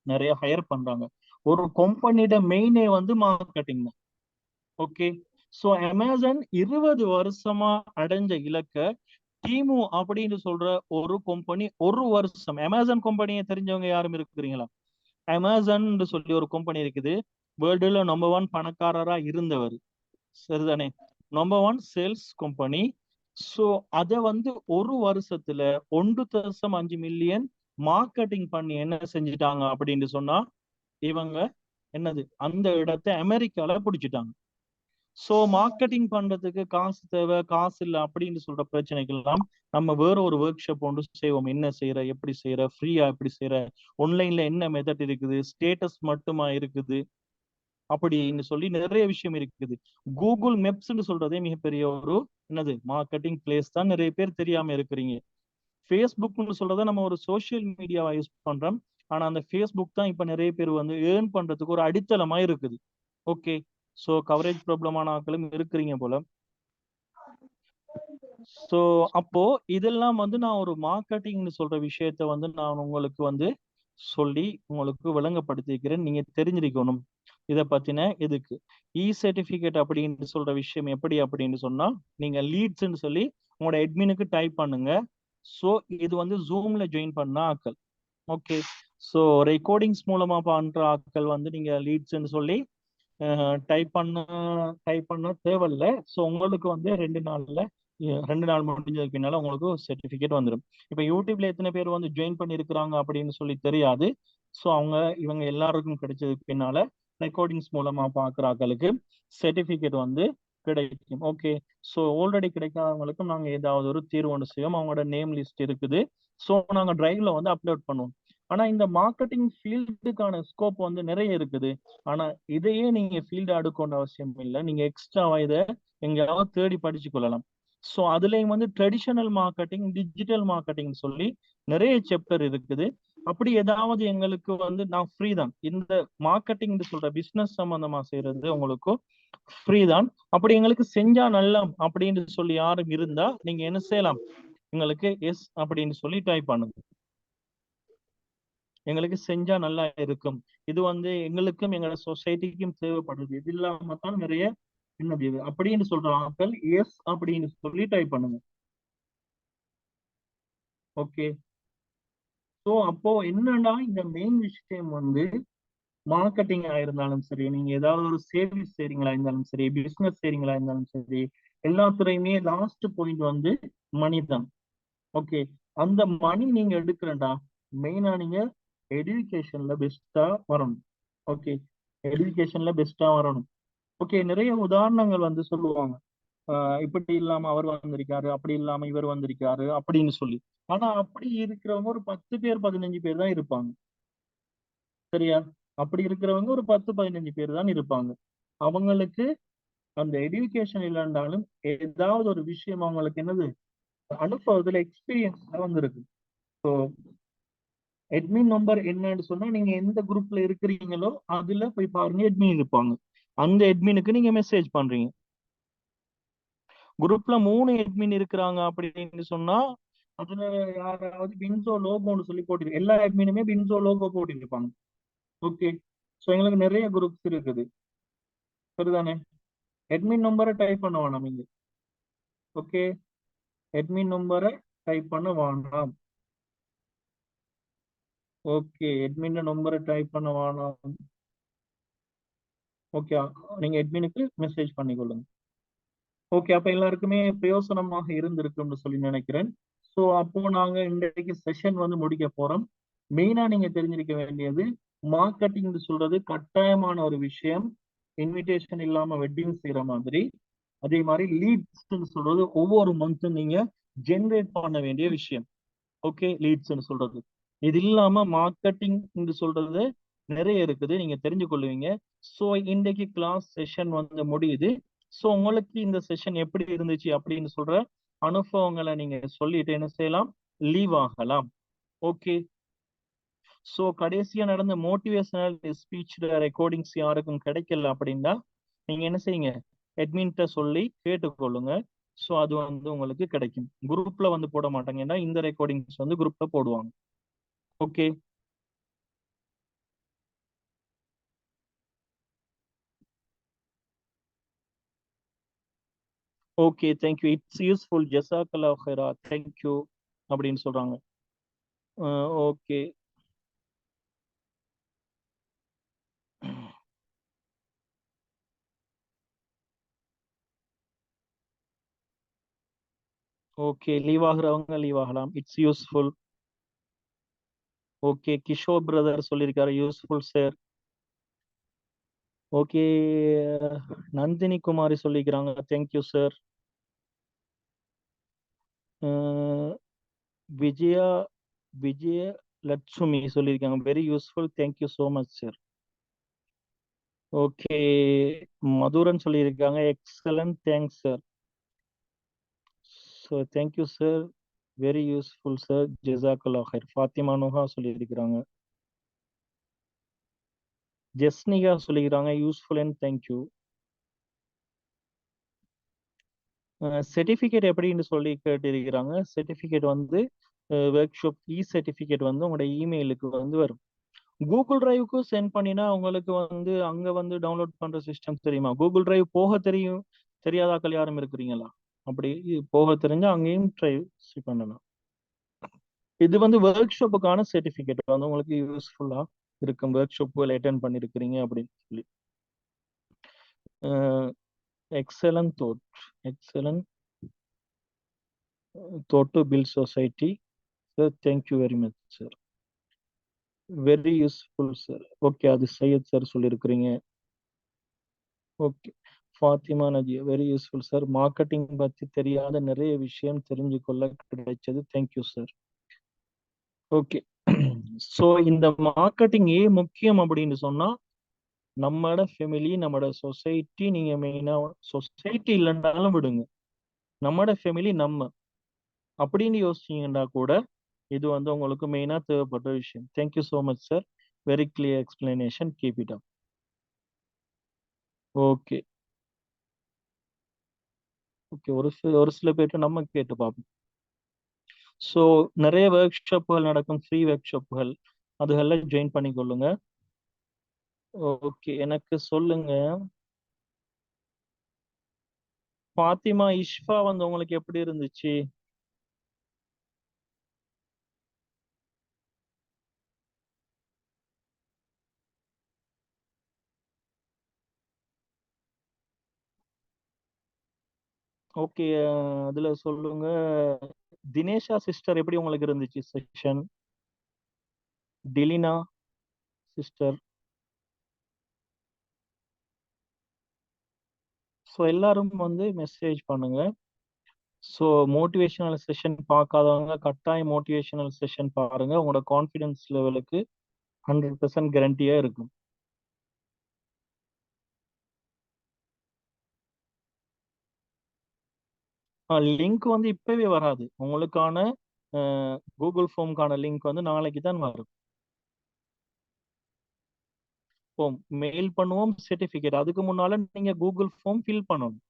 நிறைய ஹையர் பண்றாங்க. ஒரு கம்பெனியோட மெயினே வந்து மார்க்கெட்டிங் தான். ஓகே. சோ அமேசான் 20 வருஷமா அடைஞ்ச இலக்க டீமு அப்படின்னு சொல்ற ஒரு கம்பெனி ஒரு வருஷம், அமேசான் கம்பெனியை தெரிஞ்சவங்க யாரும் இருக்கிறீங்களா? அமேசான் சொல்லி ஒரு கம்பெனி இருக்குது. வேர்ல்டுல நம்பர் 1 பணக்காரரா இருந்தவர், சரிதானே? Number 1 sales company. சோ அத வந்து ஒரு வருஷத்துல 1.5 மில்லியன் மார்க்கெட்டிங் பண்ணி என்ன செஞ்சுட்டாங்க அப்படின்னு சொன்னா இவங்க என்னது அந்த இடத்தை அமெரிக்கால பிடிச்சிட்டாங்க. சோ மார்க்கெட்டிங் பண்றதுக்கு காசு தேவை, காசு இல்லை அப்படின்னு சொல்ற பிரச்சனைகள் எல்லாம் நம்ம வேற ஒரு ஒர்க் ஷாப் ஒன்று செய்வோம். என்ன செய்யற, எப்படி செய்யற, ஃப்ரீயா எப்படி செய்யற, ஆன்லைன்ல என்ன மெத்தட் இருக்குது, ஸ்டேட்டஸ் மட்டுமா இருக்குது அப்படின்னு சொல்லி நிறைய விஷயம் இருக்குது. கூகுள் மேப்ஸ்ன்னு சொல்றதே மிகப்பெரிய ஒரு என்னது மார்க்கெட்டிங் பிளேஸ் தான். நிறைய பேர் தெரியாம இருக்கிறீங்க. ஃபேஸ்புக்னு சொல்றத நம்ம ஒரு சோஷியல் மீடியாவா யூஸ் பண்றோம். ஆனா அந்த ஃபேஸ்புக் தான் இப்ப நிறைய பேர் வந்து ஏர்ன் பண்றதுக்கு ஒரு அடித்தளமா இருக்குது. ஓகே, சோ கவரேஜ் ப்ராப்ளமான ஆட்களும் இருக்கிறீங்க போல. சோ அப்போ இதெல்லாம் வந்து நான் ஒரு மார்க்கெட்டிங்னு சொல்ற விஷயத்த வந்து நான் உங்களுக்கு வந்து சொல்லி உங்களுக்கு விளங்கப்படுத்திக்கிறேன். நீங்க தெரிஞ்சிருக்கணும் இத பத்தின இதுக்கு. சர்டிபிகேட் அப்படின்னு சொல்ற விஷயம் எப்படி அப்படின்னு சொன்னா, நீங்க லீட்ஸ்ன்னு சொல்லி உங்களோட அட்மினுக்கு டைப் பண்ணுங்க. சோ இது வந்து ஜூம்ல ஜாயின் பண்ண ஆட்கள். ஓகே, சோ ரெக்கார்டிங்ஸ் மூலமா பண்ற ஆட்கள் வந்து நீங்க லீட்ஸ்ன்னு சொல்லி டைப் பண்ண தேவையில்ல. ஸோ உங்களுக்கு வந்து 2 நாள்ல 2 நாள் முடிஞ்சதுக்கு பின்னால உங்களுக்கு சர்டிபிகேட் வந்துடும். இப்ப யூடியூப்ல எத்தனை பேர் வந்து ஜாயின் பண்ணி இருக்கிறாங்க அப்படின்னு சொல்லி தெரியாது. ஸோ இவங்க எல்லாருக்கும் கிடைச்சதுக்கு பின்னால ரெக்கார்டிங்ஸ் மூலமா பாக்குற ஆட்களுக்கு சர்டிபிகேட் வந்து கிடைக்கும். ஓகே, ஸோ ஆல்ரெடி கிடைக்காதவங்களுக்கும் நாங்க ஏதாவது ஒரு தீர்வு ஒன்று செய்வோம். அவங்களோட நேம் லிஸ்ட் இருக்குது. ஸோ நாங்க டிரைவ்ல வந்து அப்லோட் பண்ணுவோம். ஆனா இந்த மார்க்கெட்டிங் ஃபீல்டுக்கான ஸ்கோப் வந்து நிறைய இருக்குது. ஆனா இதையே நீங்க ஃபீல்டு அடுக்கொண்ட அவசியம் இல்லை. நீங்க எக்ஸ்ட்ராவா இதை எங்கேயாவது தேடி படிச்சு கொள்ளலாம். ஸோ அதுலயும் வந்து ட்ரெடிஷனல் மார்க்கெட்டிங், டிஜிட்டல் மார்க்கெட்டிங் சொல்லி நிறைய சாப்டர் இருக்குது. அப்படி ஏதாவது எங்களுக்கு வந்து நான் ஃப்ரீ தான். இந்த மார்க்கெட்டிங் சொல்ற பிசினஸ் சம்பந்தமா செய்யறது உங்களுக்கு ஃப்ரீ தான். அப்படி எங்களுக்கு செஞ்சா நல்லா அப்படின்னு சொல்லி யாரும் இருந்தா நீங்க என்ன செய்யலாம், எங்களுக்கு எஸ் அப்படின்னு சொல்லி டைப் பண்ணுங்க. எங்களுக்கு செஞ்சா நல்லா இருக்கும். இது வந்து எங்களுக்கும் எங்களோட சொசைட்டிக்கும் தேவைப்படுது. இது இல்லாம தான் நிறைய என்னது இது அப்படின்னு சொல்ற ஆட்கள் எஸ் அப்படின்னு சொல்லி டைப் பண்ணுங்க. ஓகே, ஸோ அப்போ என்னன்னா இந்த மெயின் விஷயம் வந்து மார்க்கெட்டிங்கா இருந்தாலும் சரி, நீங்க ஏதாவது ஒரு சேல்ஸ் செய்றீங்களா இருந்தாலும் சரி, பிசினஸ் செய்றீங்களா இருந்தாலும் சரி, எல்லாத்துலயுமே லாஸ்ட் பாயிண்ட் வந்து மணி தான். ஓகே, அந்த மணி நீங்க எடுக்கிறண்டா மெயினா நீங்க எடுகேஷன்ல பெஸ்டா வரணும். ஓகே, எடுகேஷன்ல பெஸ்டா வரணும். ஓகே, நிறைய உதாரணங்கள் வந்து சொல்லுவாங்க. இப்படி இல்லாம அவர் வந்திருக்காரு, அப்படி இல்லாம இவர் வந்திருக்காரு அப்படின்னு சொல்லி. ஆனா அப்படி இருக்கிறவங்க ஒரு 10 பேர் 15 பேர் தான் இருப்பாங்க. சரியா? அப்படி இருக்கிறவங்க ஒரு 10 15 பேர் தான் இருப்பாங்க. அவங்களுக்கு அந்த எடுகேஷன் இல்லைன்றாலும் ஏதாவது ஒரு விஷயம் அவங்களுக்கு என்னது அனுபவத்துல எக்ஸ்பீரியன்ஸ் வந்திருக்கு. ஸோ அட்மின் நம்பர் என்னன்னு சொன்னா நீங்க எந்த குரூப்ல இருக்கிறீங்களோ அதுல போய் பாருங்க, அட்மின் இருப்பாங்க. அந்த அட்மினுக்கு நீங்க மெசேஜ் பண்றீங்க. குரூப்ல 3 அட்மின் இருக்கிறாங்க அப்படின்னு சொன்னா அதுல யாராவது பின்சோ லோகோன்னு சொல்லி போட்டிருக்கு. எல்லா அட்மினுமே பின்சோ லோகோ போட்டிருப்பாங்க. ஓகே, ஸோ எங்களுக்கு நிறைய குரூப்ஸ் இருக்குது. சரிதானே? அட்மின் நம்பரை டைப் பண்ண வேணாம் இங்க. ஓகே, அட்மின் நம்பரை டைப் பண்ண வேணாம். ஓகே, அட்மின் நம்பரை டைப் பண்ண வேணாம். ஓகே, நீங்க அட்மினுக்கு மெசேஜ் பண்ணிக்கொள்ளுங்க. ஓகே, அப்ப எல்லாருக்குமே பிரயோசனமாக இருந்திருக்கும்னு சொல்லி நினைக்கிறேன். ஸோ அப்போ நாங்க இன்றைக்கு செஷன் வந்து முடிக்க போறோம். மெயினா நீங்க தெரிஞ்சிருக்க வேண்டியது மார்க்கெட்டிங் சொல்றது கட்டாயமான ஒரு விஷயம். இன்விடேஷன் இல்லாம வெட்டிங் செய்யற மாதிரி. அதே மாதிரி லீட்ஸ் சொல்றது ஒவ்வொரு மந்த்தும் நீங்க ஜென்ரேட் பண்ண வேண்டிய விஷயம். ஓகே, லீட்ஸ் சொல்றது இது இல்லாம மார்க்கெட்டிங் சொல்றது நிறைய இருக்குது, நீங்க தெரிஞ்சு கொள்ளுவீங்க. ஸோ இன்றைக்கு கிளாஸ் செஷன் வந்து முடியுது. ஸோ உங்களுக்கு இந்த செஷன் எப்படி இருந்துச்சு அப்படின்னு சொல்ற அனுபவங்களை நீங்க சொல்லிட்டு என்ன செய்யலாம், லீவ் ஆகலாம். ஓகே, ஸோ கடைசியா நடந்த மோட்டிவேஷனல் ஸ்பீச் ரெக்கார்டிங்ஸ் யாருக்கும் கிடைக்கல அப்படின்னா நீங்க என்ன செய்யுங்க, அட்மின்ட்ட சொல்லி கேட்டுக்கொள்ளுங்க. ஸோ அது வந்து உங்களுக்கு கிடைக்கும். குரூப்ல வந்து போட மாட்டாங்க, ஏன்னா இந்த ரெக்கார்டிங்ஸ் வந்து குரூப்ல போடுவாங்க. Okay, okay, thank you, it's useful, ஜஸாக்கல்லா ஹைரா, தேங்க்யூ அப்படின்னு சொல்றாங்க. ஓகே, ஓகே, லீவ் ஆகுறவங்க லீவ் ஆகலாம். It's useful. Okay, Kishore brother சொல்லியிருக்காரு useful sir. Okay, Nandini Kumari சொல்லிக்கிறாங்க தேங்க்யூ சார். விஜயா விஜய லட்சுமி சொல்லியிருக்காங்க very useful thank you so much sir. Okay, Madhuran சொல்லியிருக்காங்க excellent thanks sir. So thank you sir, very useful sir, ஜெசாக்குல்லா ஹைர். ஃபாத்திமா நுஹா சொல்லியிருக்கிறாங்க. ஜெஸ்னிகா சொல்லிக்கிறாங்க யூஸ்ஃபுல் அண்ட் தேங்க்யூ. சர்டிஃபிகேட் எப்படின்னு சொல்லி கேட்டிருக்கிறாங்க. சர்டிஃபிகேட் வந்து ஒர்க் ஷாப் சர்டிஃபிகேட் வந்து உங்களோட இமெயிலுக்கு வந்து வரும். கூகுள் டிரைவுக்கும் சென்ட் பண்ணினா உங்களுக்கு வந்து அங்க வந்து டவுன்லோட் பண்ற சிஸ்டம் தெரியுமா? கூகுள் டிரைவ் போக தெரியாதாக்கள் யாரும் இருக்கிறீங்களா? அப்படி போக தெரிஞ்சா அங்கேயும் ட்ரை பண்ணலாம். இது வந்து ஒர்க் ஷாப்புக்கான சர்டிஃபிகேட் வந்து உங்களுக்கு யூஸ்ஃபுல்லா இருக்கும். ஒர்க் ஷாப்புகள் அட்டென்ட் பண்ணிருக்கிறீங்க அப்படின்னு சொல்லி. Excellent thought, excellent thought to build society sir. Thank you very much sir, very useful sir. Okay, அது சையத் சார் சொல்லியிருக்கிறீங்க. Okay, Fathima Naji very useful sir. Marketing பத்தி தெரியாத நிறைய விஷயம் தெரிஞ்சு கொள்ள கிடைச்சது தேங்க்யூ சார். ஓகே, ஸோ இந்த மார்க்கெட்டிங் ஏன் முக்கியம் அப்படின்னு சொன்னா நம்மளோட ஃபேமிலி, நம்மளோட சொசைட்டி, நீங்க மெயினா சொசைட்டி இல்லைன்னாலும் விடுங்க, நம்மளோட ஃபேமிலி நம்ம அப்படின்னு யோசிச்சீங்கன்னா கூட இது வந்து உங்களுக்கு மெயினா தேவைப்பட்ட விஷயம். Thank you so much sir, very clear explanation, keep it up. Okay okay, ஒரு சில பேர்கிட்ட நம்ம கேட்டு பார்ப்போம். ஸோ நிறைய ஒர்க் ஷாப்புகள் நடக்கும், ஃப்ரீ ஒர்க் ஷாப்புகள், அதுகெல்லாம் ஜாயின் பண்ணிக்கொள்ளுங்க. ஓகே, எனக்கு சொல்லுங்க ஃபாத்திமா இஷ்ஃபா வந்து உங்களுக்கு எப்படி இருந்துச்சு? ஓகே, அதுல சொல்லுங்க. தினேஷா சிஸ்டர் எப்படி உங்களுக்கு இருந்துச்சு செக்ஷன்? டிலினா சிஸ்டர். ஸோ எல்லாரும் வந்து மெசேஜ் பண்ணுங்க. ஸோ மோட்டிவேஷனல் செஷன் பார்க்காதவங்க கட்டாயம் மோட்டிவேஷனல் செஷன் பாருங்க. உங்களோட கான்ஃபிடன்ஸ் லெவலுக்கு 100% கேரண்டியா இருக்கும். லிங்க் வந்து இப்பவே வராது உங்களுக்கான. கூகுள் ஃபார்முக்கான லிங்க் வந்து நாளைக்கு தான் வரும். மெயில் பண்ணுவோம் சர்டிஃபிகேட், அதுக்கு முன்னால நீங்க கூகுள் ஃபார்ம் ஃபில் பண்ணணும்.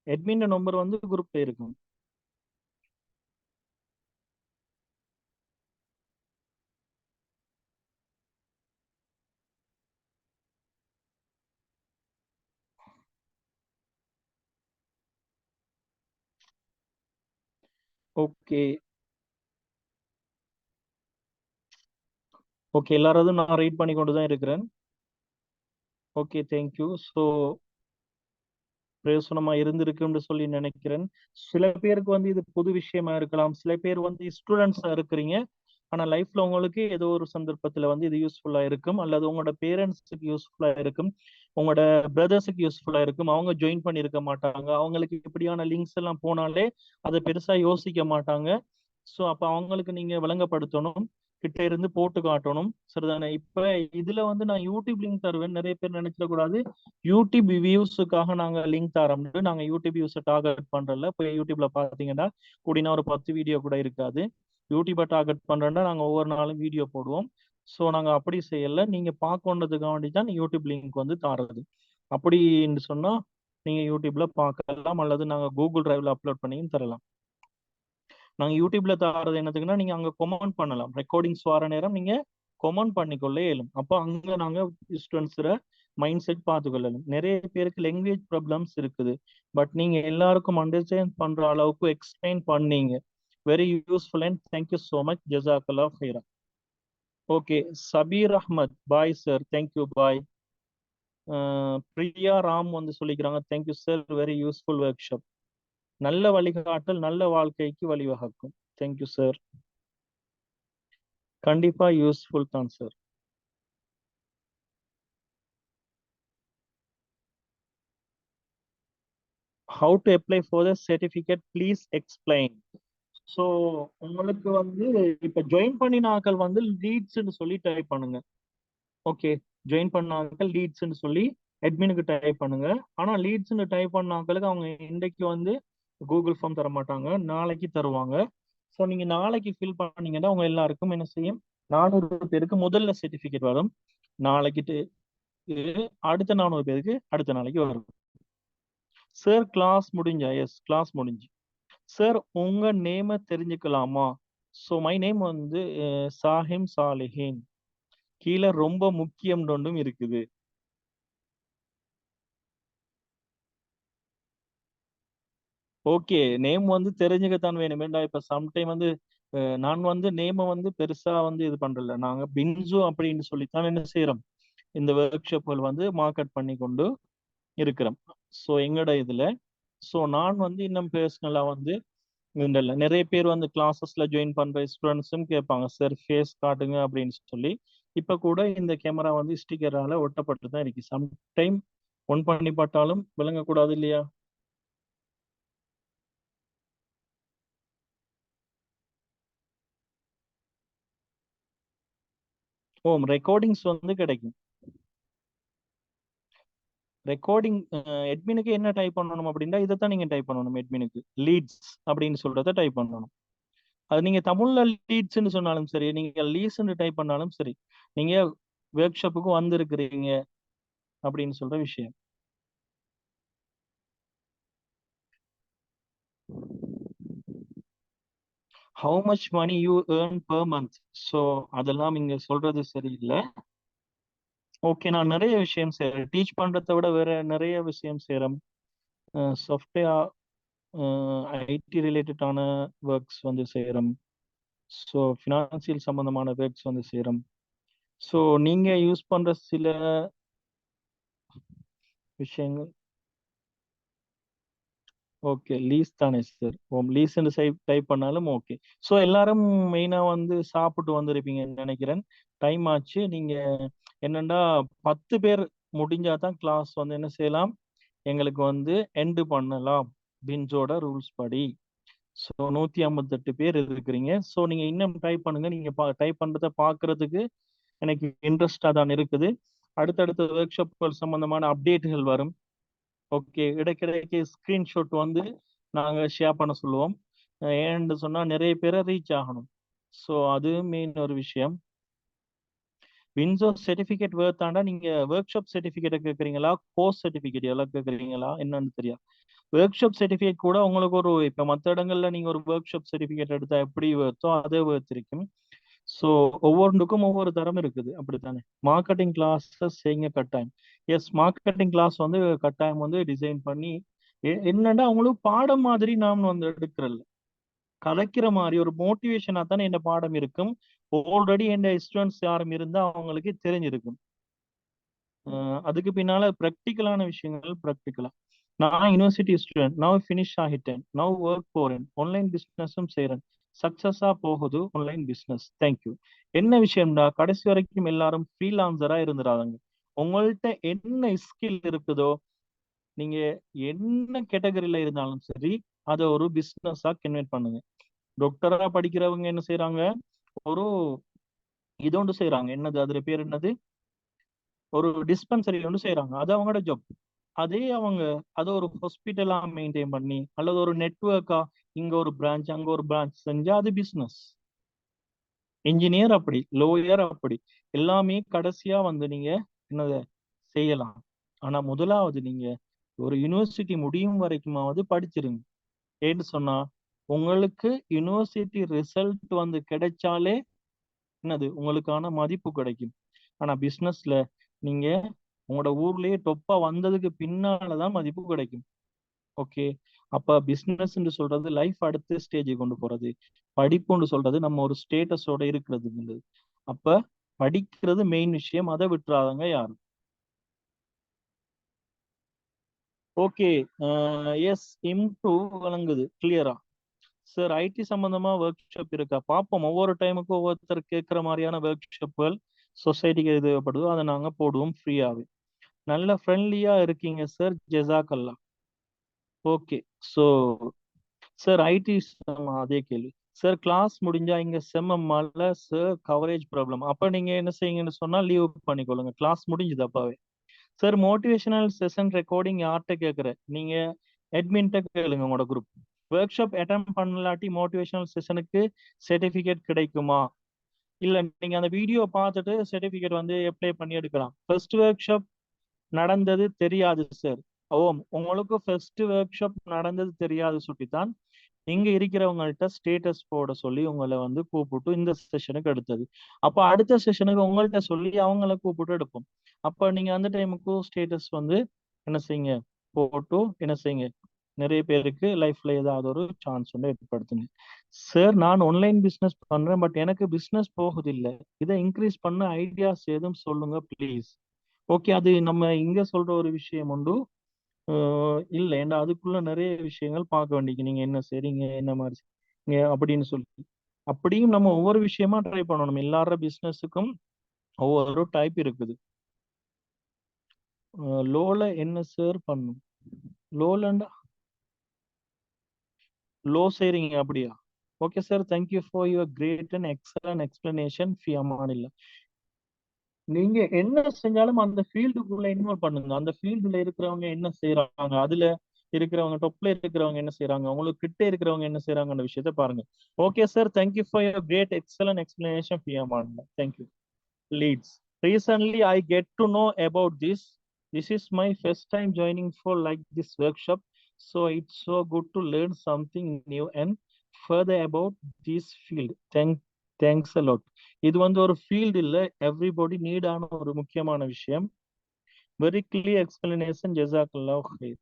அட்மின் நம்பர் வந்து குரூப்ல இருக்கும். ஓகே ஓகே, எல்லாரும் நான் ரைட் பண்ணி கொண்டு தான் இருக்கிறேன். Okay thank you. ஸோ பிரயோசனமா இருந்திருக்குன்னு சொல்லி நினைக்கிறேன். சில பேருக்கு வந்து இது புது விஷயமா இருக்கலாம், சில பேர் வந்து ஸ்டூடெண்ட்ஸா இருக்கிறீங்க, ஆனா லைஃப்ல உங்களுக்கு ஏதோ ஒரு சந்தர்ப்பத்துல வந்து இது யூஸ்ஃபுல்லா இருக்கும், அல்லது உங்களோட பேரண்ட்ஸுக்கு யூஸ்ஃபுல்லா இருக்கும், உங்களோட பிரதர்ஸுக்கு யூஸ்ஃபுல்லா இருக்கும். அவங்க ஜாயின் பண்ணியிருக்க மாட்டாங்க, அவங்களுக்கு இப்படியான லிங்க்ஸ் எல்லாம் போனாலே அதை பெருசா யோசிக்க மாட்டாங்க. ஸோ அப்ப அவங்களுக்கு நீங்க விளங்கப்படுத்தணும், கிட்ட இருந்து போட்டு காட்டணும், சரிதானே? இப்ப இதுல வந்து நான் யூடியூப் லிங்க் தருவேன், நிறைய பேர் நினைச்சிட கூடாது யூடியூப் வியூஸுக்காக நாங்க லிங்க் தரோம்னு. நாங்க யூடியூப் வியூஸை டார்கெட் பண்றதுல போய் யூடியூப்ல பாத்தீங்கன்னா கூடினா ஒரு 10 வீடியோ கூட இருக்காது. யூடியூப்பை டார்கெட் பண்றோம்னா நாங்க ஒவ்வொரு நாளும் வீடியோ போடுவோம். ஸோ நாங்க அப்படி செய்யல, நீங்க பார்க்கணுன்றதுக்காக வேண்டி தான் யூடியூப் லிங்க் வந்து தாரது. அப்படின்னு சொன்னா நீங்க யூடியூப்ல பார்க்கலாம், அல்லது நாங்க கூகுள் டிரைவ்ல அப்லோட் பண்ணியும் தரலாம். நாங்க யூடியூப்ல தரது என்னதுக்குன்னா நீங்க அங்க கொமெண்ட் பண்ணலாம், ரெக்கார்டிங்ஸ் வர நேரம் நீங்க கொமெண்ட் பண்ணிக்கொள்ள இயலும். அப்போ அங்க நாங்க ஸ்டூடெண்ட்ஸ் மைண்ட் செட் பார்த்துக்கொள்ளலாம். நிறைய பேருக்கு லாங்குவேஜ் ப்ராப்ளம்ஸ் இருக்குது, பட் நீங்க எல்லாருக்கும் அண்டர்ஸ்டாண்ட் பண்ற அளவுக்கு எக்ஸ்பிளைன் பண்ணீங்க. Very useful and thank you so much, ஜசாக்கல்லா ஹைரா. ஓகே, சபீர் அஹ்மத் பாய் சார், தேங்க்யூ பாய். பிரியா ராம் வந்து சொல்லிக்கிறாங்க, thank you sir, very useful workshop. நல்ல வழிகாட்டல் நல்ல வாழ்க்கைக்கு வழிவகுக்கும். தேங்க்யூ சார், கண்டிப்பா யூஸ்ஃபுல் தான் sir. How to apply for the certificate, please explain. So உங்களுக்கு வந்து இப்ப ஜாயின் பண்ணின ஆட்கள் வந்து லீட்ஸ்ன்னு சொல்லி டைப் பண்ணுங்க. ஓகே, ஜாயின் பண்ண ஆட்கள் லீட்ஸ்ன்னு சொல்லி அட்மினுக்கு டைப் பண்ணுங்க. ஆனா லீட்ஸ்ன்னு டைப் பண்ண ஆட்களுக்கு அவங்க இன்றைக்கு வந்து கூகுள் ஃபார்ம் தர மாட்டாங்க, நாளைக்கு தருவாங்க. ஸோ நீங்க நாளைக்கு ஃபில் பண்ணீங்கன்னா உங்க எல்லாருக்கும் என்ன செய்யும், 400 பேருக்கு முதல்ல சர்டிபிகேட் வரும். நாளைக்கு அடுத்த 400 பேருக்கு அடுத்த நாளைக்கு வரும். சார் கிளாஸ் முடிஞ்சா? எஸ், கிளாஸ் முடிஞ்சு. சார் உங்க நேம தெரிஞ்சுக்கலாமா? ஸோ மை நேம் வந்து சாஹிம் சாலிஹின். கீழே ரொம்ப முக்கியம் ஒன்றும் இருக்குது. ஓகே, நேம் வந்து தெரிஞ்சுக்கத்தான் வேணும் வேண்டாம். இப்ப சம்டைம் வந்து நான் வந்து நேம வந்து பெருசா வந்து இது பண்றல. நாங்க பின்சு அப்படின்னு சொல்லித்தான் என்ன செய்யறோம், இந்த ஒர்க் ஷாப்கள் வந்து மார்க்கெட் பண்ணி கொண்டு இருக்கிறோம். ஸோ எங்கட இதுல நான் வந்து இன்னும் பர்சனலா வந்து இல்ல, நிறைய பேர் வந்து கிளாஸஸ்ல ஜாயின் பண்ற ஸ்டூடெண்ட்ஸும் கேட்பாங்க, சார் ஃபேஸ் காட்டுங்க அப்படின்னு சொல்லி. இப்ப கூட இந்த கேமரா வந்து ஸ்டிக்கரால ஒட்டப்பட்டு தான் இருக்கு. சம்டைம் ஒன் பண்ணி பார்த்தாலும் விளங்கக்கூடாது இல்லையா? ஓ, ரெக்கார்டிங்ஸ் வந்து கிடைக்கும். ரெக்கார்டிங் அட்மினுக்கு என்ன டைப் பண்ணணும் அப்படின்னா இதைத்தான் நீங்க டைப் பண்ணணும். அட்மினுக்கு லீட்ஸ் அப்படின்னு சொல்றத டைப் பண்ணணும். அது நீங்க தமிழ்ல லீட்ஸ்ன்னு சொன்னாலும் சரி, நீங்க லீஸ்ன்னு டைப் பண்ணாலும் சரி, நீங்க ஒர்க் ஷாப்புக்கு வந்திருக்கிறீங்க அப்படின்னு சொல்ற விஷயம். How much money you earn per month? So அதெல்லாம் இங்க சொல்றது சரியில்லை. ஓகே, நான் நிறைய விஷயம் செய்யறேன். டீச் பண்றதை விட வேற நிறைய விஷயம் செய்யறேன். சாஃப்ட்வேர் ஐடி ரிலேட்டடான ஒர்க்ஸ் வந்து செய்யறோம். ஸோ ஃபினான்சியல் சம்பந்தமான ஒர்க்ஸ் வந்து செய்யறோம். ஸோ நீங்க யூஸ் பண்ற சில விஷயங்கள். ஓகே, லீஸ் தானே சார்? லீஸ்ன்னு டைப் பண்ணாலும் ஓகே. ஸோ எல்லாரும் மெயினா வந்து சாப்பிட்டு வந்திருப்பீங்கன்னு நினைக்கிறேன். டைம் ஆச்சு. நீங்க என்னன்னா 10 பேர் முடிஞ்சாதான் கிளாஸ் வந்து என்ன செய்யலாம், எங்களுக்கு வந்து எண்டு பண்ணலாம் பின்ஸோட ரூல்ஸ் படி. ஸோ 158 பேர் இருக்கிறீங்க. ஸோ நீங்க இன்னும் டைப் பண்ணுங்க. நீங்க டைப் பண்றதை பார்க்கறதுக்கு எனக்கு இன்ட்ரெஸ்டா தான் இருக்குது. அடுத்தடுத்த ஒர்க் ஷாப்கள் சம்பந்தமான அப்டேட்டுகள் வரும். ஓகே, இடைக்கிடைக்கு ஸ்கிரீன்ஷாட் வந்து நாங்க ஷேர் பண்ண சொல்லுவோம். ஏன்னு சொன்னா நிறைய பேரை ரீச் ஆகணும். ஸோ அது மெயின் ஒரு விஷயம். வின்சோ சர்டிபிகேட் வேர்த்தாண்டா நீங்க ஒர்க் ஷாப் சர்டிபிகேட் கேட்குறீங்களா, கோர்ஸ் சர்டிபிகேட் எல்லாம் கேட்குறீங்களா என்னன்னு தெரியாது. ஒர்க் ஷாப் சர்டிபிகேட் கூட உங்களுக்கு ஒரு இப்ப மற்ற இடங்கள்ல நீங்க ஒரு ஒர்க் ஷாப் சர்டிபிகேட் எடுத்தா எப்படி வேர்த்தோ அதே வேர்த் இருக்கும். ஸோ ஒவ்வொன்றுக்கும் ஒவ்வொரு தரம் இருக்குது, அப்படித்தானே? மார்க்கெட்டிங் கிளாஸஸ் செய்யுங்க கட்டாயம். எஸ், மார்க்கெட்டிங் கிளாஸ் வந்து கட்டாயம் வந்து டிசைன் பண்ணி என்னன்னா அவங்களுக்கு பாடம் மாதிரி நாம் வந்து எடுக்கிறல்ல, கலைக்கிற மாதிரி ஒரு மோட்டிவேஷனா தானே இந்த பாடம் இருக்கும். ஆல்ரெடி என் ஸ்டூடெண்ட்ஸ் யாரும் இருந்தா அவங்களுக்கு தெரிஞ்சிருக்கும். அதுக்கு பின்னால ப்ராக்டிக்கலான விஷயங்கள் ப்ராக்டிக்கலா. நான் யூனிவர்சிட்டி ஸ்டூடெண்ட், நவ் ஃபினிஷ் ஆகிட்டேன், நவ் ஒர்க் போறேன், ஆன்லைன் பிஸ்னஸும் செய்யறேன், சக்சஸா போகுது ஆன்லைன் பிஸ்னஸ். தேங்க்யூ. என்ன விஷயம்டா, கடைசி வரைக்கும் எல்லாரும் ஃப்ரீலான்சரா இருந்துடாதாங்க. உங்கள்கிட்ட என்ன ஸ்கில் இருக்குதோ, நீங்க என்ன கேட்டகரியில இருந்தாலும் சரி, அதை ஒரு பிஸ்னஸா கன்வெர்ட் பண்ணுங்க. டாக்டரா படிக்கிறவங்க என்ன செய்யறாங்க, ஒரு இதோண்டு செய்யறாங்க, என்னது அதுல பேர் என்னது, ஒரு டிஸ்பென்சரியில ஒன்று செய்யறாங்க, அது அவங்களோட ஜாப். அதே அவங்க அதை ஒரு ஹாஸ்பிட்டலா மெயின்டைன் பண்ணி அல்லது ஒரு நெட்வொர்க்கா இங்க ஒரு பிரான்ச் அங்க ஒரு பிரான்ச் செஞ்சா அது பிசினஸ். இன்ஜினியர் அப்படி, லோயர் அப்படி, எல்லாமே கடைசியா வந்து நீங்க என்னத செய்யலாம். ஆனா முதலாவது நீங்க ஒரு யூனிவர்சிட்டி முடியும் வரைக்குமாவது படிச்சிருங்க. ஏன்னு சொன்னா உங்களுக்கு யூனிவர்சிட்டி ரிசல்ட் வந்து கிடைச்சாலே என்னது உங்களுக்கான மதிப்பு கிடைக்கும். ஆனா பிசினஸ்ல நீங்க உங்களோட ஊர்லயே டொப்பா வந்ததுக்கு பின்னாலதான் மதிப்பு கிடைக்கும். ஓகே, அப்ப பிசினஸ் சொல்றது லைஃப் அடுத்த ஸ்டேஜை கொண்டு போறது, படிப்புன்னு சொல்றது நம்ம ஒரு ஸ்டேட்டஸோட இருக்கிறது. அப்ப படிக்கிறது மெயின் விஷயம், அதை விட்டுறாதங்க யாரும். ஓகே. எஸ், இம்ப்ரூவ் வழங்குது கிளியரா. சார் ஐடி சம்பந்தமா ஒர்க் ஷாப் இருக்கா? பார்ப்போம், ஒவ்வொரு டைமுக்கும் ஒவ்வொருத்தர் கேட்குற மாதிரியான ஒர்க் ஷாப்புகள் சொசைட்டிக்கு எது தேவைப்படுதோ அதை நாங்கள் போடுவோம் ஃப்ரீயாகவே. நல்ல ஃப்ரெண்ட்லியா இருக்கீங்க சார், ஜெசாக்கல்லா. ஓகே. ஸோ சார் ஐடி அதே கேள்வி சார். கிளாஸ் முடிஞ்சா இங்க செம்ம மழை சார், கவரேஜ் ப்ராப்ளம். அப்ப நீங்க என்ன செய்யுங்கன்னு சொன்னா லீவ் பண்ணிக்கொள்ளுங்க, கிளாஸ் முடிஞ்சுது அப்பாவே. சார் மோட்டிவேஷனல் செஷன் ரெக்கார்டிங் யார்கிட்ட கேட்குற? நீங்க அட்மின்ட்ட கேளுங்க உங்களோட குரூப். ஒர்க் ஷாப் அட்டன் பண்ணலாட்டி மோட்டிவேஷனல் செஷனுக்கு சர்டிஃபிகேட் கிடைக்குமா? இல்ல நீங்க அந்த வீடியோ பார்த்துட்டு சர்டிஃபிகேட் வந்து அப்ளை பண்ணி எடுக்கலாம். ஃபர்ஸ்ட் ஒர்க் ஷாப் நடந்தது தெரியாது சார். ஓம், உங்களுக்கு ஃபர்ஸ்ட் ஒர்க் ஷாப் நடந்தது தெரியாது சுட்டித்தான் இங்க இருக்கிறவங்கள்ட்ட ஸ்டேட்டஸ் போட சொல்லி உங்களை வந்து கூப்பிட்டு இந்த செஷனுக்கு எடுத்தது. அப்போ அடுத்த செஷனுக்கு உங்கள்கிட்ட சொல்லி அவங்கள கூப்பிட்டு எடுப்போம். அப்ப நீங்க அந்த டைமுக்கு ஸ்டேட்டஸ் வந்து என்ன செய்யுங்க, போட்டு என்ன செய்யுங்க, நிறைய பேருக்கு லைஃப்ல ஏதாவது ஒரு சான்ஸ் வந்து ஏற்படுத்துங்க. சார் நான் ஆன்லைன் பிசினஸ் பண்றேன், பட் எனக்கு பிசினஸ் போகுது இல்லை, இதை இன்க்ரீஸ் பண்ண ஐடியாஸ் எதுவும் சொல்லுங்க ப்ளீஸ். ஓகே, அது நம்ம இங்க சொல்ற ஒரு விஷயம் உண்டு. இல்ல, ஏன்னா அதுக்குள்ள நிறைய விஷயங்கள் பார்க்க வேண்டியது. நீங்க என்ன செய்றீங்க, என்ன மாதிரி செய்றீங்க அப்படின்னு சொல்லி அப்படியும் நம்ம ஒவ்வொரு விஷயமா ட்ரை பண்ணணும். எல்லார பிசினஸுக்கும் ஒவ்வொரு டைப் இருக்குது. லோல என்ன சார் பண்ணும்? லோலண்டா லோ செய்றீங்க அப்படியா? Okay sir, thank you for your great and excellent explanation. ஃபி அமான் இல்ல. நீங்க என்ன செஞ்சாலும் அந்த ஃபீல்டுக்குள்ள இன்வால்வ் பண்ணுங்க. அந்த ஃபீல்டுல இருக்கிறவங்க என்ன செய்யறாங்க, அதுல இருக்கிறவங்க, டொப்ல இருக்கிறவங்க என்ன செய்யறாங்க, உங்களுக்கு கிட்ட இருக்கிறவங்க என்ன செய்யறாங்கன்ற விஷயத்த பாருங்க. Okay sir, thank you for your great excellent explanation. PM thank you. Leads. Recently, I get to know about this. This is my first time joining for like this workshop, so it's so good to learn something new and further about this field. Thanks a lot. இது வந்து ஒரு field இல்ல, everybody NEET ஆன ஒரு முக்கியமான விஷயம். Very clear explanation, ஜெசாக்கல்லாஹ் ஹைர்.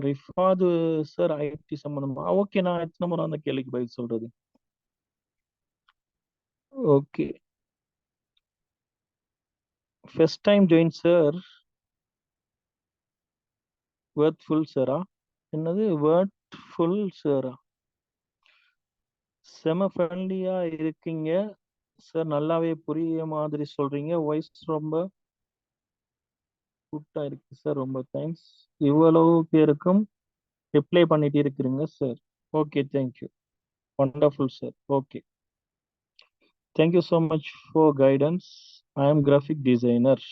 ரிஃபாது சார் ஐடி சம்பந்தமா. ஓகே, நான் எத்தனை முறை அந்த கேள்விக்கு பதில் சொல்றது? Okay, first time join sir. Worthful சாரா? என்னது வேர்ட்ஃபுல் சாரா? செம ஃப்ரெண்ட்லியா இருக்கீங்க சார், நல்லாவே புரிய மாதிரி சொல்றீங்க, வாய்ஸ் ரொம்ப குட்டா இருக்கு சார், ரொம்ப தேங்க்ஸ். இவ்வளவு பேருக்கும் ரிப்ளை பண்ணிட்டு இருக்கிறீங்க sir. Okay, thank you. Wonderful sir. Okay, thank you so much for guidance. I am graphic designer.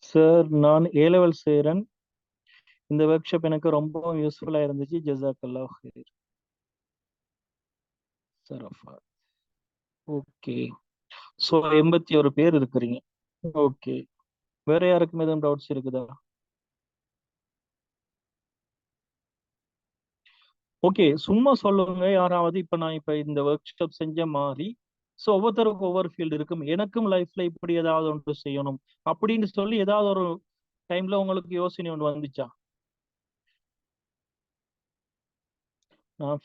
Sir நான் ஏ லெவல் செய்கிறேன். இந்த ஒர்க் ஷாப் எனக்கு ரொம்ப யூஸ்ஃபுல்லா இருந்துச்சு. ஜஸாக்கல்லாஹ் ஹைர். சரஃபா. ஓகே. ஸோ 81 பேர் இருக்கிறீங்க. ஓகே, வேற யாருக்கும் எதுவும் டவுட்ஸ் இருக்குதா? ஓகே, சும்மா சொல்லுங்க யாராவது. இப்ப நான் இப்ப இந்த ஒர்க் ஷாப் செஞ்ச மாதிரி, ஸோ ஒவ்வொருத்தருக்கும் ஒவ்வொரு ஃபீல்டு இருக்கும். எனக்கும் லைஃப்ல இப்படி ஏதாவது ஒன்று செய்யணும் அப்படின்னு சொல்லி ஏதாவது ஒரு டைம்ல உங்களுக்கு யோசனை ஒன்று வந்துச்சா? நான்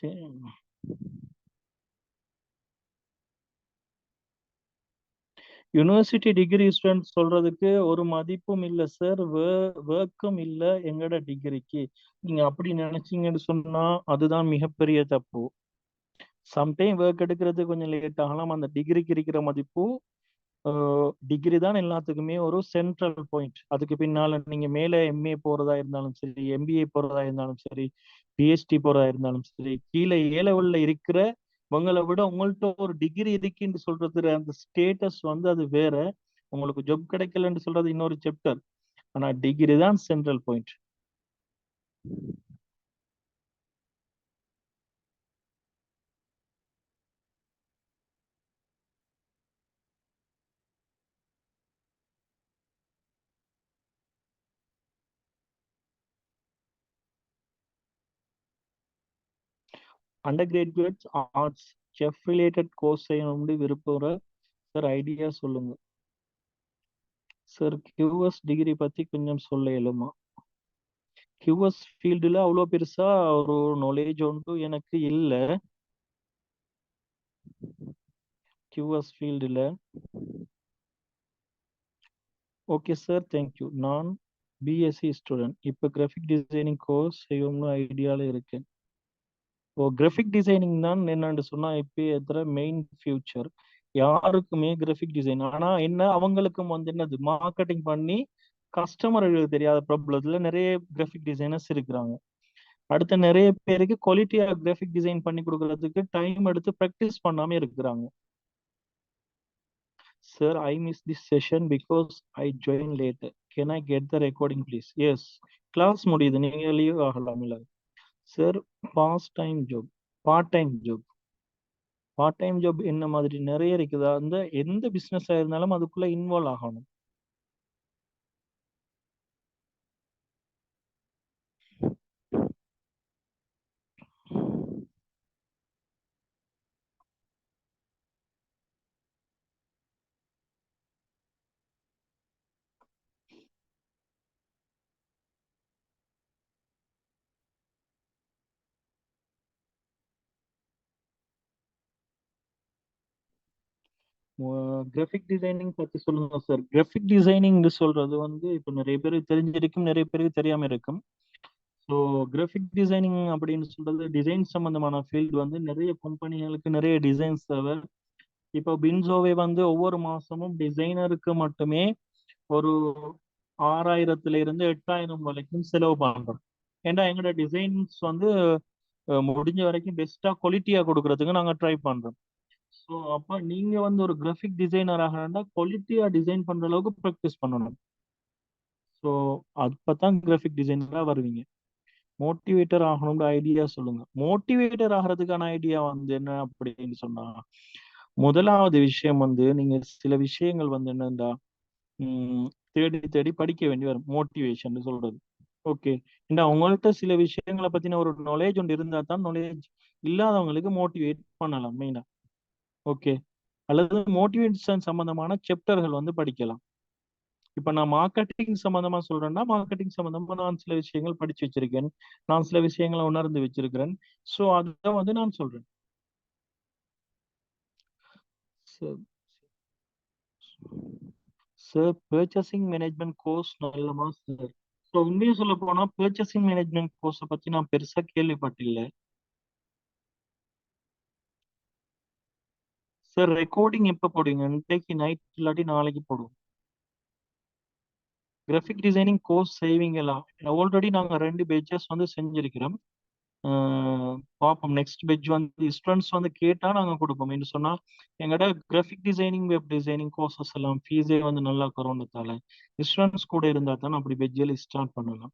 யூனிவர்சிட்டி டிகிரி ஸ்டூடெண்ட் சொல்றதுக்கு ஒரு மதிப்பும் இல்லை சார், ஒர்க்கும் இல்லை எங்கட டிகிரிக்கு. நீங்க அப்படி நினைச்சீங்கன்னு சொன்னா அதுதான் மிகப்பெரிய தப்பு. சம்டைம் ஒர்க் எடுக்கிறது கொஞ்சம் லேட் ஆகலாம். அந்த டிகிரிக்கு இருக்கிற மதிப்பு, டிகிரி தான் எல்லாத்துக்குமே ஒரு சென்ட்ரல் பாயிண்ட். அதுக்கு பின்னால நீங்க மேல எம்ஏ போறதா இருந்தாலும் சரி, எம்பிஏ போறதா இருந்தாலும் சரி, பிஹெச்டி போறதா இருந்தாலும் சரி, கீழே ஏ லெவல்ல இருக்கிற உங்களை விட உங்கள்ட்ட ஒரு டிகிரி இருக்குன்னு சொல்றது அந்த ஸ்டேட்டஸ் வந்து அது வேற. உங்களுக்கு ஜாப் கிடைக்கலன்னு சொல்றது இன்னொரு சாப்டர். ஆனா டிகிரி தான் central point. Under graduates arts chef related course செய்யணும்னு விருப்பம் சார் ஐடியா சொல்லுங்க சார். கியூஎஸ் டிகிரி பத்தி கொஞ்சம் சொல்ல இயலுமா? கியூஎஸ் ஃபீல்டுல அவ்வளோ பெருசா ஒரு நாலேஜ் ஒன்றும் எனக்கு இல்லை. கியூஎஸ் ஃபீல்டுல. Okay sir, thank you. நான் பிஎஸ்சி ஸ்டூடெண்ட். இப்போ கிராஃபிக் டிசைனிங் கோர்ஸ் செய்யணும்னு ஐடியாவில் இருக்கேன். இப்போ கிராஃபிக் டிசைனிங் தான் என்னன்னு சொன்னா இப்போ எத்தனை மெயின் ஃபியூச்சர் யாருக்குமே கிராஃபிக் டிசைன். ஆனா என்ன அவங்களுக்கும் வந்து என்னது மார்க்கெட்டிங் பண்ணி கஸ்டமர்களுக்கு தெரியாத ப்ராப்ளத்துல நிறைய கிராஃபிக் டிசைனர்ஸ் இருக்கிறாங்க. அடுத்த நிறைய பேருக்கு குவாலிட்டியா கிராஃபிக் டிசைன் பண்ணி கொடுக்கறதுக்கு டைம் எடுத்து ப்ராக்டிஸ் பண்ணாம இருக்கிறாங்க. Sir, I miss this session because I join later. Can I get the recording please? Yes, class முடியுது, நீங்க லீவ் ஆகலாம் இல்ல sir. Pass time job, part time job. Part time job என்ன மாதிரி நிறைய இருக்குதா? அந்த எந்த பிசினஸ் இருந்தாலும் அதுக்குள்ள இன்வால்வ் ஆகணும். கிராஃபிக் டிசைனிங் பத்தி சொல்லுங்க சார். கிராஃபிக் டிசைனிங் சொல்றது வந்து இப்போ நிறைய பேருக்கு தெரிஞ்சிருக்கும், நிறைய பேருக்கு தெரியாம இருக்கும். ஸோ கிராஃபிக் டிசைனிங் அப்படின்னு சொல்றது டிசைன் சம்பந்தமான ஃபீல்டு வந்து நிறைய கம்பெனிகளுக்கு நிறைய டிசைன்ஸ் தேவை. இப்போ பின்சோவை வந்து ஒவ்வொரு மாசமும் டிசைனருக்கு மட்டுமே ஒரு 6000 இருந்து 8000 வரைக்கும் செலவு பண்றோம். ஏன்னா எங்களோட டிசைன்ஸ் வந்து முடிஞ்ச வரைக்கும் பெஸ்டா குவாலிட்டியா கொடுக்கறதுக்கு நாங்க ட்ரை பண்றோம். ஸோ அப்ப நீங்க வந்து ஒரு கிராஃபிக் டிசைனர் ஆகணும்னா குவாலிட்டியா டிசைன் பண்ற அளவுக்கு ப்ராக்டிஸ் பண்ணணும். ஸோ அப்பதான் கிராஃபிக் டிசைனரா வருவீங்க. மோட்டிவேட்டர் ஆகணும்னு ஐடியா சொல்லுங்க. மோட்டிவேட்டர் ஆகிறதுக்கான ஐடியா வந்து என்ன அப்படின்னு சொன்னா, முதலாவது விஷயம் வந்து நீங்க சில விஷயங்கள் வந்து என்னன்னா உம் தேடி தேடி படிக்க வேண்டி வரும். மோட்டிவேஷன் சொல்றது ஓகே. இந்த உங்கள்ட்ட சில விஷயங்களை பத்தின ஒரு நாலேஜ் ஒன்று இருந்தா தான் நாலேஜ் இல்லாதவங்களுக்கு மோட்டிவேட் பண்ணலாம் மெயினா. ஓகே. அல்லது மோட்டிவேஷன் சம்பந்தமான சாப்டர்கள் வந்து படிக்கலாம். இப்ப நான் மார்க்கெட்டிங் சம்பந்தமா சொல்றேன்னா மார்க்கெட்டிங் சம்பந்தமா நான் சில விஷயங்கள் படிச்சு வச்சிருக்கேன். நான் சில விஷயங்களை உணர்ந்து வச்சிருக்கிறேன். ஸோ அதை வந்து நான் சொல்றேன். சார், பர்ச்சேசிங் மேனேஜ்மெண்ட் கோர்ஸ் நல்லமா சார்? ஸோ உண்மையை சொல்ல போனா பர்ச்சேசிங் மேனேஜ்மெண்ட் கோர்ஸை பத்தி நான் பெருசா கேள்விப்பட்டில்லை சார். ரெக்கார்டிங் எப்போ போடுவீங்க? இன்னைக்கு நைட் இல்லாட்டி நாளைக்கு போடுவோம். கிராஃபிக் டிசைனிங் கோர்ஸ் செய்வீங்களா? ஆல்ரெடி நாங்கள் 2 பேட்சஸ் வந்து செஞ்சிருக்கிறோம். பார்ப்போம். நெக்ஸ்ட் பேட்ச் வந்து ஸ்டூடெண்ட்ஸ் வந்து கேட்டா நாங்கள் கொடுப்போம். என்று சொன்னா எங்கள்கிட்ட graphic designing web designing courses எல்லாம் ஃபீஸே வந்து நல்லா குறவுன்றதால ஸ்டூடெண்ட்ஸ் கூட இருந்தால் தான் அப்படி பேட்சில் ஸ்டார்ட் பண்ணலாம்.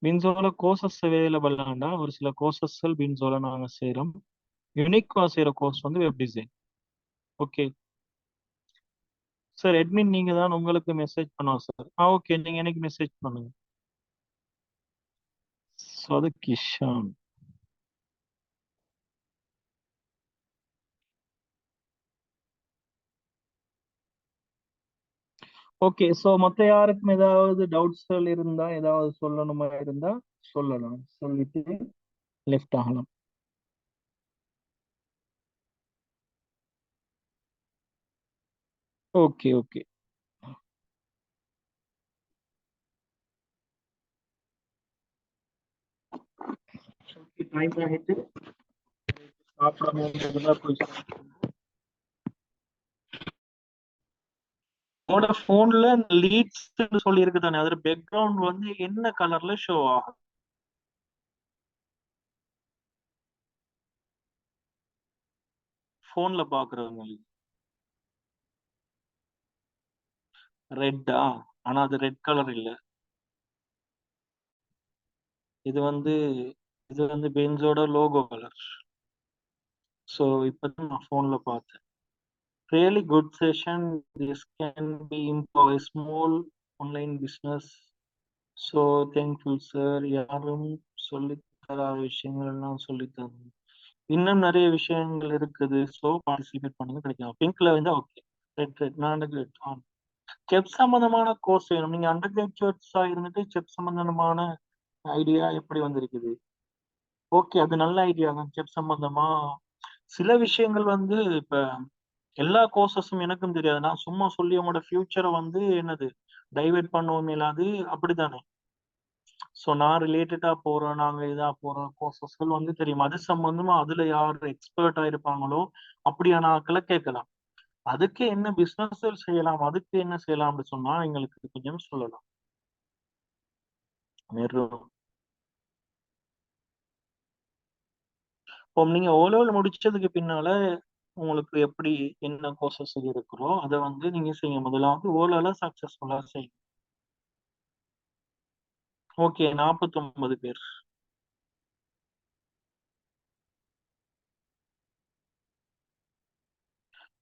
பின்சோல கோர்சஸ் அவைலபிள் ஆண்டா ஒரு சில கோர்சஸ் பின்சோல நாங்கள் செய்கிறோம். யூனிக்வா செய்கிற கோர்ஸ் வந்து web design. Okay sir. Admin நீங்க தான், உங்களுக்கு மெசேஜ் பண்ணுவோம் சார். ஓகே, நீங்க எனக்கு மெசேஜ் பண்ணுங்க. ஸோ அது கிஷான். ஓகே. ஸோ மற்ற யாருக்கும் ஏதாவது டவுட்ஸ்கள் இருந்தா ஏதாவது சொல்லணுமா இருந்தா சொல்லலாம். சொல்லிட்டு லெஃப்ட் ஆகலாம். Okay okay. டைம் ஆகிட்டு சாப்பிடாம போய் உங்களோட போன்ல லீட்ஸ் சொல்லி இருக்கு தானே, அதோட பேக்ரவுண்ட் வந்து என்ன கலர்ல ஷோ ஆகும்? போன்ல பாக்குறவங்களுக்கு ரெட்டா? ஆனா அது ரெட் கலர் இல்ல. இது வந்து இது வந்து பென்ஸோட லோகோ கலர். ஸோ இப்பதான் நான் போன்ல பார்த்தேன். Really good session. This can be into a small online business. So thankful sir. யாரும் சொல்லி விஷயங்கள் எல்லாம் சொல்லித்தரணும். இன்னும் நிறைய விஷயங்கள் இருக்குது. ஸோ பார்ட்டிசிபேட் பண்ணுங்க, கிடைக்கும். பிங்க்ல வந்து ஓகே. ரெட் நான் செப் சம்பந்தமான கோர்ஸ் வேணும். நீங்க அண்டர் கிராஜுவேட்ஸா இருந்துட்டு செப் சம்பந்தமான ஐடியா எப்படி வந்திருக்குது? ஓகே, அது நல்ல ஐடியா தான். செப் சம்பந்தமா சில விஷயங்கள் வந்து இப்ப எல்லா கோர்சஸும் எனக்கும் தெரியாது. நான் சும்மா சொல்லி உங்களோட ஃபியூச்சரை வந்து என்னது டைவர்ட் பண்ணுவோம் இல்லாது அப்படித்தானே. ஸோ நான் ரிலேட்டடா போறேன், நாங்க இதா போறோம் கோர்சஸ்கள் வந்து தெரியும். அது சம்பந்தமா அதுல யார் எக்ஸ்பர்ட்டா இருப்பாங்களோ அப்படியான ஆட்களை கேட்கலாம். அதுக்கு என்ன பிசினஸ் செய்யலாம், அதுக்கு என்ன செய்யலாம் அப்படின்னு சொன்னா எங்களுக்கு கொஞ்சம் சொல்லலாம். இப்போ நீங்க ஓ லெவல் முடிச்சதுக்கு பின்னால உங்களுக்கு எப்படி என்ன கோர்சஸ் இருக்கிறோ அதை வந்து நீங்க செய்யுங்க. முதலாவது ஓ லெவல சக்சஸ்ஃபுல்லா செய்யுங்க. ஓகே, 49 பேர்.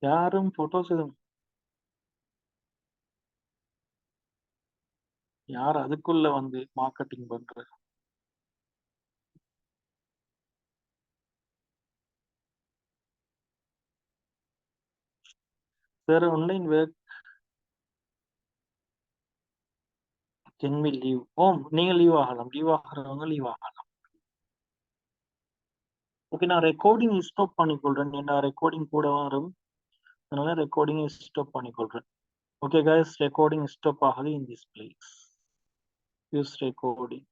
யாரும் போட்டோஸ் எதுவும் யார் அதுக்குள்ள வந்து மார்க்கெட்டிங் பண்ற? வேற online work can we leave? Oh, நீங்க லீவ் ஆகலாம். லீவ் ஆகிறவங்க லீவ் ஆகலாம். ஓகே, நான் ரெக்கார்டிங் ஸ்டாப் பண்ணிக்கொள்றேன். என்ன ரெக்கார்டிங் கூட வரும், அதனால ரெக்கார்டிங் ஸ்டாப் பண்ணிக்கொள்றேன். ஓகே கைஸ், ரெக்கார்டிங் ஸ்டாப் ஆகுது in this place. Use recording.